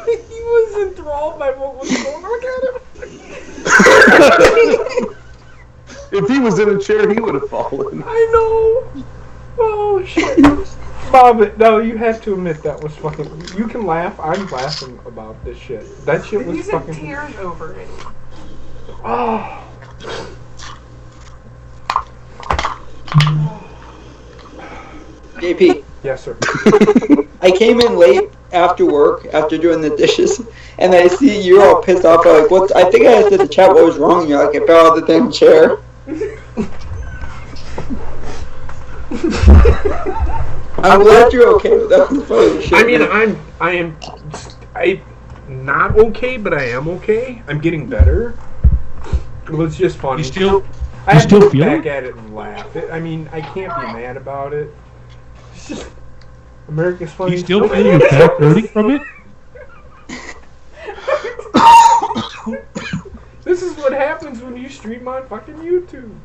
he was enthralled by what was going on. Look at him. If he was in a chair, he would have fallen. I know. Oh, shit. Bobbitt, no, you have to admit that was fucking... You can laugh. I'm laughing about this shit. That shit was He's fucking... in tears over it. Oh. JP, Yes, sir. I came in late after work, after doing the dishes, and I see you're all pissed off. I'm like, what? I think I asked in the chat what was wrong. You're like, I fell out of the damn chair. I'm glad you're okay with that. Funny shit. I mean, I'm not okay, but I am okay. I'm getting better. It was just funny. I have to look back at it and laugh. I mean, I can't be mad about it. It's just America's funny. You still feel your back hurting from it? This is what happens when you stream on fucking YouTube.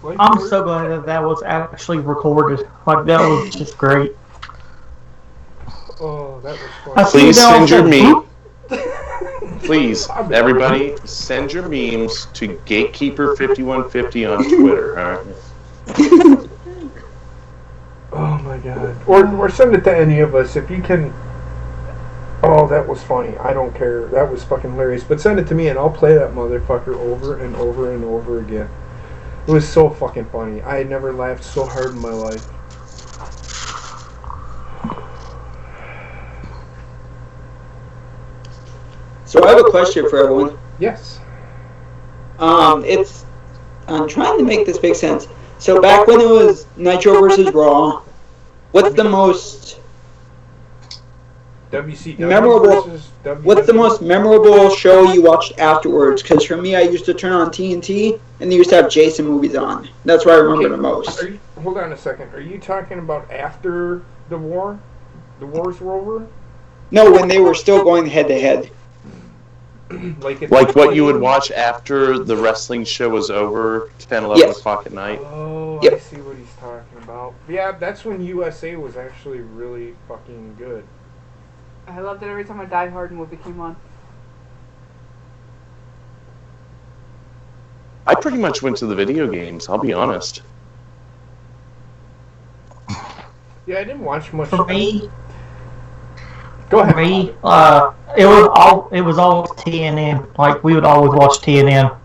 Like, I'm so glad that was actually recorded. Like, that was just great. Oh, that was I funny. see Please now send your that- meme. Please, everybody, send your memes to Gatekeeper5150 on Twitter, alright? Oh my god. Or send it to any of us if you can. Oh, that was funny. I don't care. That was fucking hilarious. But send it to me and I'll play that motherfucker over and over and over again. It was so fucking funny. I had never laughed so hard in my life. So I have a question for everyone. Yes. I'm trying to make this make sense. So back when it was Nitro versus Raw, what's the most WCW memorable? versus WWE. What's the most memorable show you watched afterwards? Because for me, I used to turn on TNT, and they used to have Jason movies on. That's what I remember the most. Hold on a second. Are you talking about after the war? The wars were over? No, when they were still going head to head. Like what you would watch after the wrestling show was over, 10, 11 o'clock at night. Oh, Yep. I see what he's talking about. Yeah, that's when USA was actually really fucking good. I loved it every time a Die Hard movie came on. I pretty much went to the video games, I'll be honest. Yeah, I didn't watch much. For me, Go ahead. For me, it was always TNN. Like, we would always watch TNN.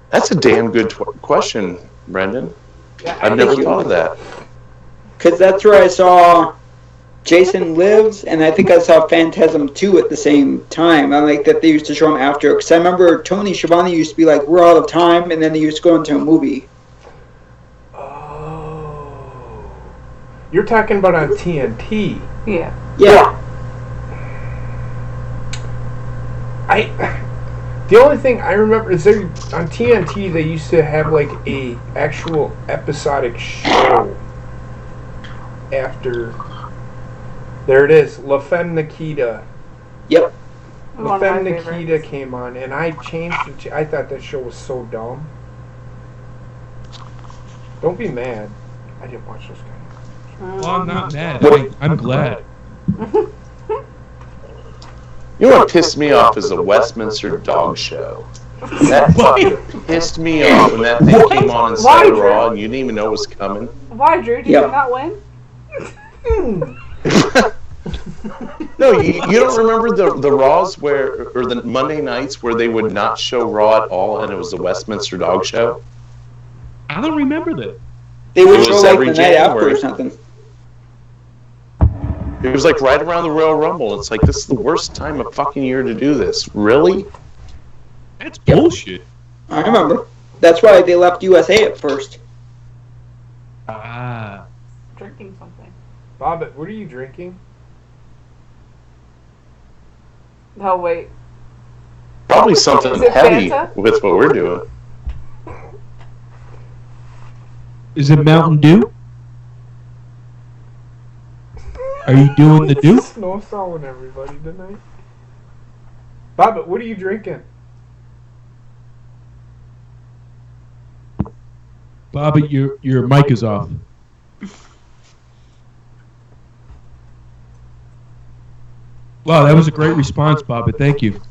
That's a damn good question, Brendan. Yeah, I've never thought of that. Because that's where I saw Jason Lives, and I think I saw Phantasm 2 at the same time. I like that they used to show them after. Because I remember Tony Schiavone used to be like, we're out of time, and then they used to go into a movie. Oh. You're talking about on TNT. Yeah. Yeah. The only thing I remember is there on TNT they used to have like a actual episodic show after. There it is, La Femme Nikita. Yep. La Femme Nikita came on, and I changed it. I thought that show was so dumb. Don't be mad. I didn't watch those guys. Well, I'm not mad. I'm glad. You know what pissed me off is the Westminster Dog Show. That fucking pissed me off when that thing came on instead of Raw and you didn't even know it was coming. Why, Drew? Did you not win? No, you don't remember the Raws or the Monday nights where they would not show Raw at all and it was the Westminster Dog Show? I don't remember that. They would It show was like every the night after or January. something. It was like right around the Royal Rumble. It's like, this is the worst time of fucking year to do this. Really? That's bullshit. I remember. That's why they left USA at first. Ah. Drinking something. Bobbit, what are you drinking? No, wait. Probably something Is it heavy Fanta? with what we're doing. Is it Mountain Dew? Are you doing the dew? Snow sawing everybody tonight. Bobbit, what are you drinking? Bobby, your mic is off. Wow, that was a great response, Bobby. Thank you.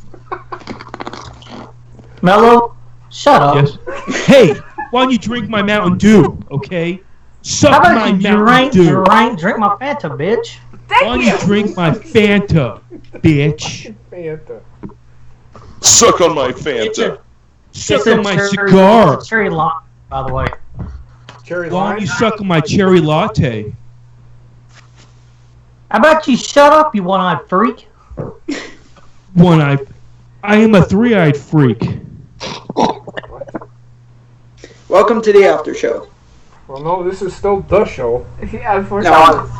Mello, shut up. Yes. Hey, why don't you drink my Mountain Dew, okay? Suck How my about you Mountain Dew. drink my Fanta, bitch? Why don't you drink my Fanta, bitch? Fanta. Suck on my Fanta. Suck on my cigar. It's a cherry lime, by the way. Cherry Why lime? don't you suck on my cherry latte? How about you shut up, you one-eyed freak? One-eyed. I am a three-eyed freak. Welcome to the after show. Well, no, this is still the show. Yeah, unfortunately.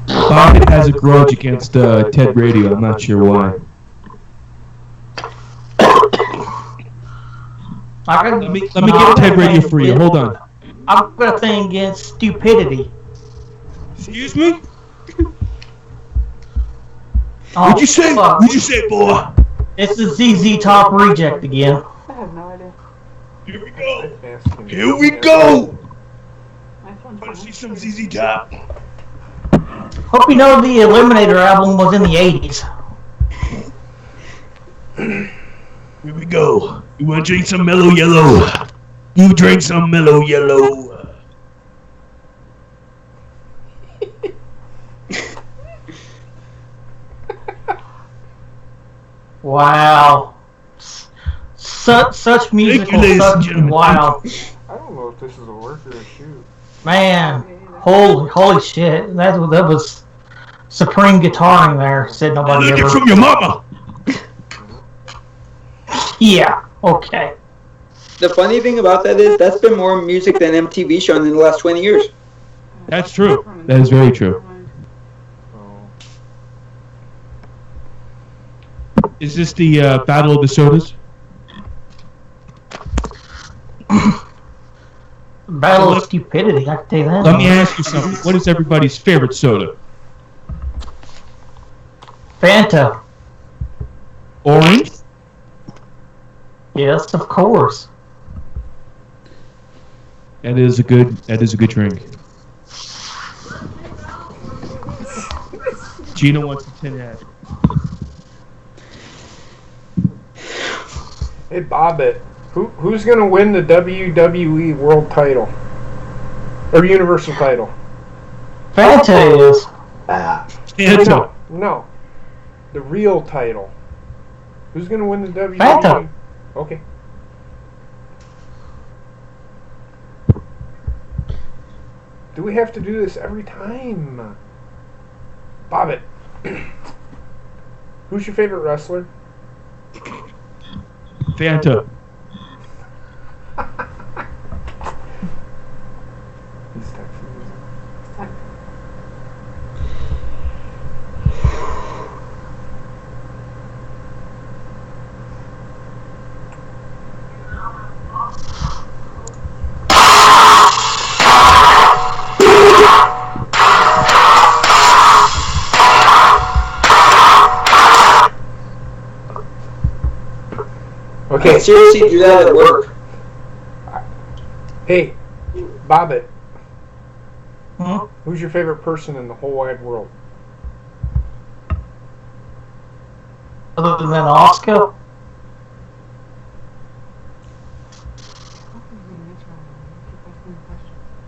Bobby has a grudge against Ted Radio. I'm not sure why. Let me get Ted Radio for you. Hold on. I've got a thing against stupidity. Excuse me? Oh, What'd you say? fuck. What'd you say, boy? It's the ZZ Top reject again. I have no idea. Here we go. Asking Here we go. My phone's Want to see on. some ZZ Top? Hope you know the Eliminator album was in the 80s. Here we go. You want to drink some Mellow Yellow? You drink some Mellow Yellow. Wow. Such musical, ladies and such gentlemen. wow. I don't know if this is a work or a shoot. Man, holy shit. That was supreme guitaring there, said nobody Learned it ever. from your mama. Yeah, okay. The funny thing about that is that's been more music than MTV shown in the last 20 years. That's true. That is very true. Is this the Battle of the Sodas? Battle of stupidity, I can tell you that. Let me ask you something. What is everybody's favorite soda? Fanta. Orange? Yes, of course. That is a good drink. Gina wants a tin hat. Hey, Bobbit, who's going to win the WWE World Title? Or Universal Title? Fanta is. Fanta. No. The real title. Who's going to win the WWE? Fanta. Okay. Do we have to do this every time? Bobbit. Who's your favorite wrestler? Fanta. He's texting me. Okay. Seriously, do that at work. Hey, Bobbit. Hmm? Who's your favorite person in the whole wide world? Other than Oscar?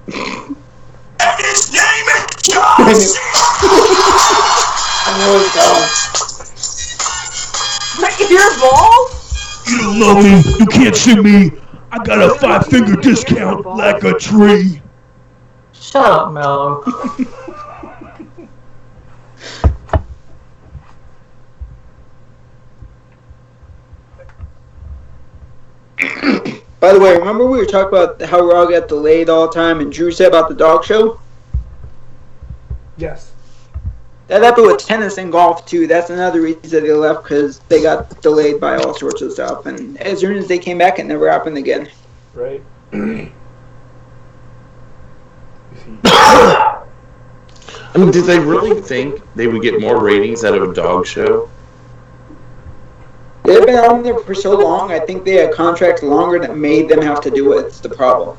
And his name is John C. I know it's gone. Your balls? You don't love me. You can't see me. I got a 5-finger discount like a tree. Shut up, Mello. By the way, remember we were talking about how Raw got delayed all the time, and Drew said about the dog show? Yes. That happened with tennis and golf, too. That's another reason they left, because they got delayed by all sorts of stuff. And as soon as they came back, it never happened again. Right. I mean, did they really think they would get more ratings out of a dog show? They've been on there for so long, I think they had contracts longer that made them have to do it. It's the problem.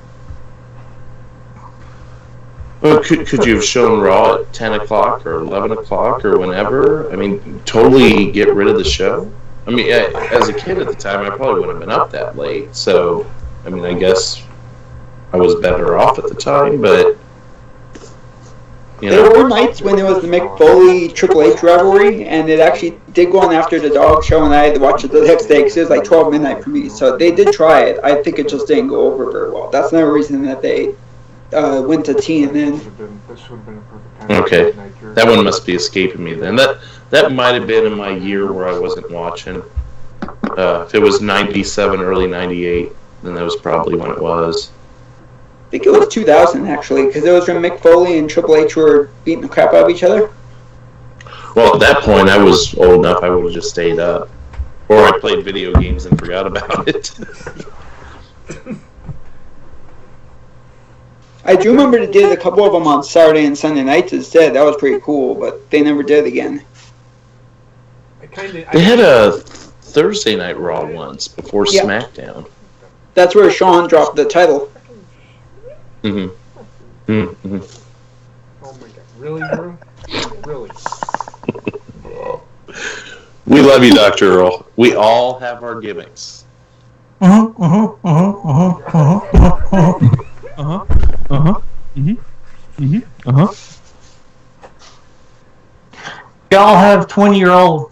Well, could you have shown Raw at 10 o'clock or 11 o'clock or whenever? I mean, totally get rid of the show? I mean, as a kid at the time, I probably wouldn't have been up that late. So, I mean, I guess I was better off at the time, but... You know. There were nights when there was the Mick Foley Triple H rivalry, and it actually did go on after the dog show, and I had to watch it the next day because it was like 12 midnight for me. So they did try it. I think it just didn't go over very well. That's another reason that they went to TNN. Okay, that one must be escaping me then. That might have been in my year where I wasn't watching. If it was 97, early 98, then that was probably when it was. I think it was 2000, actually, because it was when Mick Foley and Triple H were beating the crap out of each other. Well, at that point, I was old enough I would have just stayed up. Or I played video games and forgot about it. I do remember they did a couple of them on Saturday and Sunday nights instead. That was pretty cool, but they never did it again. They had a Thursday Night Raw once before SmackDown. That's where Shawn dropped the title. Mm-hmm. Mm-hmm. Oh my god. Really, Drew? Really? We love you, Dr. Earl. We all have our gimmicks. Y'all have 20-year-old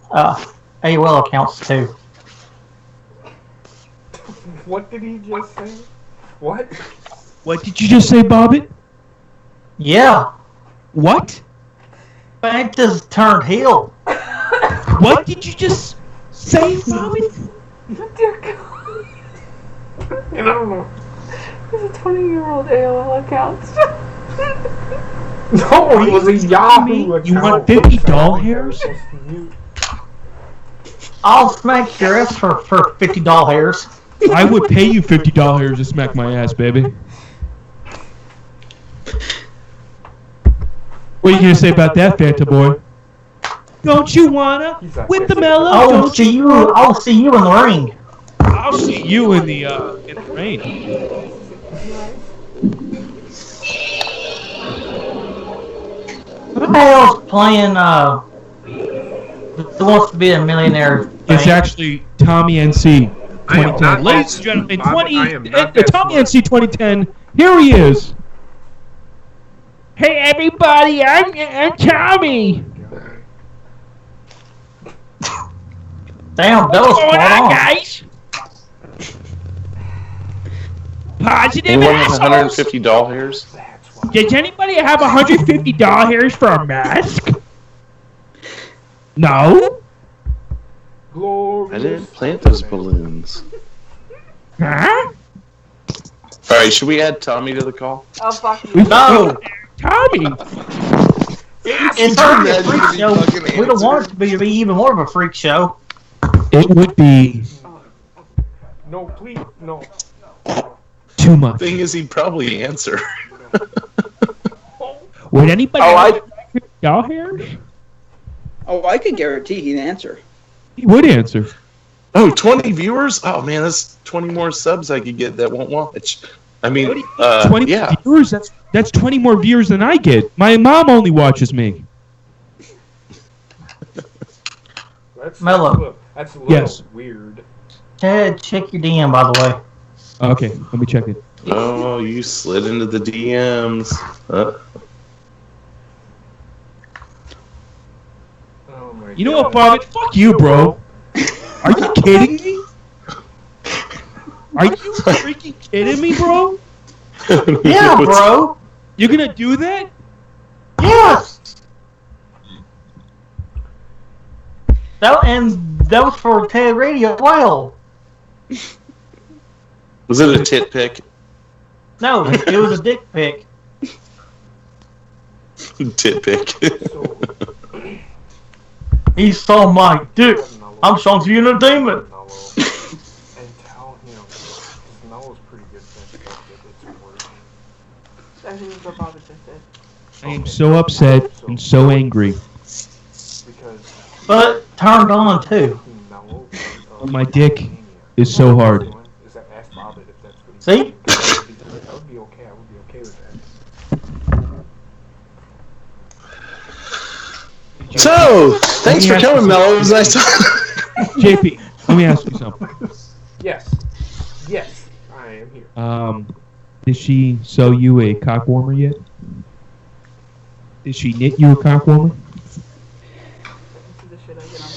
AOL accounts too. What did he just say? What? What did you just say, Bobbitt? Yeah. What? Fanta's turned heel. What did you just say, Bobbitt? Dear God. I don't know. There's a 20-year-old AOL account. No, it was a Yahoo account. You want 50 doll hairs? I'll smack your ass for 50 doll hairs. I would pay you $50 to smack my ass, baby. What are you gonna say about that, Fanta boy? Don't you wanna with the mellow? I'll see you in the ring. I'll see you in the rain. Who the hell's playing? Who wants to be a millionaire? It's actually Tommy NC 2010. Ladies and gentlemen, Tommy NC 2010. Here he is. Hey everybody, I'm Tommy. Damn, that was What's going spot on, on, guys? Positive Anyone with assholes. 150 doll hairs? Does anybody have 150 doll hairs for a mask? No? I didn't plant those balloons. Huh? Alright, should we add Tommy to the call? Oh, fuck you. No. Tommy! It's already a freak show. We don't want it to be even more of a freak show. It would be No, please, no. too much. Thing is, he'd probably answer. Would anybody have doll hairs? Oh, I could guarantee he'd answer. He would answer. Oh, 20 viewers? Oh, man, that's 20 more subs I could get that won't watch. I mean, 20 yeah. viewers? That's 20 more viewers than I get. My mom only watches me. Mellow. That's a little Yes. weird. Ted, check your DM, by the way. Okay, let me check it. Oh, you slid into the DMs. Oh my You know what, Bobbitt? Fuck you, bro. Are you kidding me? Are you freaking kidding me, bro? Yeah, bro. You're gonna do that? Yes. That was for Ted Radio as well. Was it a tit pic? No, it was a dick pic. Tit pic. He saw my dick. I'm Shawn to entertainment. And tell him, because Melo's pretty good at it's working. I think it's what Bobby just said. I am so upset and so angry. Because But turned on too. Melo, My dick is so hard. is that ask Bobbitt if that's what he See? I would be okay. I would be okay with that. So, thanks for coming, Mello. It was nice talking. JP, let me ask you something. Yes. Yes, I am here. Did she sew you a cock warmer yet? Did she knit you a cock warmer? This is the shit I get on my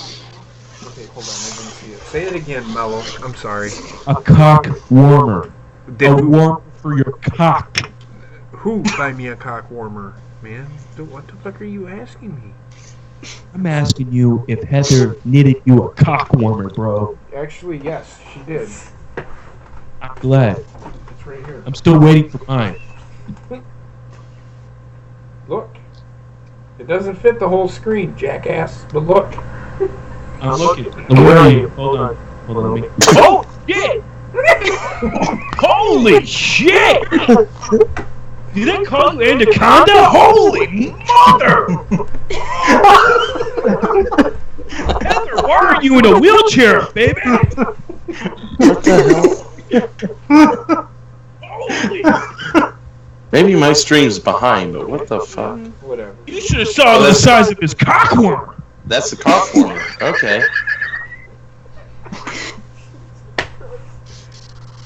Okay, hold on. I didn't see it. Say it again, Mello. I'm sorry. A cock warmer. Did A who, warmer for your cock. who buy me a cock warmer, man? What the fuck are you asking me? I'm asking you if Heather knitted you a cock warmer, bro. Actually, yes, she did. I'm glad. It's right here. I'm still waiting for mine. Look. It doesn't fit the whole screen, jackass. But look. I'm looking. Where are you? Hold on. Hold on. Let me. Oh, shit! Holy shit! Did I call you Anaconda? Holy mother! Heather, why are you in a wheelchair, baby? What the hell? Holy! Maybe my stream's behind, but what the fuck? Whatever. You should have saw the size of his cockworm. That's the cock warmer. Okay.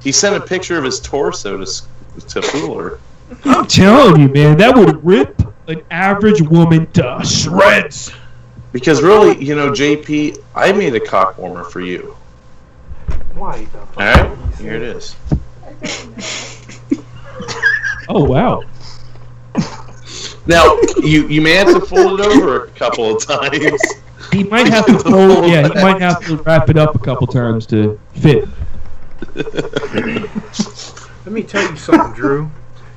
He sent a picture of his torso to fool her. I'm telling you, man, that would rip an average woman to shreds. Because really, JP, I made a cock warmer for you. Why the fuck? Alright? Here it is. Oh, wow. Now, you may have to fold it over a couple of times. He might have to fold, he might have to wrap it up a couple times to fit. Let me tell you something, Drew.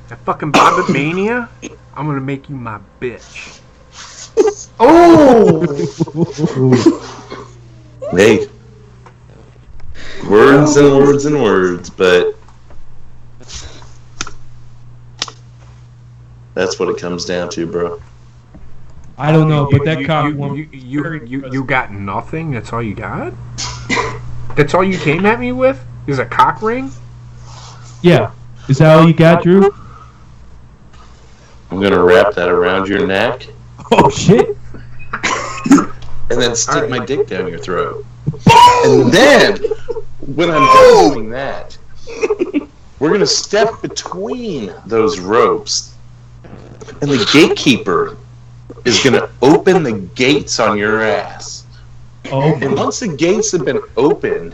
That fucking Bobbitt Mania, I'm gonna make you my bitch. Oh! Hey. Words and words and words, but that's what it comes down to, bro. I don't know, but that cockworm... You got nothing? That's all you got? That's all you came at me with? Is a cock ring? Yeah. Is that all you got, Drew? I'm gonna wrap that around your neck Oh, shit. and then stick my dick down your throat. And then, when I'm done doing that, we're gonna step between those ropes, and the gatekeeper is gonna open the gates on your ass. Oh, And once the gates have been opened,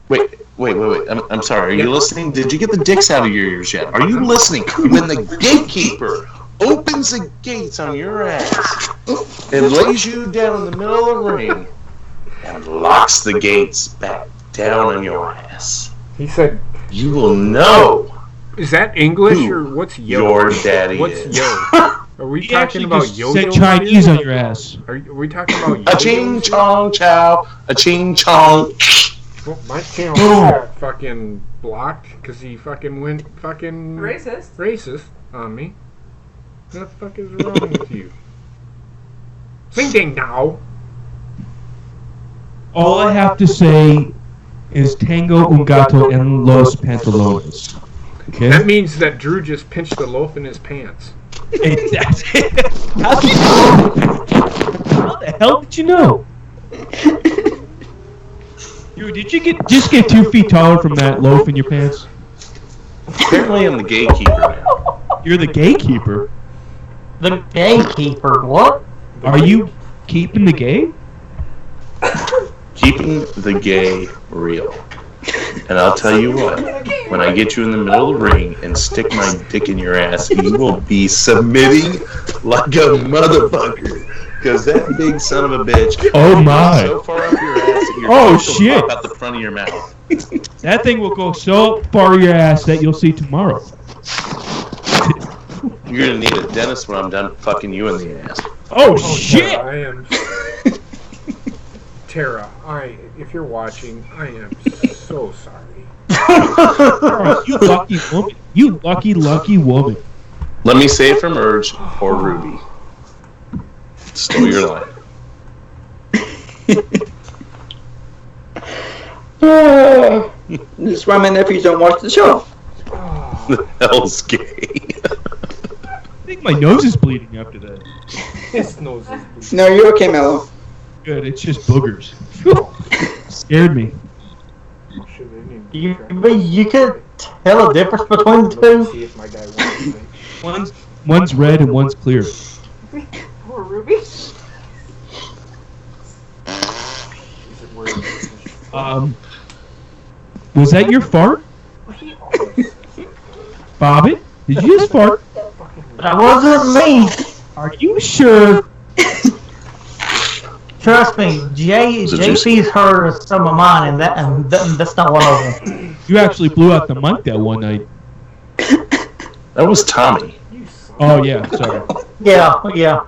wait. I'm sorry. Are you listening? Did you get the dicks out of your ears yet? Are you listening? When the gatekeeper opens the gates on your ass and lays you down in the middle of the ring and locks the gates back down on your ass, He said, you will know is that English who or what's yo? your daddy What's is. yo? Are we he talking actually about just yo-yo? said Chinese on your ass. Are we talking about yo-yo? A ching chong chow, a ching chong. Well, my channel got fucking blocked because he fucking went fucking racist on me. What the fuck is wrong with you? Sing ding now. All I have to say is Tango un gato en los pantalones. Okay? That means that Drew just pinched a loaf in his pants. Hey, that's it. How the hell did you know? Dude, did you just get 2 feet taller from that loaf in your pants? Apparently I'm the gatekeeper now. You're the gatekeeper. The gatekeeper, what? Are you keeping the gay? Keeping the gay real. And I'll tell you what, when I get you in the middle of the ring and stick my dick in your ass, you will be submitting like a motherfucker. Because that big son of a bitch Oh my. so far up your ass that your Oh, dick will shit. pop out the front of your mouth. That thing will go so far your ass that you'll see tomorrow. You're gonna need a dentist when I'm done fucking you in the ass. Oh shit! Tara, I am. Tara, if you're watching, I am so sorry. You lucky woman. You lucky woman. Let me say it for Merge or Ruby. Stole your line. This is why my nephews don't watch the show. The hell's gay? I think my nose is bleeding after that. His nose is bleeding. No, you're okay, Mello. Good, it's just boogers. Scared me. You could tell a difference between the two. See if my guy wants me. One's red and one's clear. Poor Ruby. Was that your fart? Bobbit? Did you just fart? That wasn't me. Are you sure? Trust me, JP's heard some of mine, and that's not one of them. You actually blew out the mic that one night. That was Tommy. Oh yeah, sorry. Yeah.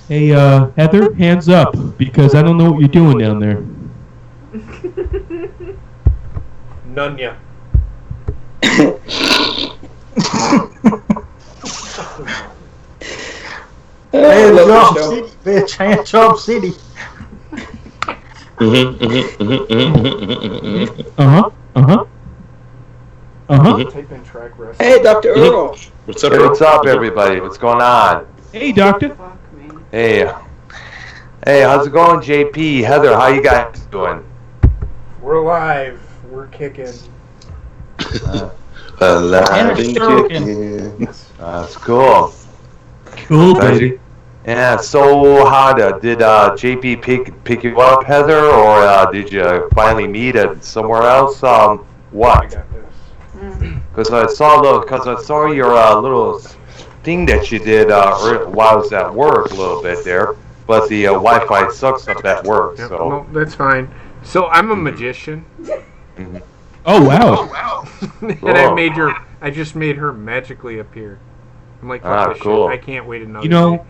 Hey, Heather, hands up, because I don't know what you're doing down there. Nunya. Hey, Job City, bitch. Hand Job City. Hey, Dr. Earl. What's up, Hey, bro? what's up, everybody? What's going on? Hey, doctor. Hey, how's it going, JP? Heather, how you guys doing? We're alive. We're kicking. Alive and stroking. kicking. That's cool. Cool, baby. Yeah. So, did JP pick you up, Heather, or did you finally meet at somewhere else? I What? got this. Because I saw your little thing that you did while I was at work a little bit there, but the Wi-Fi sucks up at work. Yep, So. no, that's fine. So I'm a magician, Oh wow. and I just made her magically appear. I'm like, fuck this cool. shit. I can't wait another You know,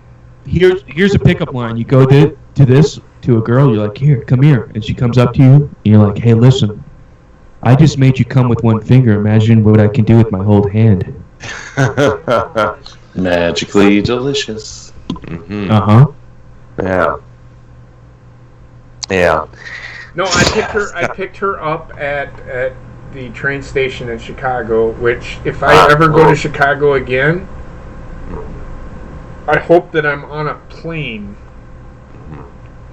here's a pickup line. You go to a girl. You're like, here, come here, and she comes up to you, and you're like, hey, listen, I just made you come with one finger. Imagine what I can do with my whole hand. Magically delicious. Uh-huh. Yeah. No, I picked her up at the train station in Chicago, which if I ever go to Chicago again, I hope that I'm on a plane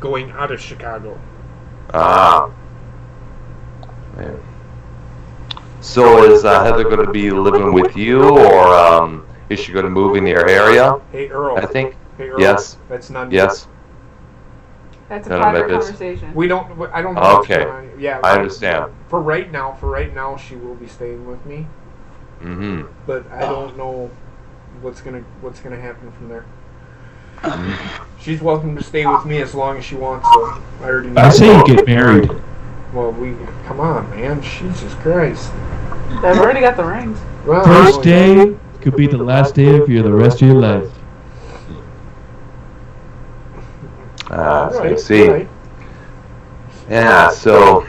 going out of Chicago. Yeah. So is Heather going to be living with you, or is she going to move in your area? Hey Earl. I think. Hey Earl. Yes. That's none. Yes. That's a None of private my business. conversation. We don't. I don't know. Okay. What's going on. Yeah. I understand. For right now, she will be staying with me. Mm-hmm. But I don't know what's gonna happen from there. She's welcome to stay with me as long as she wants. So I already know. I say you get married. Well, come on, man. Jesus Christ. They've already got the rings. Well, First day could be the last day of the rest of your life. I see. Right. Yeah. So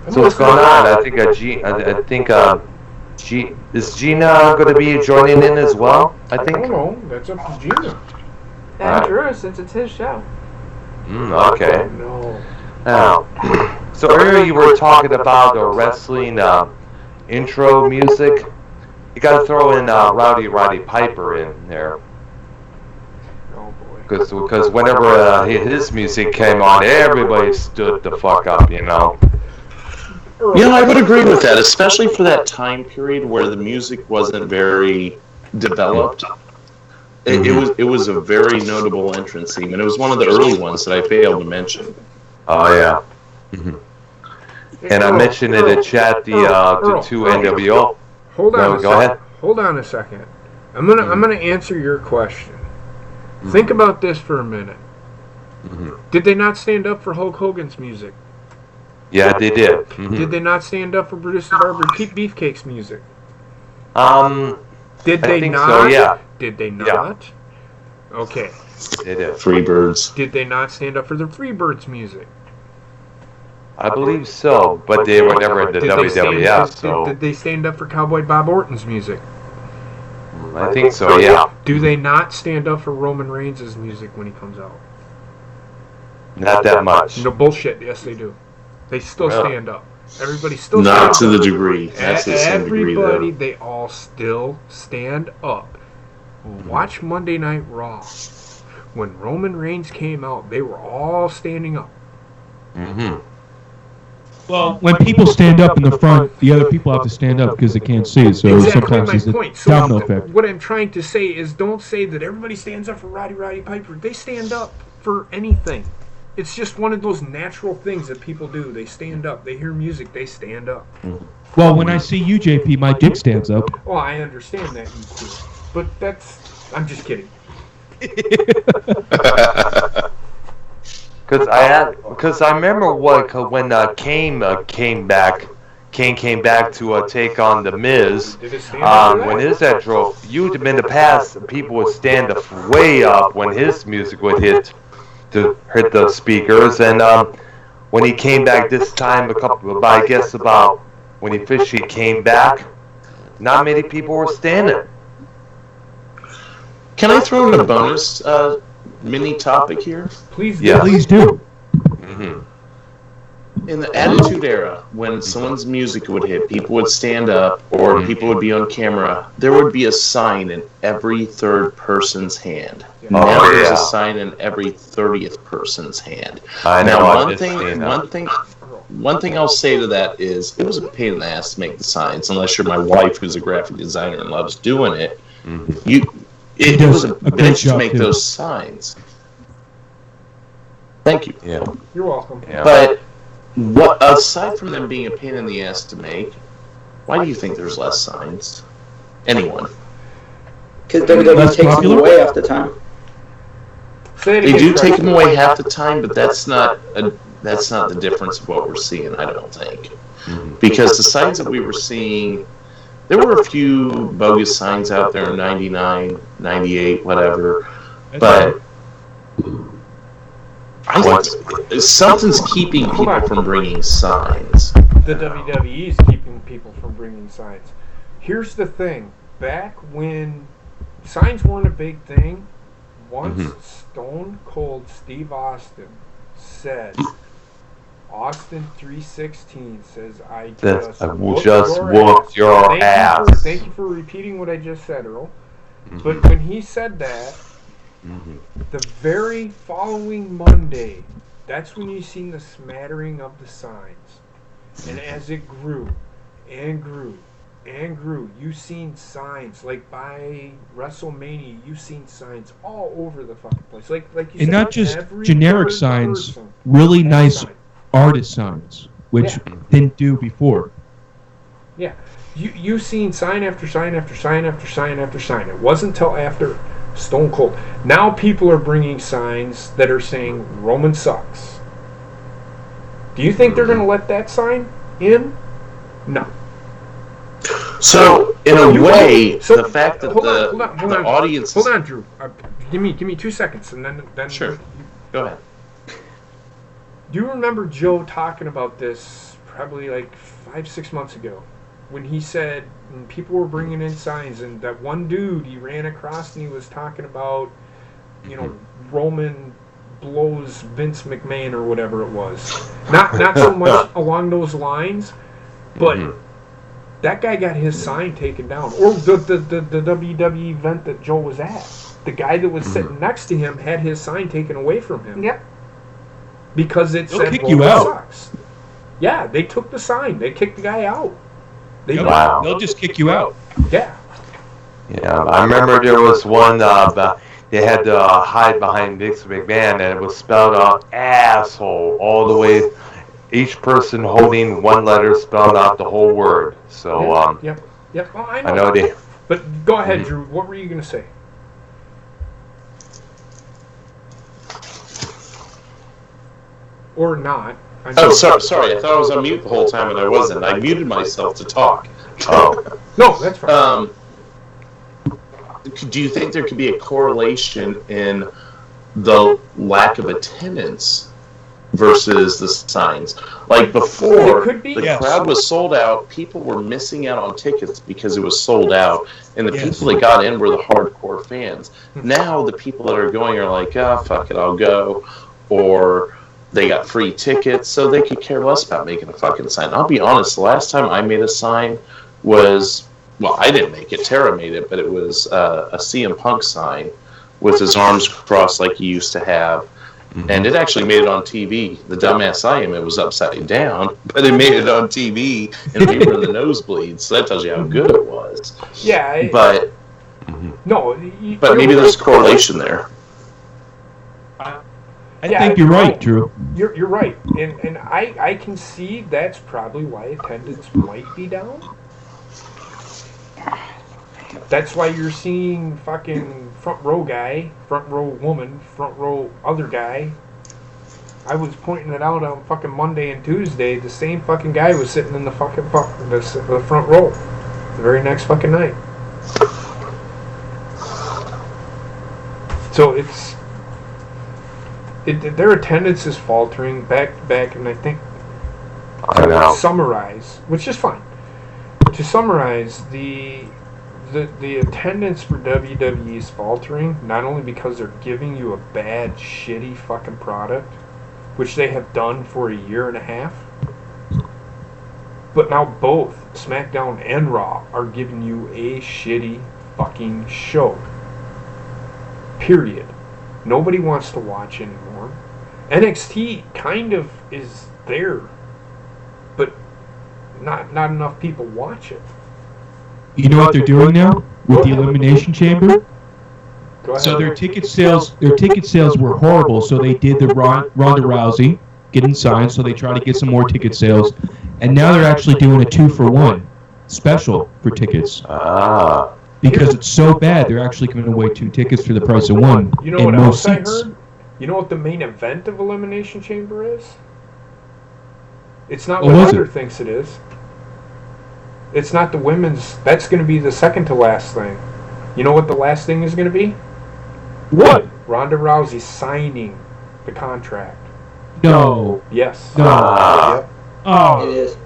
what's going on? I think is Gina going to be joining in as well? I I think. don't know. That's up to Gina. And Drew, since it's his show. Okay. No. Now, so earlier you were talking about the wrestling intro music. You got to throw in Roddy Piper in there. Oh boy. Because whenever his music came on, everybody stood the fuck up, you know. Yeah, I would agree with that, especially for that time period where the music wasn't very developed. It was a very notable entrance theme, and it was one of the early ones that I failed to mention. Oh yeah. Mm-hmm. And I mentioned in the chat the two NWO. Hold on. No, go ahead. Hold on a second. I'm gonna answer your question. Think about this for a minute. Did they not stand up for Hulk Hogan's music? Yeah, they did. Did they not stand up for Brutus the Barber Beefcake's music? Did I they think not? so, yeah. Did they not? Okay. They did. Freebirds. Did they not stand up for the Freebirds music? I believe so, but they were never in the WWF, so... Did they stand up for Cowboy Bob Orton's music? I think so, yeah. Do they not stand up for Roman Reigns' music when he comes out? Not that much. No bullshit. Yes, they do. They still stand up. Everybody still not stands to up. the degree. That's the same degree, though. Everybody, they all still stand up. Watch Monday Night Raw. When Roman Reigns came out, they were all standing up. Well, when people stand up in the front, the other people have to stand up because they can't see. So sometimes there's a domino effect. What I'm trying to say is, don't say that everybody stands up for Roddy Piper. They stand up for anything. It's just one of those natural things that people do. They stand up. They hear music. They stand up. Well, when I see you, JP, my dick stands up. Well, I understand that, you too. But I'm just kidding. Because I remember when Kane came back to take on the Miz. When his that drove, in the past, people would stand up way up when his music would hit the speakers, and when he came back this time, about when he officially came back, not many people were standing. Can I throw in a bonus mini topic here? Please do. Yeah. Please do. In the Attitude Era, when someone's music would hit, people would stand up, or people would be on camera. There would be a sign in every third person's hand. Now there's a sign in every 30th person's hand. I know. Now, one thing I'll say to that is, it was a pain in the ass to make the signs, unless you're my wife, who's a graphic designer and loves doing it. It was a bitch to make those signs. Thank you. Yeah. You're welcome. Yeah. But aside from them being a pain in the ass to make, why do you think there's less signs? Anyone? Because WWE takes them away half the time. They do take them away half the time, but that's not the difference of what we're seeing, I don't think. Because the signs that we were seeing, there were a few bogus signs out there in 99, 98, whatever, but something's keeping people from bringing signs. The WWE is keeping people from bringing signs. Here's the thing. Back when signs weren't a big thing, once Stone Cold Steve Austin said, Austin 3:16 says, I just whooped your ass. Thank you for repeating what I just said, Earl. But when he said that, the very following Monday, that's when you seen the smattering of the signs. And as it grew and grew and grew, you seen signs. Like by WrestleMania, you seen signs all over the fucking place. Like you said, and not just generic signs, really nice artist signs, which didn't do before. Yeah. You seen sign after sign after sign after sign after sign. It wasn't until after Stone Cold. Now people are bringing signs that are saying Roman sucks. Do you think they're going to let that sign in? No. So, in a way, the fact that the audience... Hold on, Drew. Give me 2 seconds, and then Sure. Go ahead. Do you remember Joe talking about this probably like 5-6 months ago? When he said people were bringing in signs, and that one dude he ran across and he was talking about, Roman blows Vince McMahon or whatever it was. Not so much along those lines, but that guy got his sign taken down. Or the WWE event that Joe was at. The guy that was sitting next to him had his sign taken away from him. Yep. Because it said kick you Roman out. sucks. Yeah, they took the sign. They kicked the guy out. They'll just kick you out. Yeah. Yeah, I remember there was one, they had to hide behind Vince McMahon, and it was spelled out asshole all the way, each person holding one letter spelled out the whole word. So, Yep. Well, I I know they... But go ahead, Drew. What were you going to say? Or not. Sorry. I thought I was on mute the whole time, and I wasn't. I muted myself to talk. Oh. No, that's fine. Do you think there could be a correlation in the lack of attendance versus the signs? Like before, the crowd was sold out. People were missing out on tickets because it was sold out, and the people that got in were the hardcore fans. Now the people that are going are like, fuck it, I'll go, or they got free tickets, so they could care less about making a fucking sign. I'll be honest, the last time I made a sign was, well, I didn't make it, Tara made it, but it was a CM Punk sign with his arms crossed like he used to have. And it actually made it on TV. The dumbass I am, it was upside down, but it made it on TV, and we were in the nosebleeds, so that tells you how good it was. Yeah. But maybe there's correlation there. I think you're right, Drew. You're right, and I can see that's probably why attendance might be down. That's why you're seeing fucking front row guy, front row woman, front row other guy. I was pointing it out on fucking Monday and Tuesday. The same fucking guy was sitting in the fucking the front row the very next fucking night. So their attendance is faltering back to back, and I think to summarize, which is fine. To summarize, the attendance for WWE is faltering, not only because they're giving you a bad, shitty fucking product, which they have done for a year and a half, but now both SmackDown and Raw are giving you a shitty fucking show. Period. Nobody wants to watch anymore. NXT kind of is there, but not enough people watch it. You know what they're doing now with the Elimination Chamber? Go ahead. So their ticket sales were horrible. So they did the Ronda Rousey getting signed. So they try to get some more ticket sales, and now they're actually doing a 2-for-1 special for tickets. Because it's so bad, they're actually giving away 2 tickets for the price of 1. You know what else I heard? You know what the main event of Elimination Chamber is? It's not what Hunter thinks it is. It's not the women's. That's going to be the second to last thing. You know what the last thing is going to be? What? Ronda Rousey signing the contract. No. Yes. No. Yep. Oh. It is.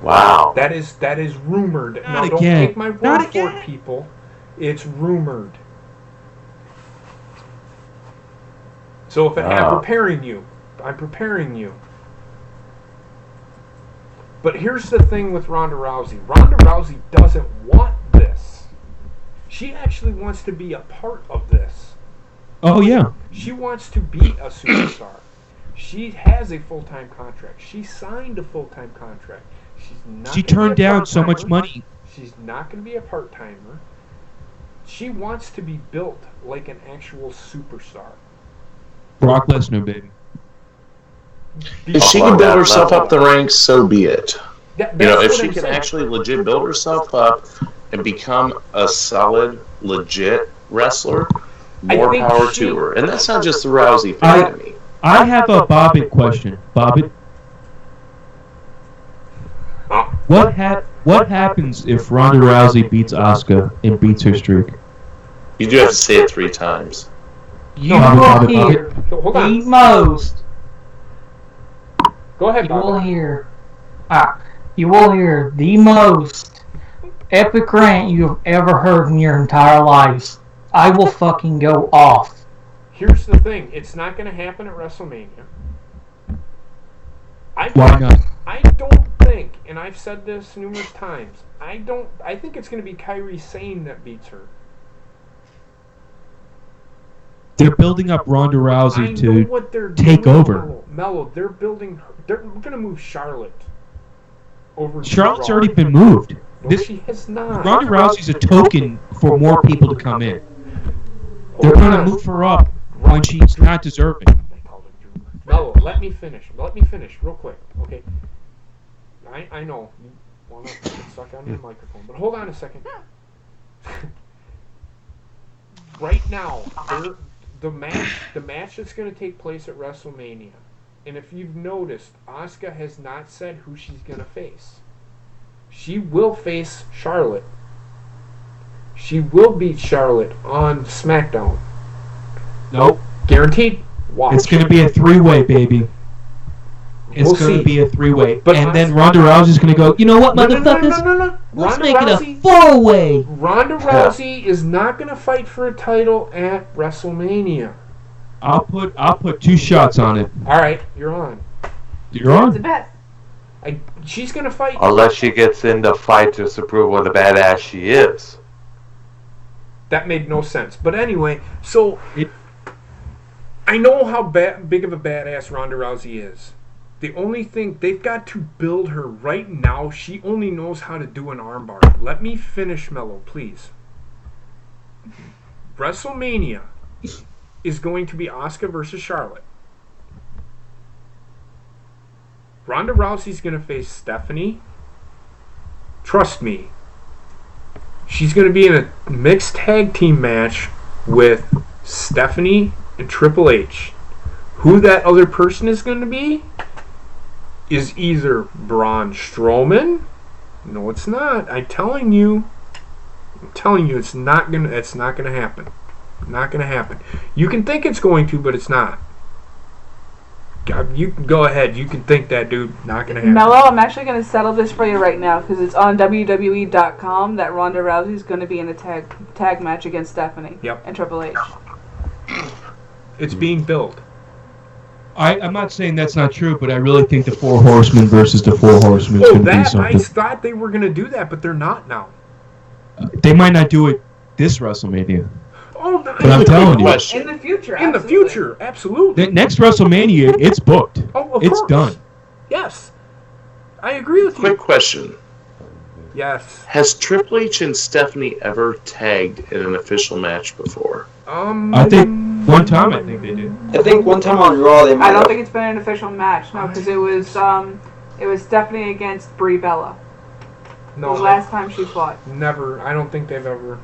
Wow. That is rumored. Now, don't again. take my word for it, people. It's rumored. So if I'm preparing you. But here's the thing with Ronda Rousey. Ronda Rousey doesn't want this. She actually wants to be a part of this. Oh, yeah. She wants to be a superstar. She has a full-time contract. She signed a full-time contract. She turned down so much money. She's not going to be a part-timer. She wants to be built like an actual superstar. Brock Lesnar, baby. If she can build herself up the ranks, so be it. If she can actually legit build herself up and become a solid, legit wrestler, more power to her. And that's not just the Rousey thing to me. I have a Bobbitt question. Bobbitt? What happens if Ronda Rousey beats Asuka and beats her streak? You do have to say it 3 times. You will hear the most. Go ahead, Bob. You will hear the most epic rant you have ever heard in your entire lives. I will fucking go off. Here's the thing. It's not going to happen at WrestleMania. Why not? I don't think, and I've said this numerous times, I think it's going to be Kairi Sane that beats her. They're building up Ronda Rousey to take over. Mello, they're going to move Charlotte over. Charlotte's already been moved. No, she has not. Ronda Rousey's a token for more people to come in. They're going to move her up when she's not deserving. Mello, let me finish real quick, okay? I know you want to get stuck on your microphone, but hold on a second. Right now, the match that's going to take place at WrestleMania And if you've noticed, Asuka has not said who she's going to face. She will face Charlotte. She will beat Charlotte on SmackDown. Nope. Guaranteed. Watch. It's going to be a 3-way, baby. It's going to be a 3-way. And then Ronda Rousey's going to go, you know what, motherfuckers? No. Let's make it a 4-way. Ronda Rousey is not going to fight for a title at WrestleMania. I'll put 2 shots on it. All right, you're on. You're on? It's a bet. She's going to fight. Unless she gets into fight to prove what a badass she is. That made no sense. But anyway, so I know how big of a badass Ronda Rousey is. The only thing, they've got to build her right now. She only knows how to do an armbar. Let me finish, Mello, please. WrestleMania is going to be Asuka versus Charlotte. Ronda Rousey's going to face Stephanie. Trust me. She's going to be in a mixed tag team match with Stephanie and Triple H. Who that other person is going to be is either Braun Strowman. No, it's not. I'm telling you, it's not gonna happen. Not gonna happen. You can think it's going to, but it's not. God, you can go ahead. You can think that, dude. Not gonna happen. Mello, I'm actually going to settle this for you right now because it's on WWE.com that Ronda Rousey's going to be in a tag match against Stephanie and Triple H. It's being built. I'm not saying that's not true, but I really think the 4 Horsemen versus the 4 Horsemen is going to be something. I thought they were going to do that, but they're not now. They might not do it this WrestleMania. Oh, but I'm telling you. In the future, absolutely. In the future, absolutely. The next WrestleMania, it's booked. Oh, of it's course. Done. Yes. I agree with you. Quick question. Yes. Has Triple H and Stephanie ever tagged in an official match before? I think one time I think they did. I think one time on Raw they might I don't have. think it's been an official match, no, because it was Stephanie against Brie Bella. No. The last time she fought. Never. I don't think they've ever.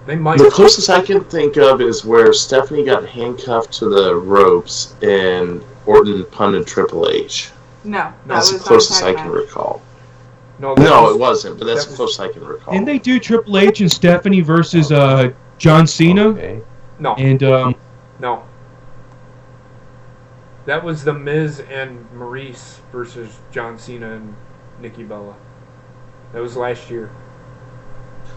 They might. The closest I can think of is where Stephanie got handcuffed to the ropes and Orton punted Triple H. No. That's the closest I can recall. No, it wasn't, but that's the closest I can recall. Didn't they do Triple H and Stephanie versus John Cena? Okay. No. And no. That was The Miz and Maurice versus John Cena and Nikki Bella. That was last year.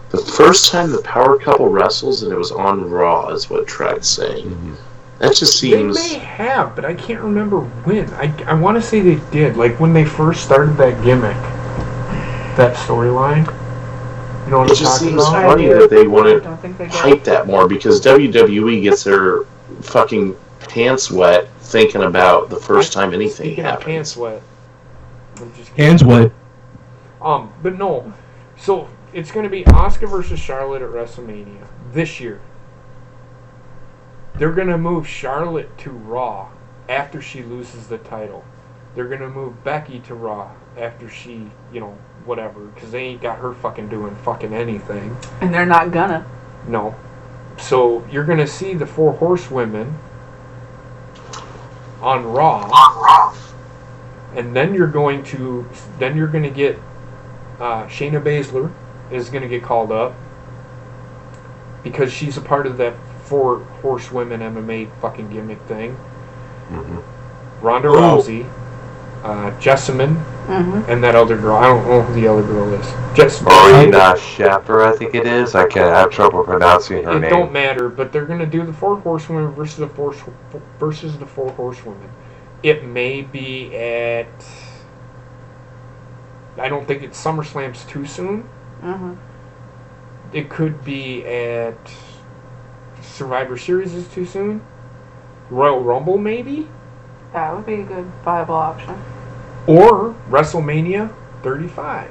The first time the Power Couple wrestles and it was on Raw is what Trek's saying. Mm-hmm. That just seems... They may have, but I can't remember when. I want to say they did. Like when they first started that gimmick. That storyline. You know what it just seems funny that they want to hype that more because WWE gets their fucking pants wet thinking about the first time anything happened. Pants wet. Hands wet. But no. So it's going to be Asuka versus Charlotte at WrestleMania this year. They're going to move Charlotte to Raw after she loses the title. They're going to move Becky to Raw after she, whatever, because they ain't got her fucking doing fucking anything. And they're not gonna. No. So you're going to see the 4 Horsewomen on Raw. And then you're going to get Shayna Baszler is going to get called up because she's a part of that 4 Horsewomen MMA fucking gimmick thing. Mm-hmm. Ronda Rousey, Jessamine, and that other girl. I don't know who the other girl is. Marina Shaffer, I think it is. I can't have trouble pronouncing her name. It don't matter, but they're going to do the 4 Horsewomen versus the 4 Horsewomen. It may be at... I don't think it's SummerSlam's too soon. It could be at Survivor Series is too soon. Royal Rumble, maybe? That would be a good viable option. Or WrestleMania 35,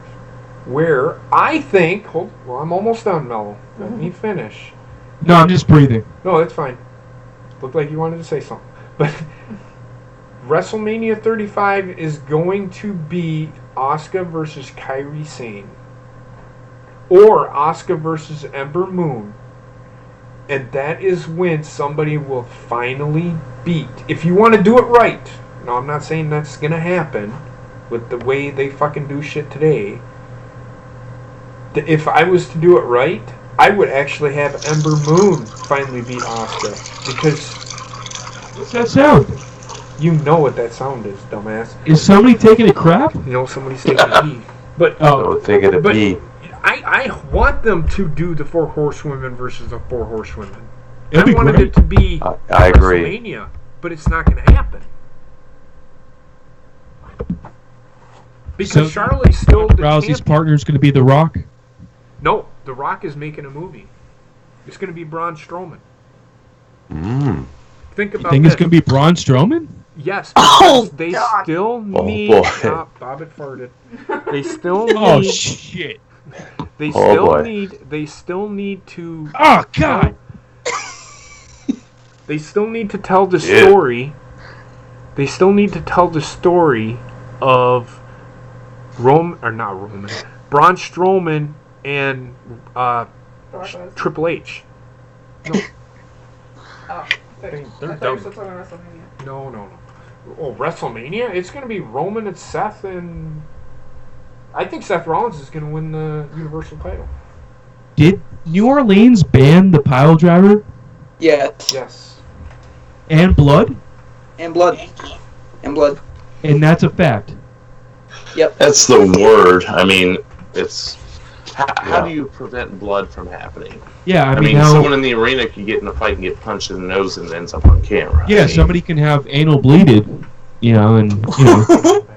where I think... I'm almost done, Mello. Let me finish. No, I'm just breathing. No, that's fine. Looked like you wanted to say something. But WrestleMania 35 is going to be Asuka versus Kairi Sane. Or Asuka versus Ember Moon. And that is when somebody will finally beat. If you want to do it right, Now, I'm not saying that's gonna happen with the way they fucking do shit today. If I was to do it right, I would actually have Ember Moon finally beat Asuka. Because... What's that sound? You know what that sound is, dumbass. Is somebody taking a crap? You know somebody's taking a pee. But... Oh, taking a pee. I want them to do the 4 horsewomen versus the 4 horsewomen. It'd be wanted great. it to be I agree. WrestleMania, but it's not going to happen. Because Charlotte's still the Rousey's champion. partner is going to be The Rock. No, The Rock is making a movie. It's going to be Braun Strowman. Think You about think this. it's going to be Braun Strowman? Yes, Oh, they God. still need. boy. Bobbitt farted. They still need. Oh shit! They Oh, still boy. need. They still need to. Oh god! They still need to tell the Yeah. story. They still need to tell the story of Braun Strowman and Triple H. No, Oh, they're I thought you dumb. were still talking about WrestleMania. No. Oh, WrestleMania? It's going to be Roman and Seth, and I think Seth Rollins is going to win the Universal title. Did New Orleans ban the pile driver Yeah, Yes. and blood? and blood. And blood. And that's a fact. Yep. That's the word. I mean, it's... How do you prevent blood from happening? Yeah, I mean, someone in the arena could get in a fight and get punched in the nose and it ends up on camera. yeah, I mean, somebody can have anal bleeded, and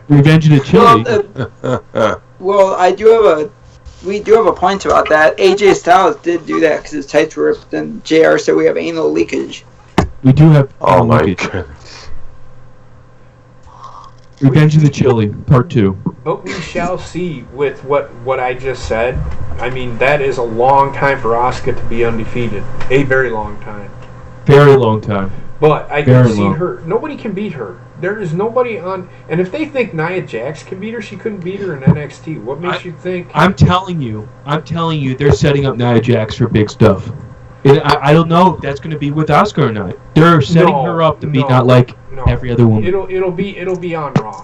Revenge of the Chili. Well, we do have a point about that. AJ Styles did do that because his tights were ripped, and JR said we have anal leakage. We do have Oh anal my leakage. goodness. Revenge of the Chili, Part 2. But we shall see with what I just said. I mean, that is a long time for Asuka to be undefeated. A very long time. Very long time. But I Very can see long. her. Nobody can beat her. There is nobody on. And if they think Nia Jax can beat her, she couldn't beat her in NXT. What makes you think? I'm telling you, they're setting up Nia Jax for big stuff. I don't know if that's going to be with Asuka or not. They're setting her up to be not like every other woman. It'll be on Raw.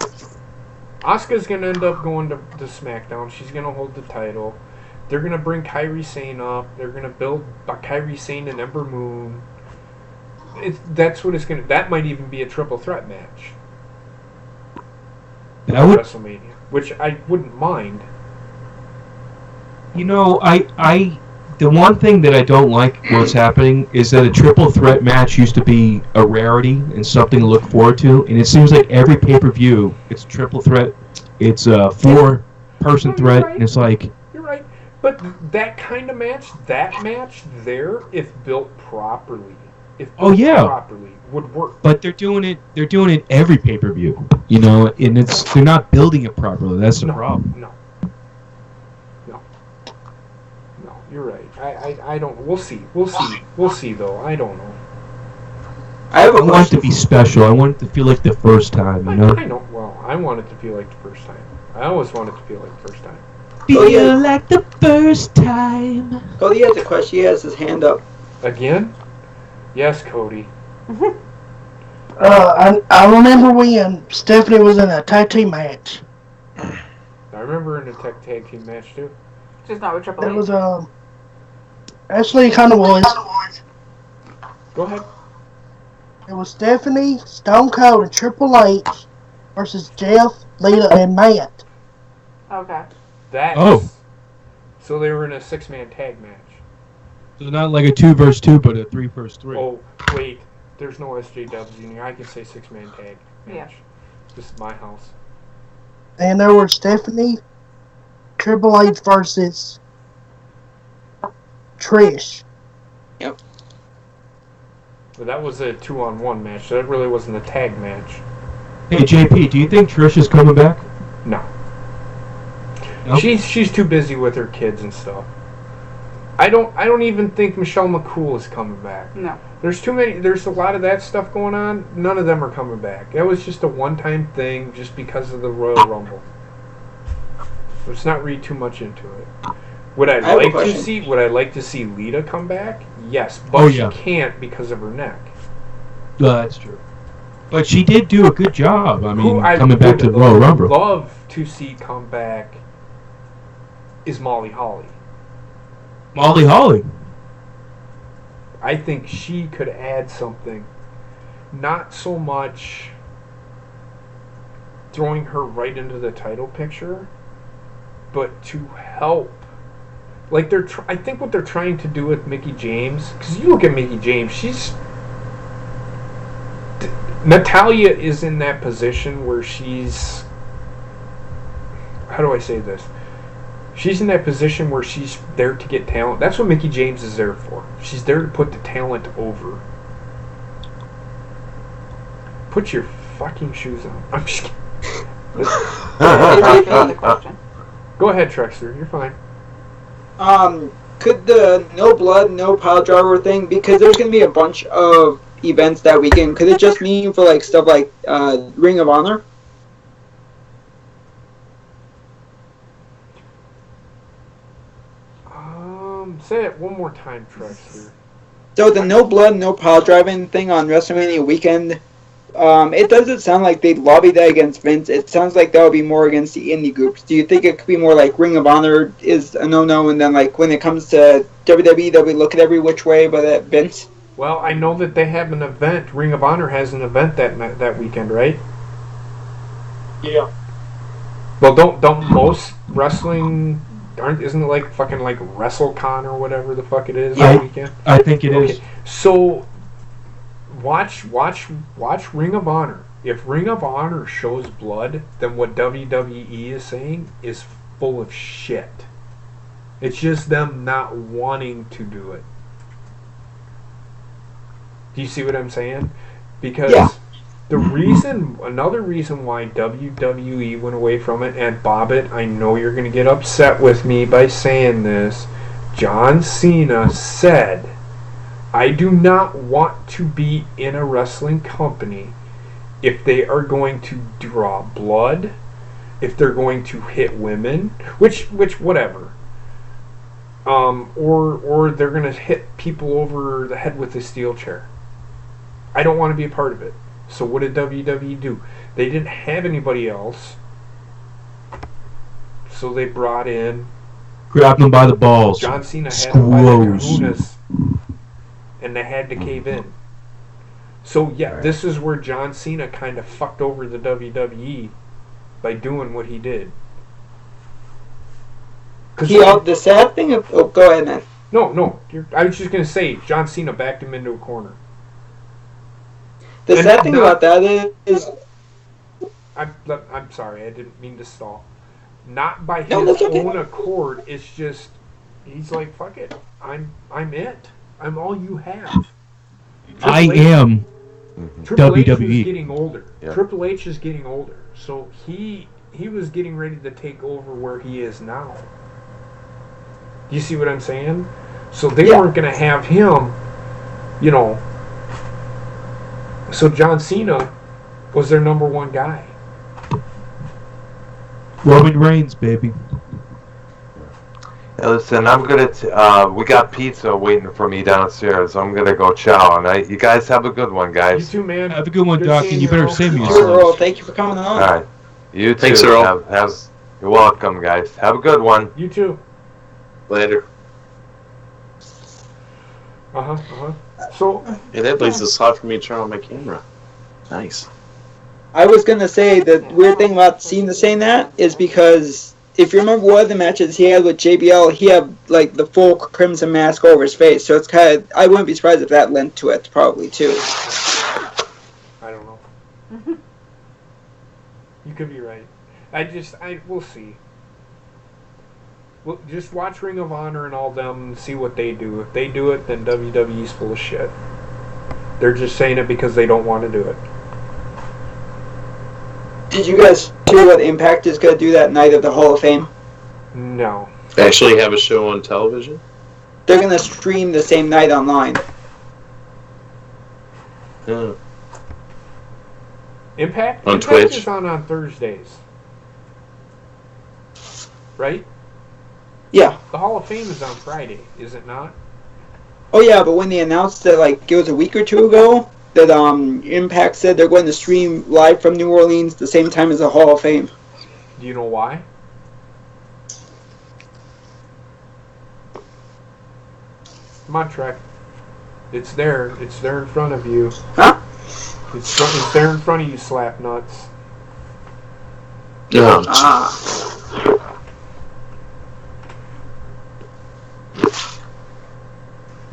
Asuka's gonna end up going to SmackDown. She's gonna hold the title. They're gonna bring Kairi Sane up. They're gonna build Kairi Sane and Ember Moon. That's what it's gonna. That might even be a triple threat match. That would, WrestleMania, which I wouldn't mind. you know, the one thing that I don't like what's happening is that a triple threat match used to be a rarity and something to look forward to, and it seems like every pay-per-view, it's a triple threat, it's a 4-person threat, and it's like... You're right. But that kind of match, if built properly, properly, would work. But they're doing it every pay-per-view, and they're not building it properly. That's the problem. No, you're right. I don't. We'll see though. I don't know. I want it to be special. I want it to feel like the first time, I know. Well, I want it to feel like the first time. I always want it to feel like the first time. Feel like the first time. Cody has a question. He has his hand up. Again? Yes, Cody. I remember when Stephanie was in a tag team match. I remember in a tag team match too. Just not with Triple It H. was actually it kind of was. Go ahead. It was Stephanie, Stone Cold, and Triple H versus Jeff, Lita, and Matt. Okay. So they were in a 6-man tag match. So not like a 2 versus 2, but a 3 versus 3. Oh, wait. There's no SJWs in here. I can say 6-man tag match. Yeah. This is my house. And there were Stephanie, Triple H versus Trish. Yep. But that was a 2-on-1 match. So that really wasn't a tag match. Hey JP, do you think Trish is coming back? No. Nope. She's too busy with her kids and stuff. I don't even think Michelle McCool is coming back. No. There's a lot of that stuff going on. None of them are coming back. That was just a one-time thing just because of the Royal Rumble. Let's not read too much into it. Would I like to see Lita come back? Yes, but she can't because of her neck. That's true. But she did do a good job. I mean, Who I coming back to the would Royal Rumble. love to see come back is Molly Holly. Molly Holly. I think she could add something. Not so much throwing her right into the title picture, but to help. Like I think what they're trying to do with Mickie James, because you look at Mickie James, Natalya is in that position where she's, how do I say this? She's in that position where she's there to get talent. That's what Mickie James is there for. She's there to put the talent over. Put your fucking shoes on. I'm just kidding. Go ahead, Trekster. You're fine. Could the no blood, no pile driver thing, because there's going to be a bunch of events that weekend, could it just mean for like stuff like Ring of Honor? Say it one more time, Trekster. So the no blood, no pile driving thing on WrestleMania weekend, it doesn't sound like they'd lobby that against Vince. It sounds like that would be more against the indie groups. Do you think it could be more like Ring of Honor is a no-no, and then like when it comes to WWE, they'll be looking every which way but at Vince? Well, I know that they have an event. Ring of Honor has an event that weekend, right? Yeah. Well, don't most wrestling isn't it like fucking like WrestleCon or whatever the fuck it is that weekend? I think it is. So watch Ring of Honor. If Ring of Honor shows blood, then what WWE is saying is full of shit. It's just them not wanting to do it. Do you see what I'm saying? Because another reason why WWE went away from it, and Bobbitt, I know you're going to get upset with me by saying this, John Cena said, I do not want to be in a wrestling company if they are going to draw blood, if they're going to hit women, which whatever, or they're going to hit people over the head with a steel chair. I don't want to be a part of it. So what did WWE do? They didn't have anybody else, so they brought in... Grabbed them by the balls. John Cena had them by the kahunas, and they had to cave in. So yeah, this is where John Cena kind of fucked over the WWE by doing what he did. The sad thing of... Oh, go ahead, man. No. I was just going to say, John Cena backed him into a corner. The sad thing about that is... I'm sorry, I didn't mean to stall. Not by his own accord, it's just, he's like, fuck it, I'm it. I'm all you have. I am Triple WWE. H is getting older. Yeah. Triple H is getting older. So he was getting ready to take over where he is now. Do you see what I'm saying? So they weren't going to have him, so John Cena was their number one guy. Roman Reigns, baby. Hey, listen, I'm gonna. We got pizza waiting for me downstairs. I'm gonna go chow. And you guys have a good one, guys. You too, man. Have a good one, Doc, and you better save me Sure, Earl, yourself. thank you for coming on. All right. You too. Thanks, Earl. You're welcome, guys. Have a good one. You too. Later. So, Hey, that place is hot for me to turn on my camera. Nice. I was going to say, the weird thing about Cena saying that is because if you remember one of the matches he had with JBL, he had like the full crimson mask over his face. So it's kind of, I wouldn't be surprised if that lent to it probably too. I don't know. You could be right. We'll see. Well, just watch Ring of Honor and all them and see what they do. If they do it, then WWE's full of shit. They're just saying it because they don't want to do it. Did you guys hear what Impact is going to do that night of the Hall of Fame? No. They actually have a show on television? They're going to stream the same night online. Yeah. Impact? On Impact Twitch? is on Thursdays. Right? Yeah. The Hall of Fame is on Friday, is it not? Oh yeah, but when they announced that, like, it was a week or two ago, that Impact said they're going to stream live from New Orleans the same time as the Hall of Fame. Do you know why? Come on, Trek. It's there. It's there in front of you. Huh? It's there in front of you, slap nuts. You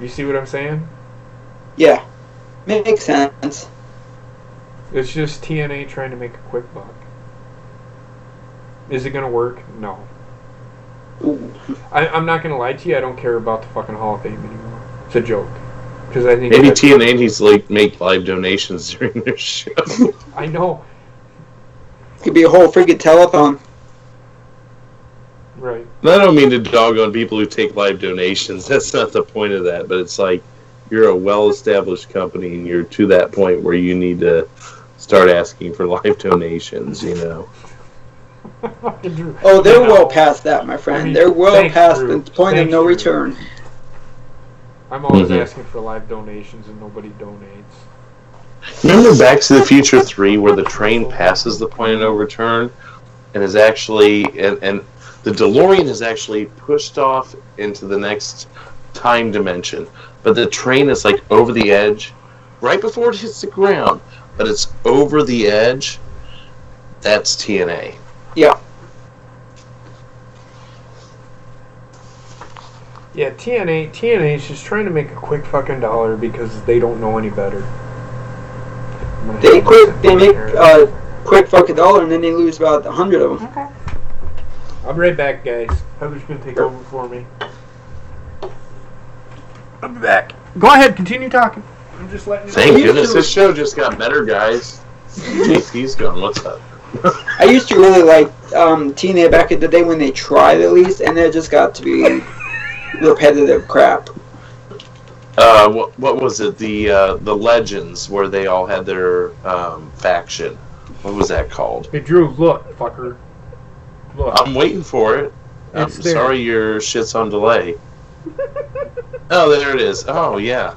see what I'm saying? Yeah. Makes sense. It's just TNA trying to make a quick buck. Is it going to work? No. I'm not going to lie to you. I don't care about the fucking Hall of Fame anymore. It's a joke. Because I think maybe TNA needs to like make live donations during their show. I know. It could be a whole freaking telethon. Right. I don't mean to dog on people who take live donations. That's not the point of that. But it's like you're a well-established company, and you're to that point where you need to start asking for live donations. You know. Oh, they're well past that, my friend. I mean, they're well past Drew. the point of no return. I'm always asking for live donations, and nobody donates. Remember Back to the Future 3, where the train passes the point of no return, and is actually and the DeLorean is actually pushed off into the next time dimension, but the train is like over the edge, right before it hits the ground, but it's over the edge. That's TNA. Yeah. Yeah, TNA is just trying to make a quick fucking dollar because they don't know any better. They make a quick fucking dollar and then they lose about 100 of them. Okay. I'll be right back, guys. Heather's gonna take over for me. I'll be back. Go ahead, continue talking. I'm just letting you know. Thank goodness this show just got better, guys. JC's gone. What's up? I used to really like TNA back in the day when they tried at least, and it just got to be repetitive crap. What was it? The Legends, where they all had their faction. What was that called? Hey, Drew, look, fucker. Look. I'm waiting for it. I'm sorry your shit's on delay. Oh, there it is. Oh, yeah.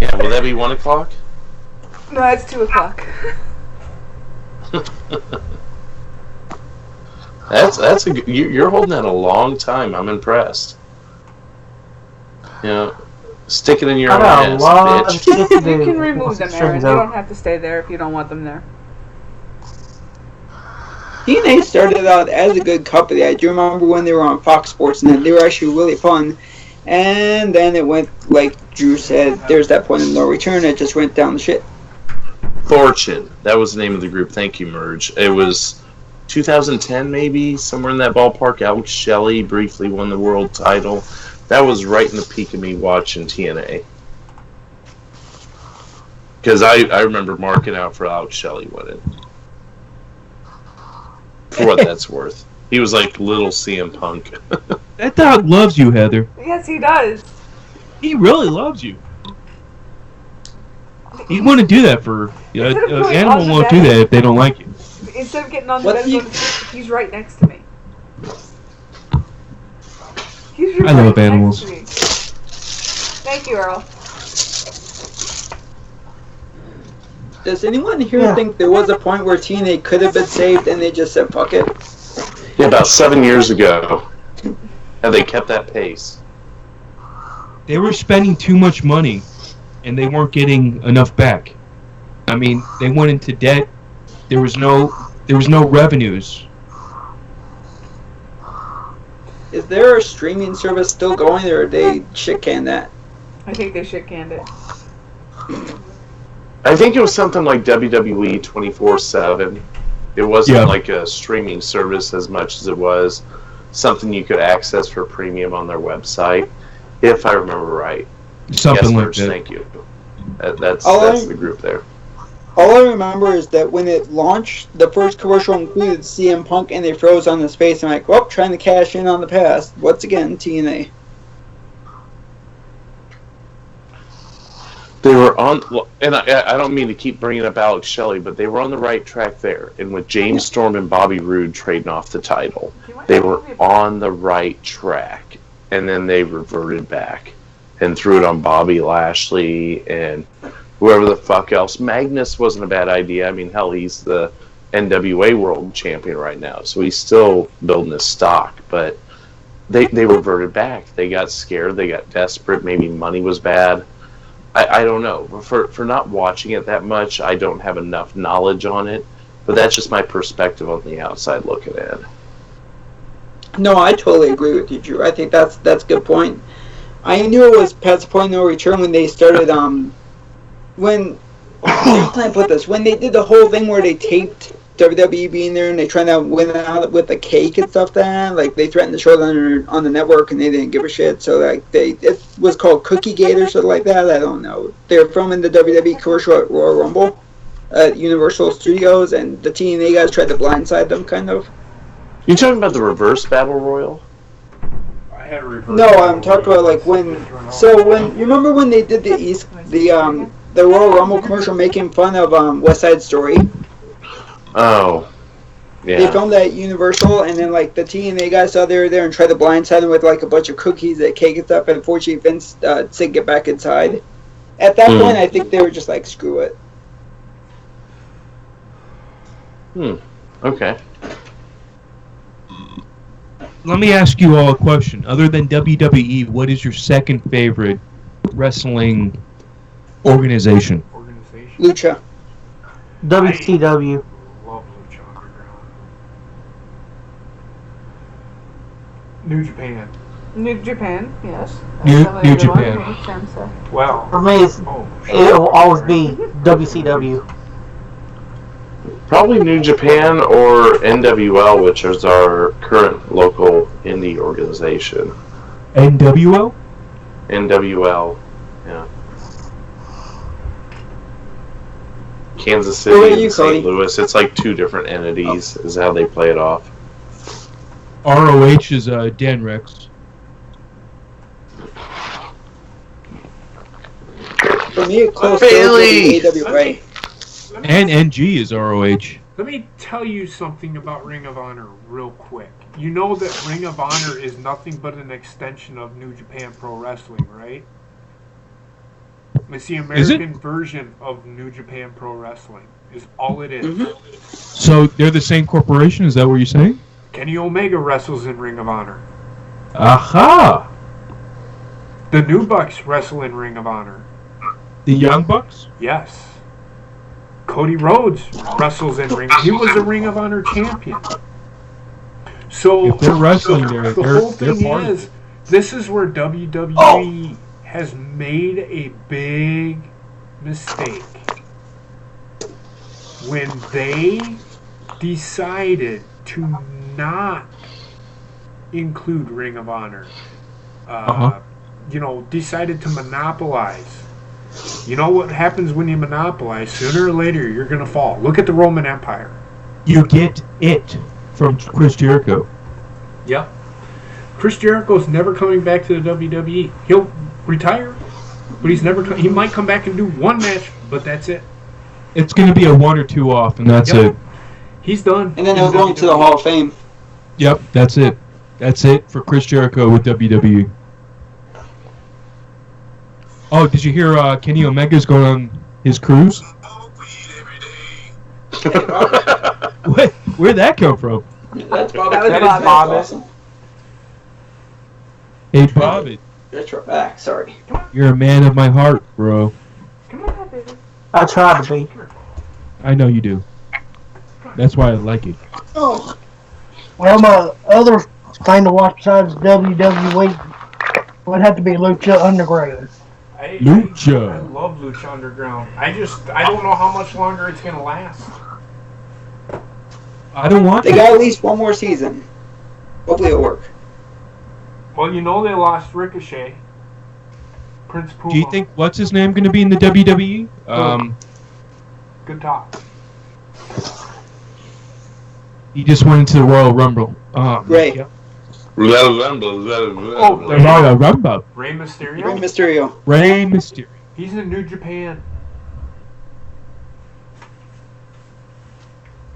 Yeah, will that be 1 o'clock? No, it's 2 o'clock. That's a good, you're holding that a long time. I'm impressed. You know, stick it in your own ass, bitch. You can remove them, Aaron. You don't have to stay there if you don't want them there. TNA started out as a good company. I do remember when they were on Fox Sports, and then they were actually really fun. And then it went, like Drew said, there's that point of no return. It just went down the shit. Fortune. That was the name of the group. Thank you, Merge. It was 2010, maybe, somewhere in that ballpark. Alex Shelley briefly won the world title. That was right in the peak of me watching TNA. Because I remember marking out for Alex Shelley winning. For what that's worth. He was like little CM Punk. That dog loves you, Heather. Yes, he does. He really loves you. He wouldn't do that for... animal won't do that if they don't like you. Instead of getting on the bed, he's right next to me. He's right I love animals. next to me. Thank you, Earl. Does anyone here think there was a point where TNA could have been saved and they just said, fuck it? Yeah, about 7 years ago. And they kept that pace. They were spending too much money, and they weren't getting enough back. I mean, they went into debt. There was no revenues. Is there a streaming service still going, or they shit-canned that? I think they shit-canned it. I think it was something like WWE 24/7. It wasn't like a streaming service as much as it was something you could access for premium on their website, if I remember right. Something like Merch, that. Thank you. That's the group there. All I remember is that when it launched, the first commercial included CM Punk, and they froze on his face. I'm like, well, trying to cash in on the past. Once again, TNA. They were on, and I don't mean to keep bringing up Alex Shelley, but they were on the right track there. And with James Storm and Bobby Roode trading off the title, they were on the right track. And then they reverted back. and threw it on Bobby Lashley and whoever the fuck else. Magnus wasn't a bad idea. I mean, hell, he's the NWA World Champion right now, so he's still building his stock. But they reverted back. They got scared. They got desperate. Maybe money was bad. I don't know. For not watching it that much, I don't have enough knowledge on it. But that's just my perspective on the outside looking in. No, I totally agree with you, Drew. I think that's a good point. I knew it was past the point of no return when they started, how can I put this? When they did the whole thing where they taped WWE being there and they tried to win out with the cake and stuff like they threatened to show it on the network and they didn't give a shit. So like it was called Cookie Gate or something like that. I don't know. They're filming the WWE commercial at Royal Rumble at Universal Studios, and the TNA guys tried to blindside them, kind of. You talking about the reverse battle royal? I had a reverse. No, I'm talking about like when. So when you remember when they did the Royal Rumble commercial making fun of West Side Story. Oh, yeah. They filmed that at Universal, and then like the TNA guys saw they were there and tried to blindside them with like a bunch of cookies and cake and stuff. And unfortunately, Vince said get back inside. At that point, I think they were just like, screw it. Okay. Let me ask you all a question. Other than WWE, what is your second favorite wrestling organization? Lucha. WCW. Love Lucha Underground. New Japan. New Japan, yes. New Japan. Makes sense, so. Well, For me, it'll always be WCW. Probably New Japan or NWL, which is our current local indie organization. NWL? NWL, yeah. Kansas City and St. Louis. It's like two different entities is how they play it off. ROH is Dan Rex. For me, it close to AWA. And NG is ROH. let me tell you something about Ring of Honor real quick. You know that Ring of Honor is nothing but an extension of New Japan Pro Wrestling, right? It's the American version of New Japan Pro Wrestling, is all it is. Mm-hmm. So they're the same corporation? Is that what you're saying? Kenny Omega wrestles in Ring of Honor. Aha! The New Bucks wrestle in Ring of Honor. The Young Bucks? Yes. Cody Rhodes wrestles in Ring. He was a Ring of Honor champion. So if they're wrestling there, the whole thing is, this is where WWE has made a big mistake when they decided to not include Ring of Honor. You know, decided to monopolize. You know what happens when you monopolize? Sooner or later, you're going to fall. Look at the Roman Empire. You get it from Chris Jericho. Yep. Chris Jericho's never coming back to the WWE. He'll retire, but he's never. He might come back and do one match, but that's it. It's going to be a 1 or 2 off, and that's it. He's done. And then he'll go into the Hall of Fame. Yep, that's it. That's it for Chris Jericho with WWE. Oh, did you hear Kenny Omega's going on his cruise? Where'd that come from? That's Bob. That was That's Bob. awesome. Hey, Bob, Retro back. Sorry. you're a man of my heart, bro. Come on, baby. I try to be. I know you do. That's why I like it. Oh. Well, my other thing to watch besides WWE would have to be Lucha Underground. Lucha. I love Lucha Underground. I don't know how much longer it's going to last. I don't want They got at least one more season. Hopefully it'll work. Well, you know they lost Ricochet. Prince Puma. Do you think, what's his name going to be in the WWE? Good talk. He just went into the Royal Rumble. Ray. Yeah. Royal Royal Rumble. Rey Mysterio? Rey Mysterio. Rey Mysterio. He's in New Japan.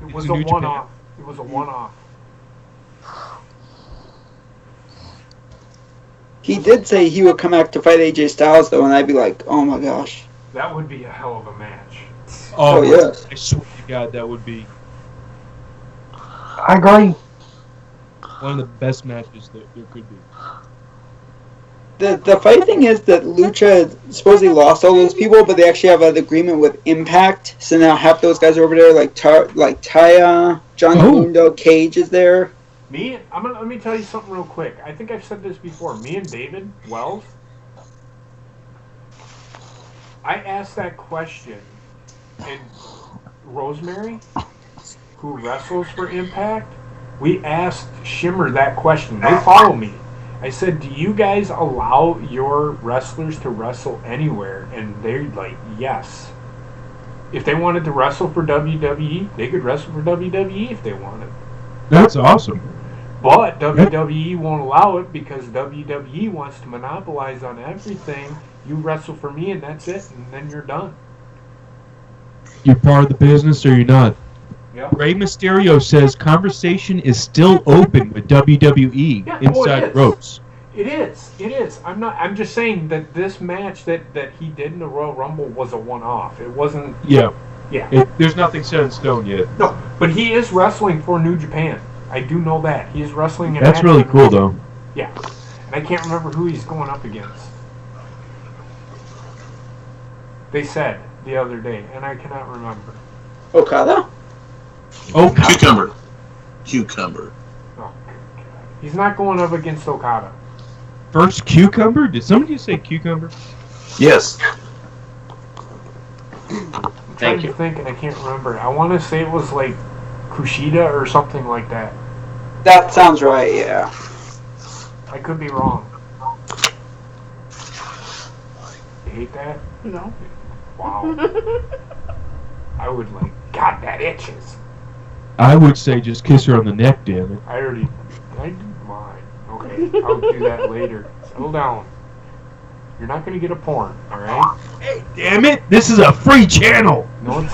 It was a one-off. It was a one-off. He did say he would come back to fight AJ Styles, though, and I'd be like, oh my gosh. That would be a hell of a match. Oh, yes. I swear to God, that would be I agree. one of the best matches that there could be. The funny thing is that Lucha supposedly lost all those people, but they actually have an agreement with Impact. So now half those guys are over there, like Taya, Johnny Mundo, Cage is there. Let me tell you something real quick. I think I've said this before. Me and David Wells, I asked that question, and Rosemary, who wrestles for Impact, we asked Shimmer that question. They follow me. I said, do you guys allow your wrestlers to wrestle anywhere? And they're like, yes. If they wanted to wrestle for WWE, they could wrestle for WWE if they wanted. That's awesome. But WWE won't allow it because WWE wants to monopolize on everything. You wrestle for me and that's it, and then you're done. You're part of the business or you're not. Yep. Rey Mysterio says conversation is still open with WWE inside ropes. It is. I'm just saying that this match that he did in the Royal Rumble was a one-off. It wasn't. Yeah. There's nothing set in stone yet. No, but he is wrestling for New Japan. I do know that. He is wrestling in That's really cool, though. Yeah. And I can't remember who he's going up against. They said the other day, and I cannot remember. Okada? Oh, Cucumber. Oh, he's not going up against Okada. First Cucumber? Did somebody just say Cucumber? Yes. I'm trying to think, and I can't remember. I want to say it was like Kushida or something like that. That sounds right, yeah. I could be wrong. You hate that? No. Wow. I would like, God, that itches. I would say just kiss her on the neck, damn it. I did mine. Okay, I'll do that later. Settle down. You're not going to get a porn, alright? Hey, damn it! This is a free channel! No, it's...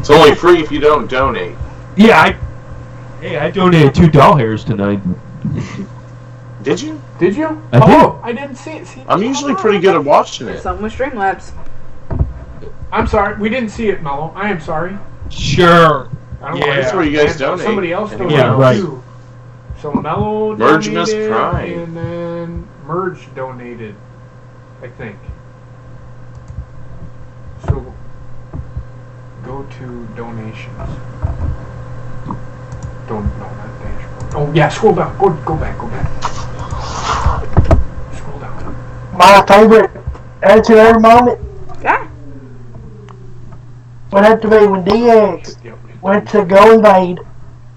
It's only free if you don't donate. Yeah, I donated 2 doll hairs tonight. Did you? Did you? I did. I didn't see it. I'm usually pretty good at watching it. Something with Streamlabs. I'm sorry. We didn't see it, Mello. I am sorry. Sure. I don't Yeah, that's where you guys donate. Somebody else donated Yeah, right. too. So Mello Merge Miss donated, Prime. and then Merge donated, I think. So go to donations. No, not dashboard. Oh yeah, scroll down. Go back. Scroll down. My favorite Attitude Era moment Yeah. would have to be when DX went to go invade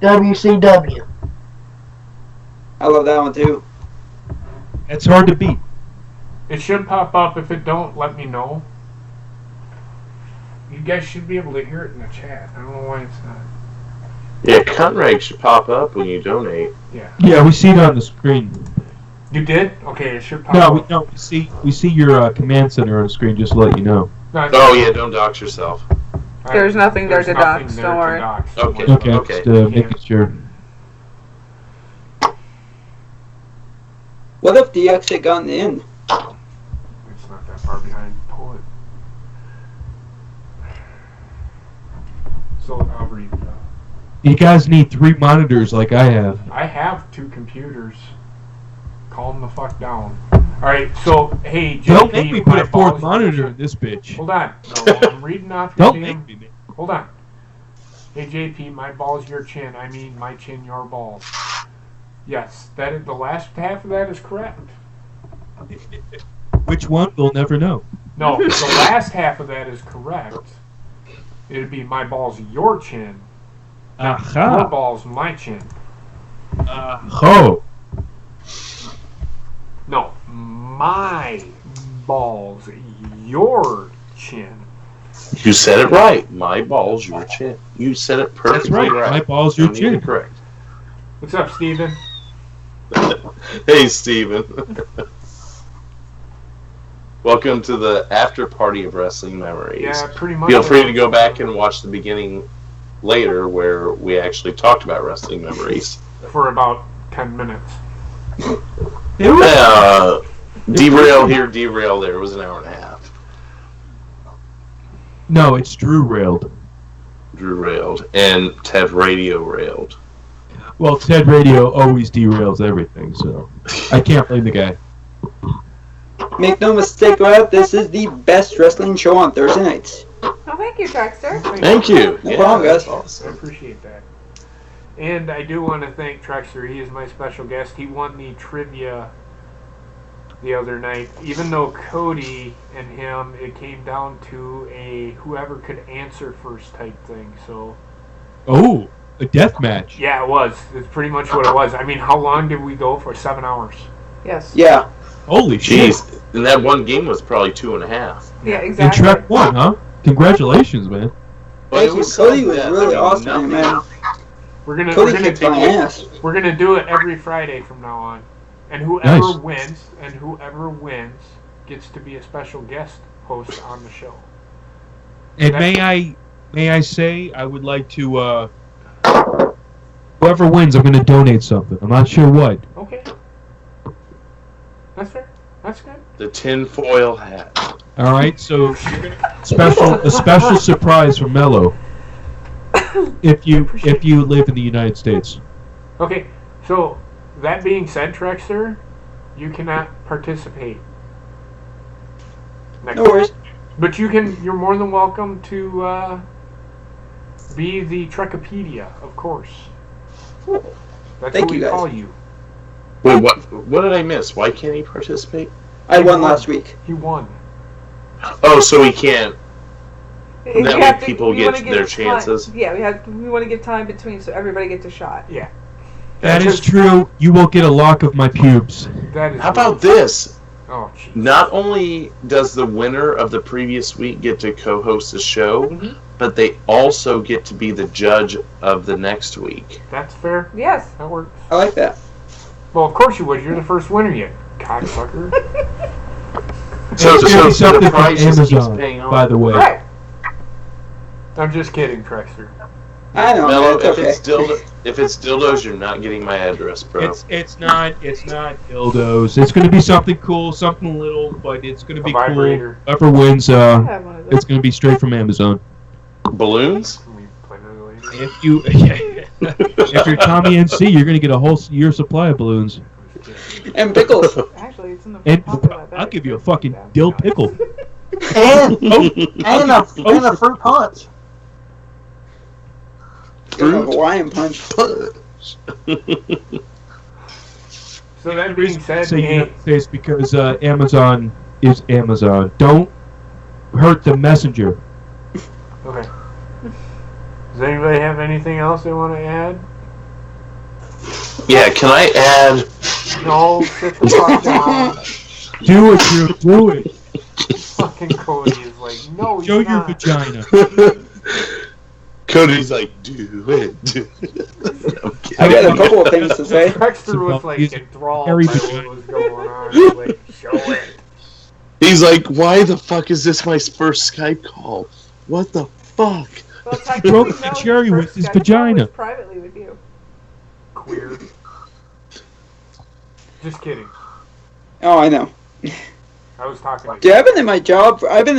WCW. I love that one too. It's hard to beat. It should pop up. If it don't, let me know. You guys should be able to hear it in the chat. I don't know why it's not. Yeah, Conrad should pop up when you donate. Yeah. Yeah, we see it on the screen. You did? Okay, it should pop up. No, we see your command center on the screen. Just to let you know. Oh yeah, don't dox yourself. There's nothing there to nothing dox, there don't to worry. dox. Okay. Okay, just making sure. What if DX had gotten in? It's not that far behind. Pull it. So I'll read. You guys need 3 monitors like I have. I have 2 computers. Calm the fuck down. Alright, so, hey, JP, Don't make me put my a 4th balls- monitor in this bitch. Hold on. No, I'm reading off your Don't damn... make me. Hold on. Hey, JP, my balls, your chin. I mean, my chin, your balls. Yes, that is, the last half of that is correct. Which one? We'll never know. No, the last half of that is correct. It'd be my balls, your chin. Your Aha. balls, my chin. Oh. No, my balls, your chin. You said it right. My balls, your chin. You said it perfectly That's right. My balls, your Don't need to chin. Correct. What's up, Steven? Hey, Steven. Welcome to the after party of wrestling memories. Yeah, pretty much. Feel free to go back and watch the beginning later where we actually talked about wrestling memories. For about 10 minutes. Derail here, derail there. It was an hour and a half. No, it's Drew railed. Drew railed. And Ted Radio railed. Well, Ted Radio always derails everything, so I can't blame the guy. Make no mistake about it, this is the best wrestling show on Thursday nights. Oh, thank you, Trekster. Thank you. No problem, guys. Awesome. I appreciate that. And I do want to thank Trekster. He is my special guest. He won the trivia the other night. Even though Cody and him, it came down to a whoever could answer first type thing. So. Oh, a death match. Yeah, it was. It's pretty much what it was. I mean, how long did we go for? 7 hours. Yes. Yeah. Holy shit. Jeez. And that one game was probably 2.5. Yeah, And exactly. Trek won, huh? Congratulations, man. But Thank you. Cody was really awesome, man. We're gonna Cody kicked my ass. We're gonna do it every Friday from now on, and whoever wins gets to be a special guest host on the show. And may I say, I would like to, whoever wins, I'm going to donate something. I'm not sure what. Okay, that's fair. That's good. The tinfoil hat. All right, so a special surprise for Mello. If you live in the United States. Okay, so that being said, Trekster, you cannot participate. No worries. But you're more than welcome to be the Trekopedia, of course. That's Thank what we you, guys. call you. Wait, what did I miss? Why can't he participate? I won last week. He won. Oh, so he can't. We That have way people we get wanna give their time- chances. Yeah, we want to give time between so everybody gets a shot. Yeah. That is true. You will get a lock of my pubes. That is How about this? Oh, jeez. Not only does the winner of the previous week get to co-host the show, Mhm. but they also get to be the judge of the next week. That's fair. Yes. That works. I like that. Well, of course you would. You're the first winner yet, cocksucker. So It's gonna be something the from price just keeps Amazon, paying off. by the way. Right. I'm just kidding, Trekster. I know, Mello, man, it's okay. if it's dildos, you're not getting my address, bro. It's not dildos. It's going to be something cool, something little, but it's going to be A vibrator. cool. Whoever wins, I have one of those. it's going to be straight from Amazon. Balloons? Can we play that later? If you, if you're Tommy NC, you're going to get a whole year supply of balloons, And pickles. Actually, it's in the and pocket of my bag. I'll give you a fucking dill pickle. And a fruit punch. Give him a Hawaiian punch. So that being said, Say hey, United States because Amazon is Amazon. Don't hurt the messenger. okay. Does anybody have anything else they want to add? Yeah, can I add? No, sit the fuck down. Do it, Drew. Do it. Fucking Cody is like, no, Show you're your not. vagina. Cody's like, do it. I'm kidding. I got a couple of things to say. Trekster was like He's enthralled by very what was going on. He's like, show it. He's like, why the fuck is this my first Skype call? What the fuck? Well, He broke the cherry with his vagina. Privately with you. Queer. Just kidding. Oh, I know. I was talking to Dude, you. I've been in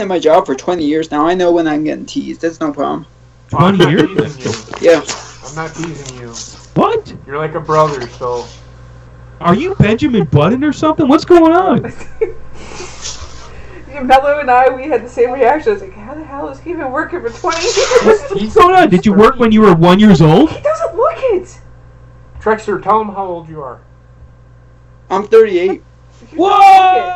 my job for 20 years now. I know when I'm getting teased. That's no problem. I'm not 20 years? teasing you. Yeah. I'm not teasing you. What? You're like a brother, so Are you Benjamin Button or something? What's going on? Mello and we had the same reaction. I was like, how the hell is he been working for 20 years? What's going on? Did you work when you were 1 year old? He doesn't look it. Trekster, tell him how old you are. I'm 38. He Whoa! doesn't look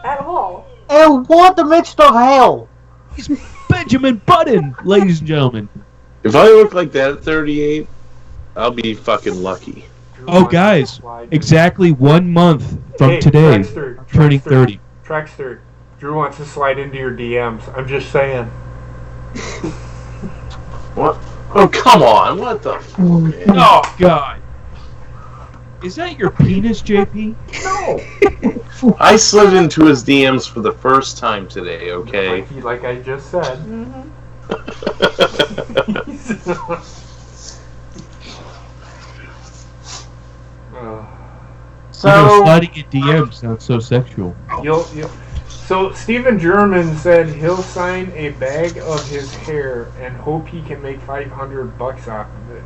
it at all. And what the midst of hell? He's Benjamin Button, ladies and gentlemen. If I look like that at 38, I'll be fucking lucky. Drew Oh, wants to guys, slide. exactly 1 month from Hey, today, Trekster, turning Trekster, 30. Trekster, Drew wants to slide into your DMs. I'm just saying. What? Oh, come on. What the fuck? man? Oh, God. Is that your penis, JP? No. I slid into his DMs for the first time today, okay? Like I just said. Mm-hmm. So sliding in DMs sounds so sexual. So Stephen German said he'll sign a bag of his hair and hope he can make $500 off of it.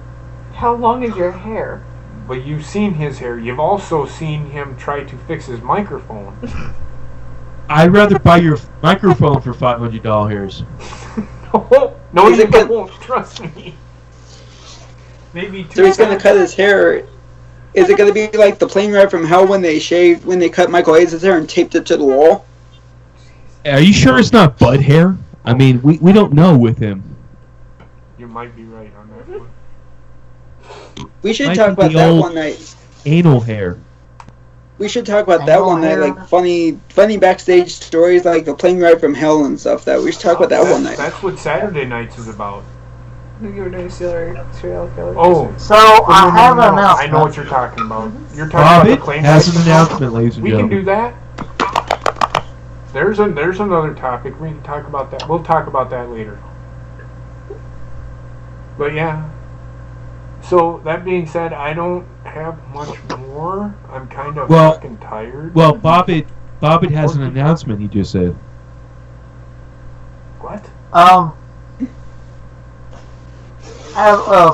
How long is your hair? But you've seen his hair. You've also seen him try to fix his microphone. I'd rather buy your microphone for $500. No, you won't. Trust me. Maybe So he's gonna cut his hair. Is it gonna be like the plane ride from hell when they cut Michael Hayes' hair and taped it to the wall? Are you sure it's not butt hair? I mean, we don't know with him. You might be right on that one. We should Might talk be about the that old one night. Anal hair. We should talk about that one night, like funny backstage stories, like the plane ride from hell and stuff. That we should talk about that one night. That's what Saturday nights is about. You were doing serial killer. Oh, so I have an announcement. I know what you're talking about. You're talking about the plane has ride. an announcement, ladies and We can gentlemen. do that. There's another topic. We can talk about that. We'll talk about that later. But yeah. So that being said, I don't have much more. I'm kind of fucking tired. Well, Bobbitt has an announcement. He just said. What?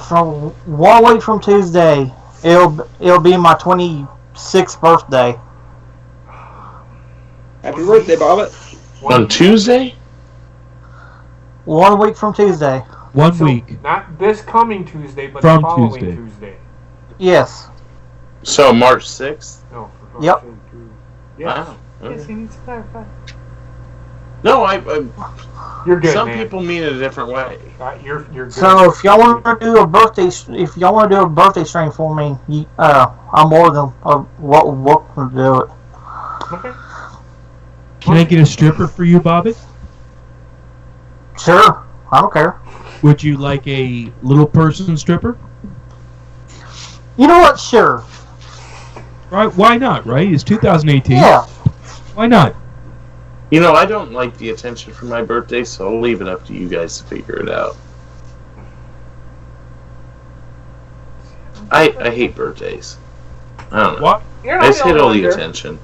From 1 week from Tuesday, it'll be my 26th birthday. Happy birthday, Bobbitt. On Tuesday? 1 week from Tuesday. 1 week. Not this coming Tuesday, but From the following Tuesday. Tuesday. Yes. So March 6th? No. Yep. Yes. Wow. Yes, you need to clarify. No, You're good, some man. people mean it a different way. You're good. So if y'all want to do a birthday stream for me, I'm more than welcome to do it. Okay. Can I get a stripper for you, Bobbitt? Sure, I don't care. Would you like a little person stripper? You know what? Sure. Right? Why not? Right? It's 2018. Yeah. Why not? You know, I don't like the attention for my birthday, so I'll leave it up to you guys to figure it out. I hate birthdays. I don't know. What? You're I not just hate all the older. attention.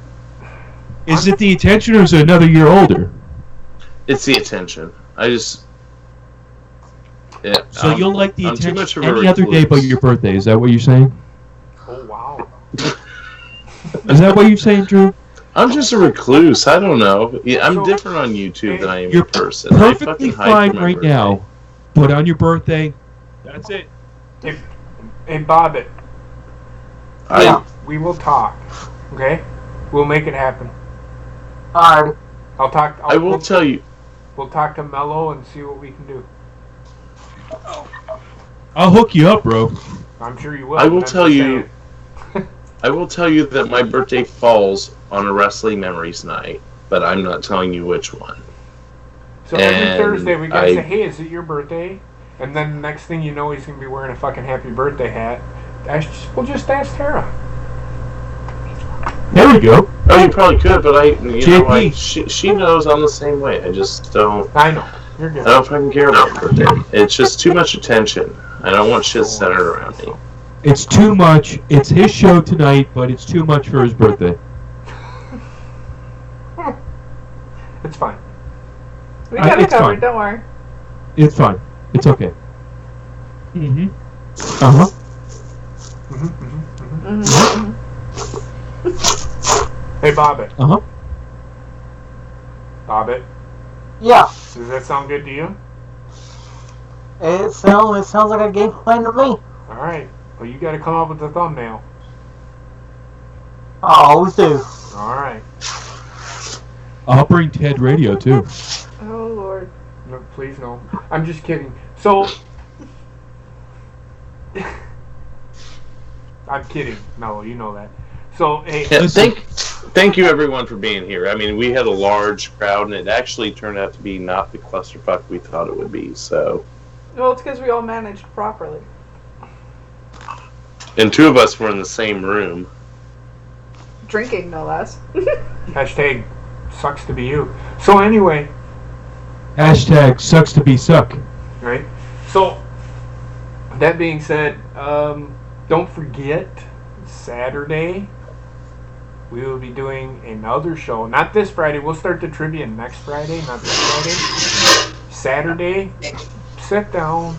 Is it the attention or is it another year older? It's the attention. Yeah. So you'll like the I'm too much attention of a any other day but recluse. your birthday. Is that what you're saying? Oh, wow. Is that what you're saying, Drew? I'm just a recluse. I don't know. Yeah, I'm So- different on YouTube than I am You're in person. I perfectly fucking hide fine from my right birthday. now, but on your birthday, that's it. Hey, Bobbitt, I, we will talk. Okay? We'll make it happen. Alright. I'll talk. I will tell you. We'll talk to Mello and see what we can do. I'll hook you up, bro. I'm sure you will. I will but I'm tell just you. saying. I will tell you that my birthday falls on a Wrestling Memories night, but I'm not telling you which one. So every And Thursday we gotta I- say, hey, is it your birthday? And then the next thing you know, he's gonna be wearing a fucking happy birthday hat. We'll just ask Tara. There we go. Oh, you probably could, but JP. she knows I'm the same way. I just don't. I know. You're I good. don't fucking care about my birthday. It's just too much attention. I don't want shit centered around me. It's too much. It's his show tonight, but it's too much for his birthday. It's fine. We got it it's covered, fine. don't worry. It's fine. It's okay. Mm-hmm. Uh-huh. Mm-hmm. Hey, Bobbitt. Uh-huh. Bobbitt, Yeah. does that sound good to you? It sounds like a game plan to me. All right. Well, you got to come up with the thumbnail. I always do. All right. I'll bring Ted Radio, too. Oh, Lord. No, please no. I'm just kidding. So, I'm kidding. No, you know that. So, hey, Yeah, Listen. thank you everyone for being here. I mean, we had a large crowd, and it actually turned out to be not the clusterfuck we thought it would be. So, Well, it's because we all managed properly. and two of us were in the same room. Drinking, no less. hashtag sucks to be you. So anyway, Hashtag sucks to be suck. right? So, that being said, don't forget Saturday, we will be doing another show. Not this Friday. We'll start the trivia next Friday, not this Friday. Saturday, sit down.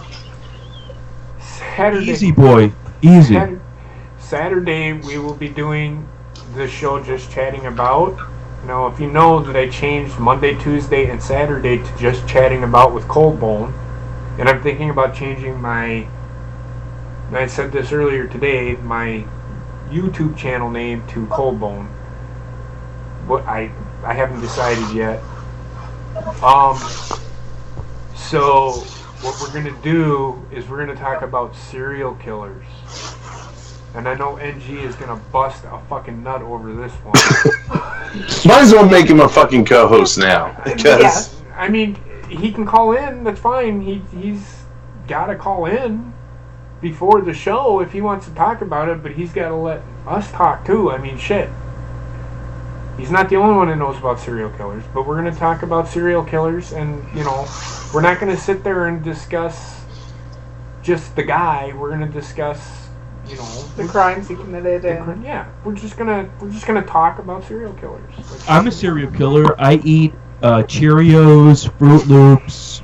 Saturday. Easy, boy. Easy. Saturday, we will be doing the show Just Chatting About. Now, if you know that I changed Monday, Tuesday, and Saturday to Just Chatting About with Cold Bone, and I'm thinking about changing my, and I said this earlier today, my YouTube channel name to Cold Bone. What I haven't decided yet. So what we're gonna do is we're gonna talk about serial killers. And I know NG is gonna bust a fucking nut over this one. Might as well make him a fucking co-host now. Because I mean, he can call in. That's fine. He's got to call in before the show if he wants to talk about it. But he's got to let us talk too. I mean, shit. He's not the only one that knows about serial killers. But we're gonna talk about serial killers, and we're not gonna sit there and discuss just the guy. We're gonna discuss. The crimes he committed. Yeah, we're just gonna talk about serial killers. I'm a serial killer. I eat Cheerios, Fruit Loops,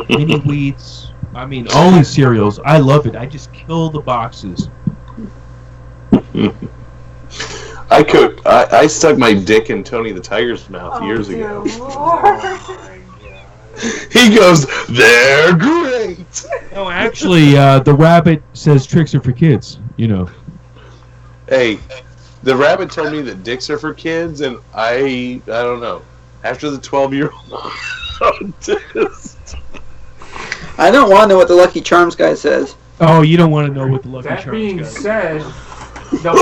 Mini Wheats. I mean, all these cereals. I love it. I just kill the boxes. I stuck my dick in Tony the Tiger's mouth years ago. He goes, "They're great." No, actually, the rabbit says tricks are for kids. Hey, the rabbit told me that dicks are for kids, and I don't know. After the 12-year-old, I don't want to know what the Lucky Charms guy says. Oh, you don't want to know what the Lucky Charms guy says. That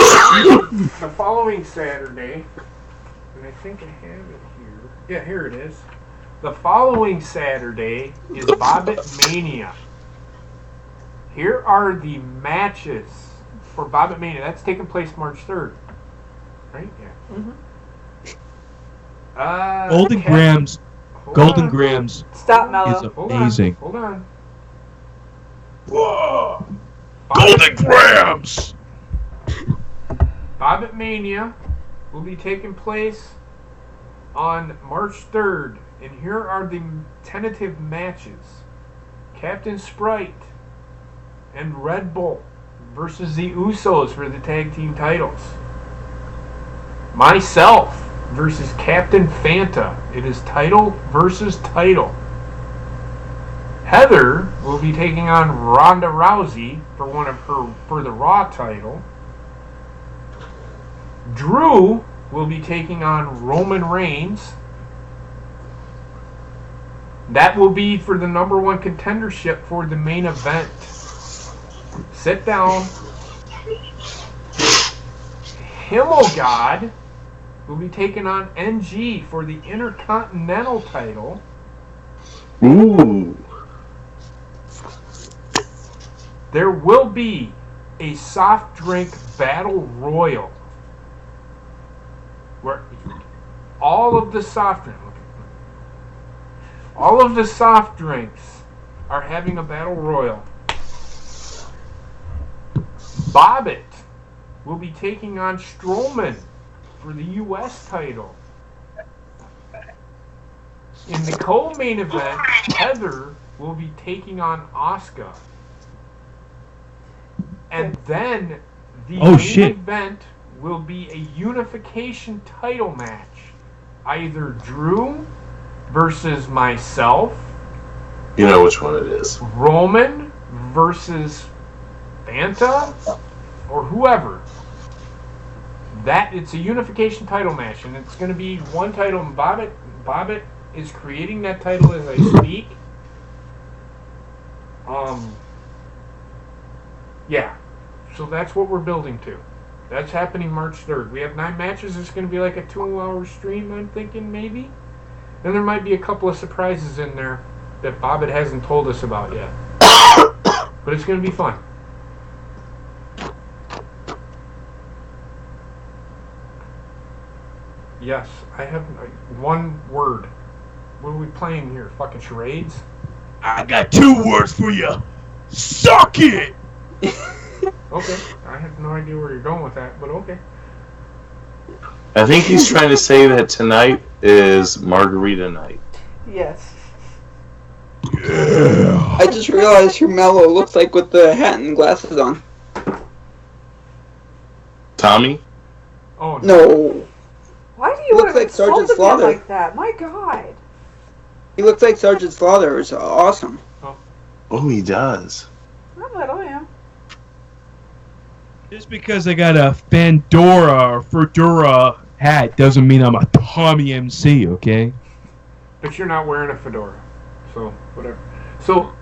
being said, the following Saturday, and I think I have it here. Yeah, here it is. The following Saturday is Bobbitt Mania. Here are the matches for Bobbitt Mania. That's taking place March 3rd. Right? Yeah. Mm-hmm. Golden Grams Stop, Mello. is amazing. Hold on. Whoa! Golden Grams! Bobbitt Mania will be taking place on March 3rd. And here are the tentative matches. Captain Sprite and Red Bull versus the Usos for the tag team titles. Myself versus Captain Fanta. It is title versus title. Heather will be taking on Ronda Rousey for the Raw title. Drew will be taking on Roman Reigns. That will be for the #1 contendership for the main event. Sit down. Himmelgod will be taking on NG for the Intercontinental title. Ooh. There will be a soft drink battle royal where all of the soft drinks are having a battle royal. Bobbitt will be taking on Strowman for the U.S. title. In the co-main event, Heather will be taking on Asuka. And then the main event will be a unification title match. Either Drew versus myself. You know which one it is. Roman versus Fanta or whoever. It's a unification title match, and it's going to be one title. And Bobbitt is creating that title as I speak. Yeah. So that's what we're building to. That's happening March 3rd. We have 9 matches. It's going to be like a 2-hour stream, I'm thinking, maybe. And there might be a couple of surprises in there that Bobbitt hasn't told us about yet. But it's going to be fun. Yes, I have one word. What are we playing here? Fucking charades? I got 2 words for you. Suck it! Okay. I have no idea where you're going with that, but okay. I think he's trying to say that tonight is margarita night. Yes. Yeah. I just realized who Mello looks like with the hat and glasses on. Tommy? Oh, No. Why do you Looks want to like Sergeant insult him Slaughter. like that? My God. He looks like Sergeant Slaughter. It's awesome. Oh, he does. I'm little, yeah. Just because I got a Fedora hat doesn't mean I'm a Tommy MC, okay? but you're not wearing a fedora, so whatever. So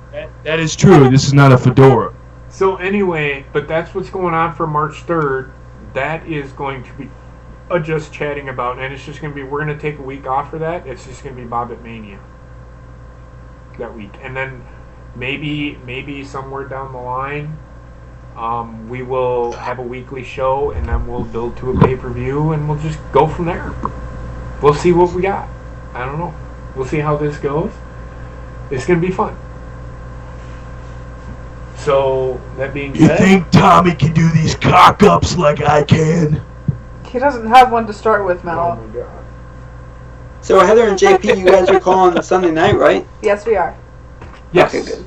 That is true. This is not a fedora. So anyway, but that's what's going on for March 3rd. That is going to be just chatting about, and it's just going to be, we're going to take a week off for that. It's just going to be Bobbitt Mania that week. And then maybe somewhere down the line, we will have a weekly show, and then we'll build to a pay-per-view, and we'll just go from there. We'll see what we got. I don't know. We'll see how this goes. It's going to be fun. So, that being You said... think Tommy can do these cock-ups like I can? He doesn't have one to start with, Mel. Oh my God. So Heather and JP, you guys are calling the Sunday night, right? Yes, we are. Yes. Okay, good.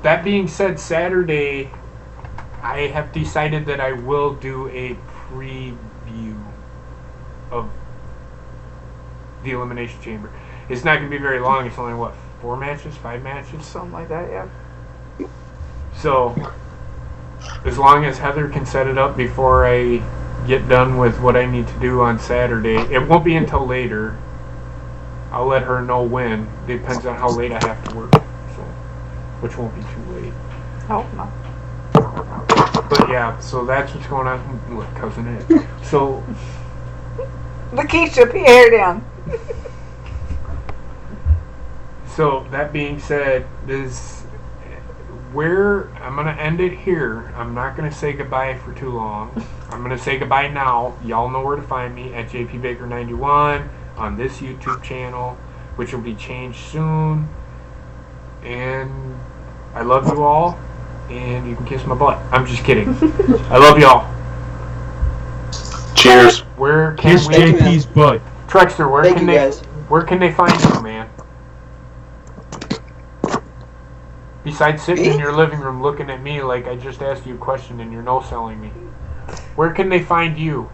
That being said, Saturday, I have decided that I will do a preview of the Elimination Chamber. It's not going to be very long. It's only, 5 matches? Something like that, yeah. So, as long as Heather can set it up before I get done with what I need to do on Saturday, it won't be until later. I'll let her know when. Depends on how late I have to work. So, which won't be too late. Oh, no. But yeah, so that's what's going on. Look, Cousin Ed. So, Lakeisha, put your hair down. so that being said, I'm going to end it here. I'm not going to say goodbye for too long. I'm going to say goodbye now. Y'all know where to find me at JPBaker91 on this YouTube channel, which will be changed soon. And I love you all, and you can kiss my butt. I'm just kidding. I love y'all. Cheers. Where can Kiss we... JP's butt. Trekster, where Thank can you, guys. where can they find you, man? Besides sitting in your living room looking at me like I just asked you a question and you're no-selling me. Where can they find you?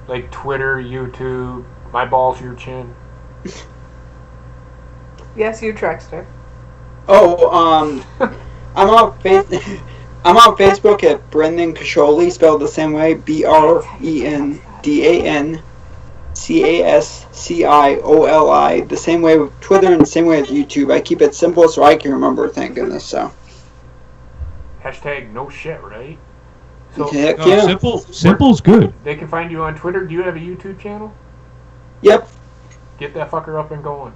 Like Twitter, YouTube, my balls, your chin. Yes, you, Trekster. Oh, I'm on Facebook at Brendan Casholi, spelled the same way, BrendanCascioli, the same way with Twitter and the same way with YouTube. I keep it simple so I can remember, thank goodness. So. Hashtag no shit, right? So Heck No, yeah. Simple's good. they can find you on Twitter. Do you have a YouTube channel? Yep. Get that fucker up and going.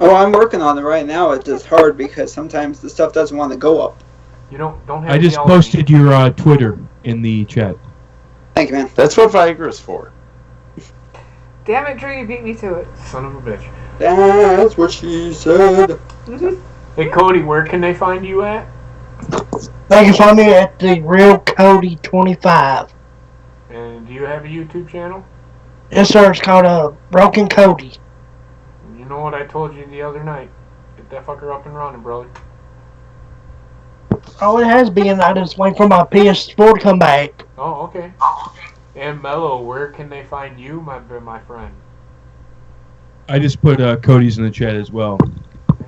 Oh, I'm working on it right now. It's just hard because sometimes the stuff doesn't want to go up. You don't have I to just yell at me. posted your Twitter in the chat. Thank you, man. That's what Viagra's for. Damn it, Drew, you beat me to it. Son of a bitch. That's what she said. Hey Cody, where can they find you at? They can find me at the Real Cody 25. And do you have a YouTube channel? Yes, sir. It's called Broken Cody. You know what I told you the other night. Get that fucker up and running, brother. Oh, it has been. I just wait for my PS4 to come back. Oh, okay. And Mello, where can they find you, my friend? I just put Cody's in the chat as well.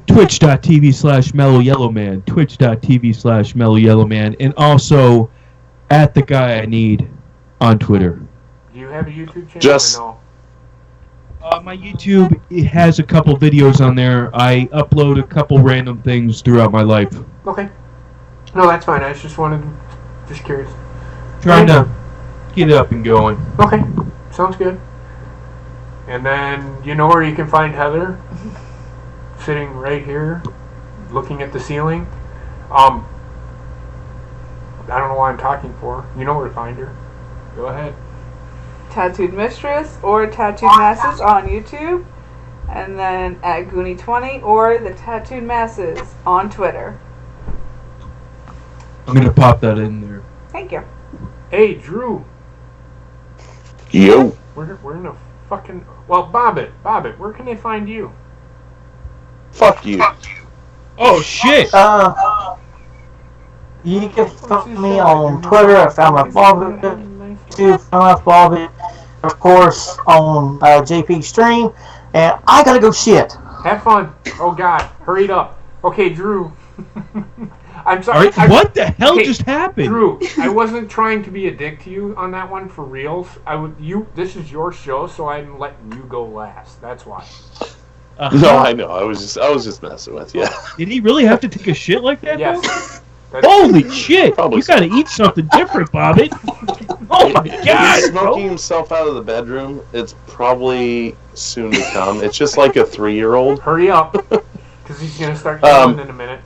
Twitch.tv/MellowYellowMan. Twitch.tv/MellowYellowMan. And also at the guy I need on Twitter. Do you have a YouTube channel Just- or no? My YouTube, it has a couple videos on there. I upload a couple random things throughout my life. Okay. No, that's fine. I just curious. Trying to get it up and going. Okay. Sounds good. And then, you know where you can find Heather? Sitting right here, looking at the ceiling. I don't know why I'm talking for. You know where to find her. Go ahead. Tattooed Mistress or Tattooed Masses on YouTube. And then at Goonie20 or the Tattooed Masses on Twitter. I'm gonna pop that in there. Thank you. Hey, Drew. Yo. We're in a fucking... Well, Bobbit, where can they find you? Fuck you. Oh shit! You can find me on Twitter at FoulmouthBobbitt, FoulmouthBobbitt, of course on JP Stream, and I gotta go shit. Have fun. Oh God, hurry it up. Okay, Drew. I'm sorry. Right, what the hell just happened? Drew, I wasn't trying to be a dick to you on that one for reals. This is your show, so I'm letting you go last. That's why. No, I know. I was just messing with you. Did he really have to take a shit like that? Yes. Holy shit! Probably You gotta eat something different, Bobbit. Oh my God! He's smoking himself out of the bedroom. It's probably soon to come. It's just like a 3-year-old. Hurry up, because he's gonna start yelling in a minute.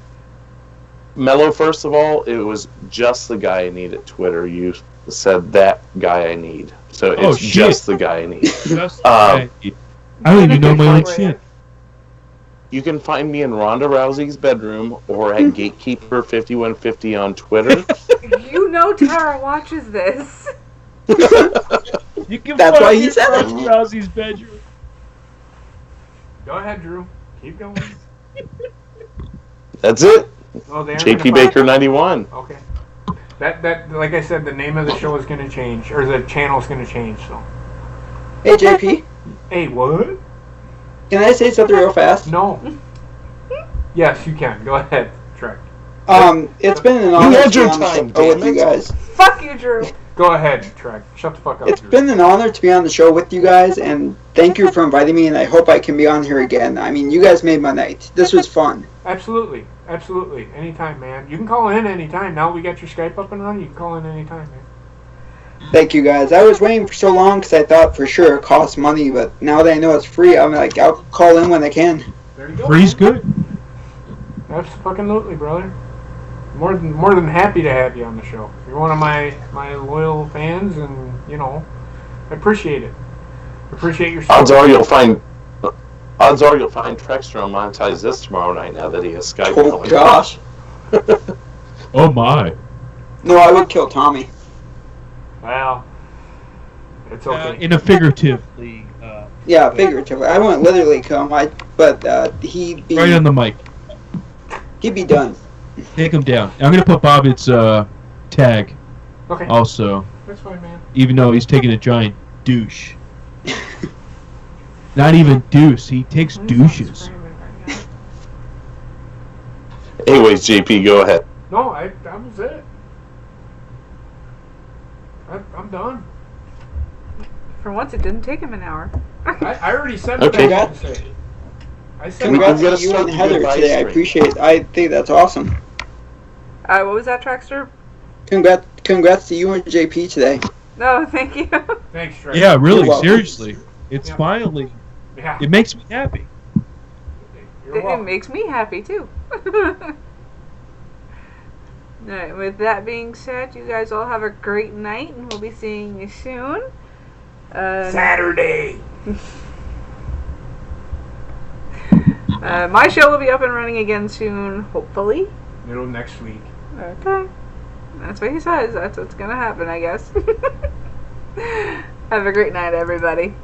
Mello, first of all, it was just the guy I need at Twitter. You said that guy I need. So it's just the guy I need. Just I don't even know my own shit. You can find me in Ronda Rousey's bedroom or at GatekeeperDruber on Twitter. You know Tara watches this. You can That's find why me he in said it. Ronda Rousey's bedroom. Go ahead, Drew. Keep going. That's it. Oh, they aren't JP gonna Baker find- 91. Okay. That like I said, the name of the show is gonna change, or the channel's gonna change. So. Hey, JP, Hey, what? can I say something real fast? No. Yes, you can. Go ahead, Trek. It's been an honor had to be your on the time, show with damn you it. guys. Fuck you, Drew. Go ahead, Trek. Shut the fuck up. It's Drew. been an honor to be on the show with you guys, and thank you for inviting me, and I hope I can be on here again. I mean, you guys made my night. This was fun. Absolutely. Anytime, man. You can call in anytime. Now we got your Skype up and running. You can call in anytime, man. Thank you guys. I was waiting for so long because I thought for sure it cost money, but now that I know it's free, I'm like, I'll call in when I can. There you go. Free's good. Absolutely, brother. More than happy to have you on the show. You're one of my loyal fans, and I appreciate it. Appreciate your support. Odds are you'll find Trekster will monetize this tomorrow night now that he has Skype. Oh, gosh. Oh my. No, I would kill Tommy. Well, it's okay. In a figuratively. Yeah, figuratively. I wouldn't literally kill him, but he'd be... Right on the mic. He'd be done. Take him down. I'm gonna put Bobbit's tag. Okay. Also. That's fine, man. Even though he's taking a giant douche. Not even deuce. He takes douches. Anyways, JP, go ahead. No, that was it. I'm done. For once, it didn't take him an hour. I already said what Okay. I had to say. I said Congrats gotta to you start and the Heather goodbye today. I streak. appreciate it. I think that's awesome. What was that, Trekster? Congrats to you and JP today. No, thank you. Thanks, Trey. Yeah, really, You're welcome. seriously. It's Yeah. finally. Yeah. It makes me happy. You're It welcome. makes me happy, too. Alright, with that being said, you guys all have a great night, and we'll be seeing you soon. Saturday. My show will be up and running again soon, hopefully. Middle of next week. Okay. That's what he says. That's what's gonna happen, I guess. Have a great night, everybody.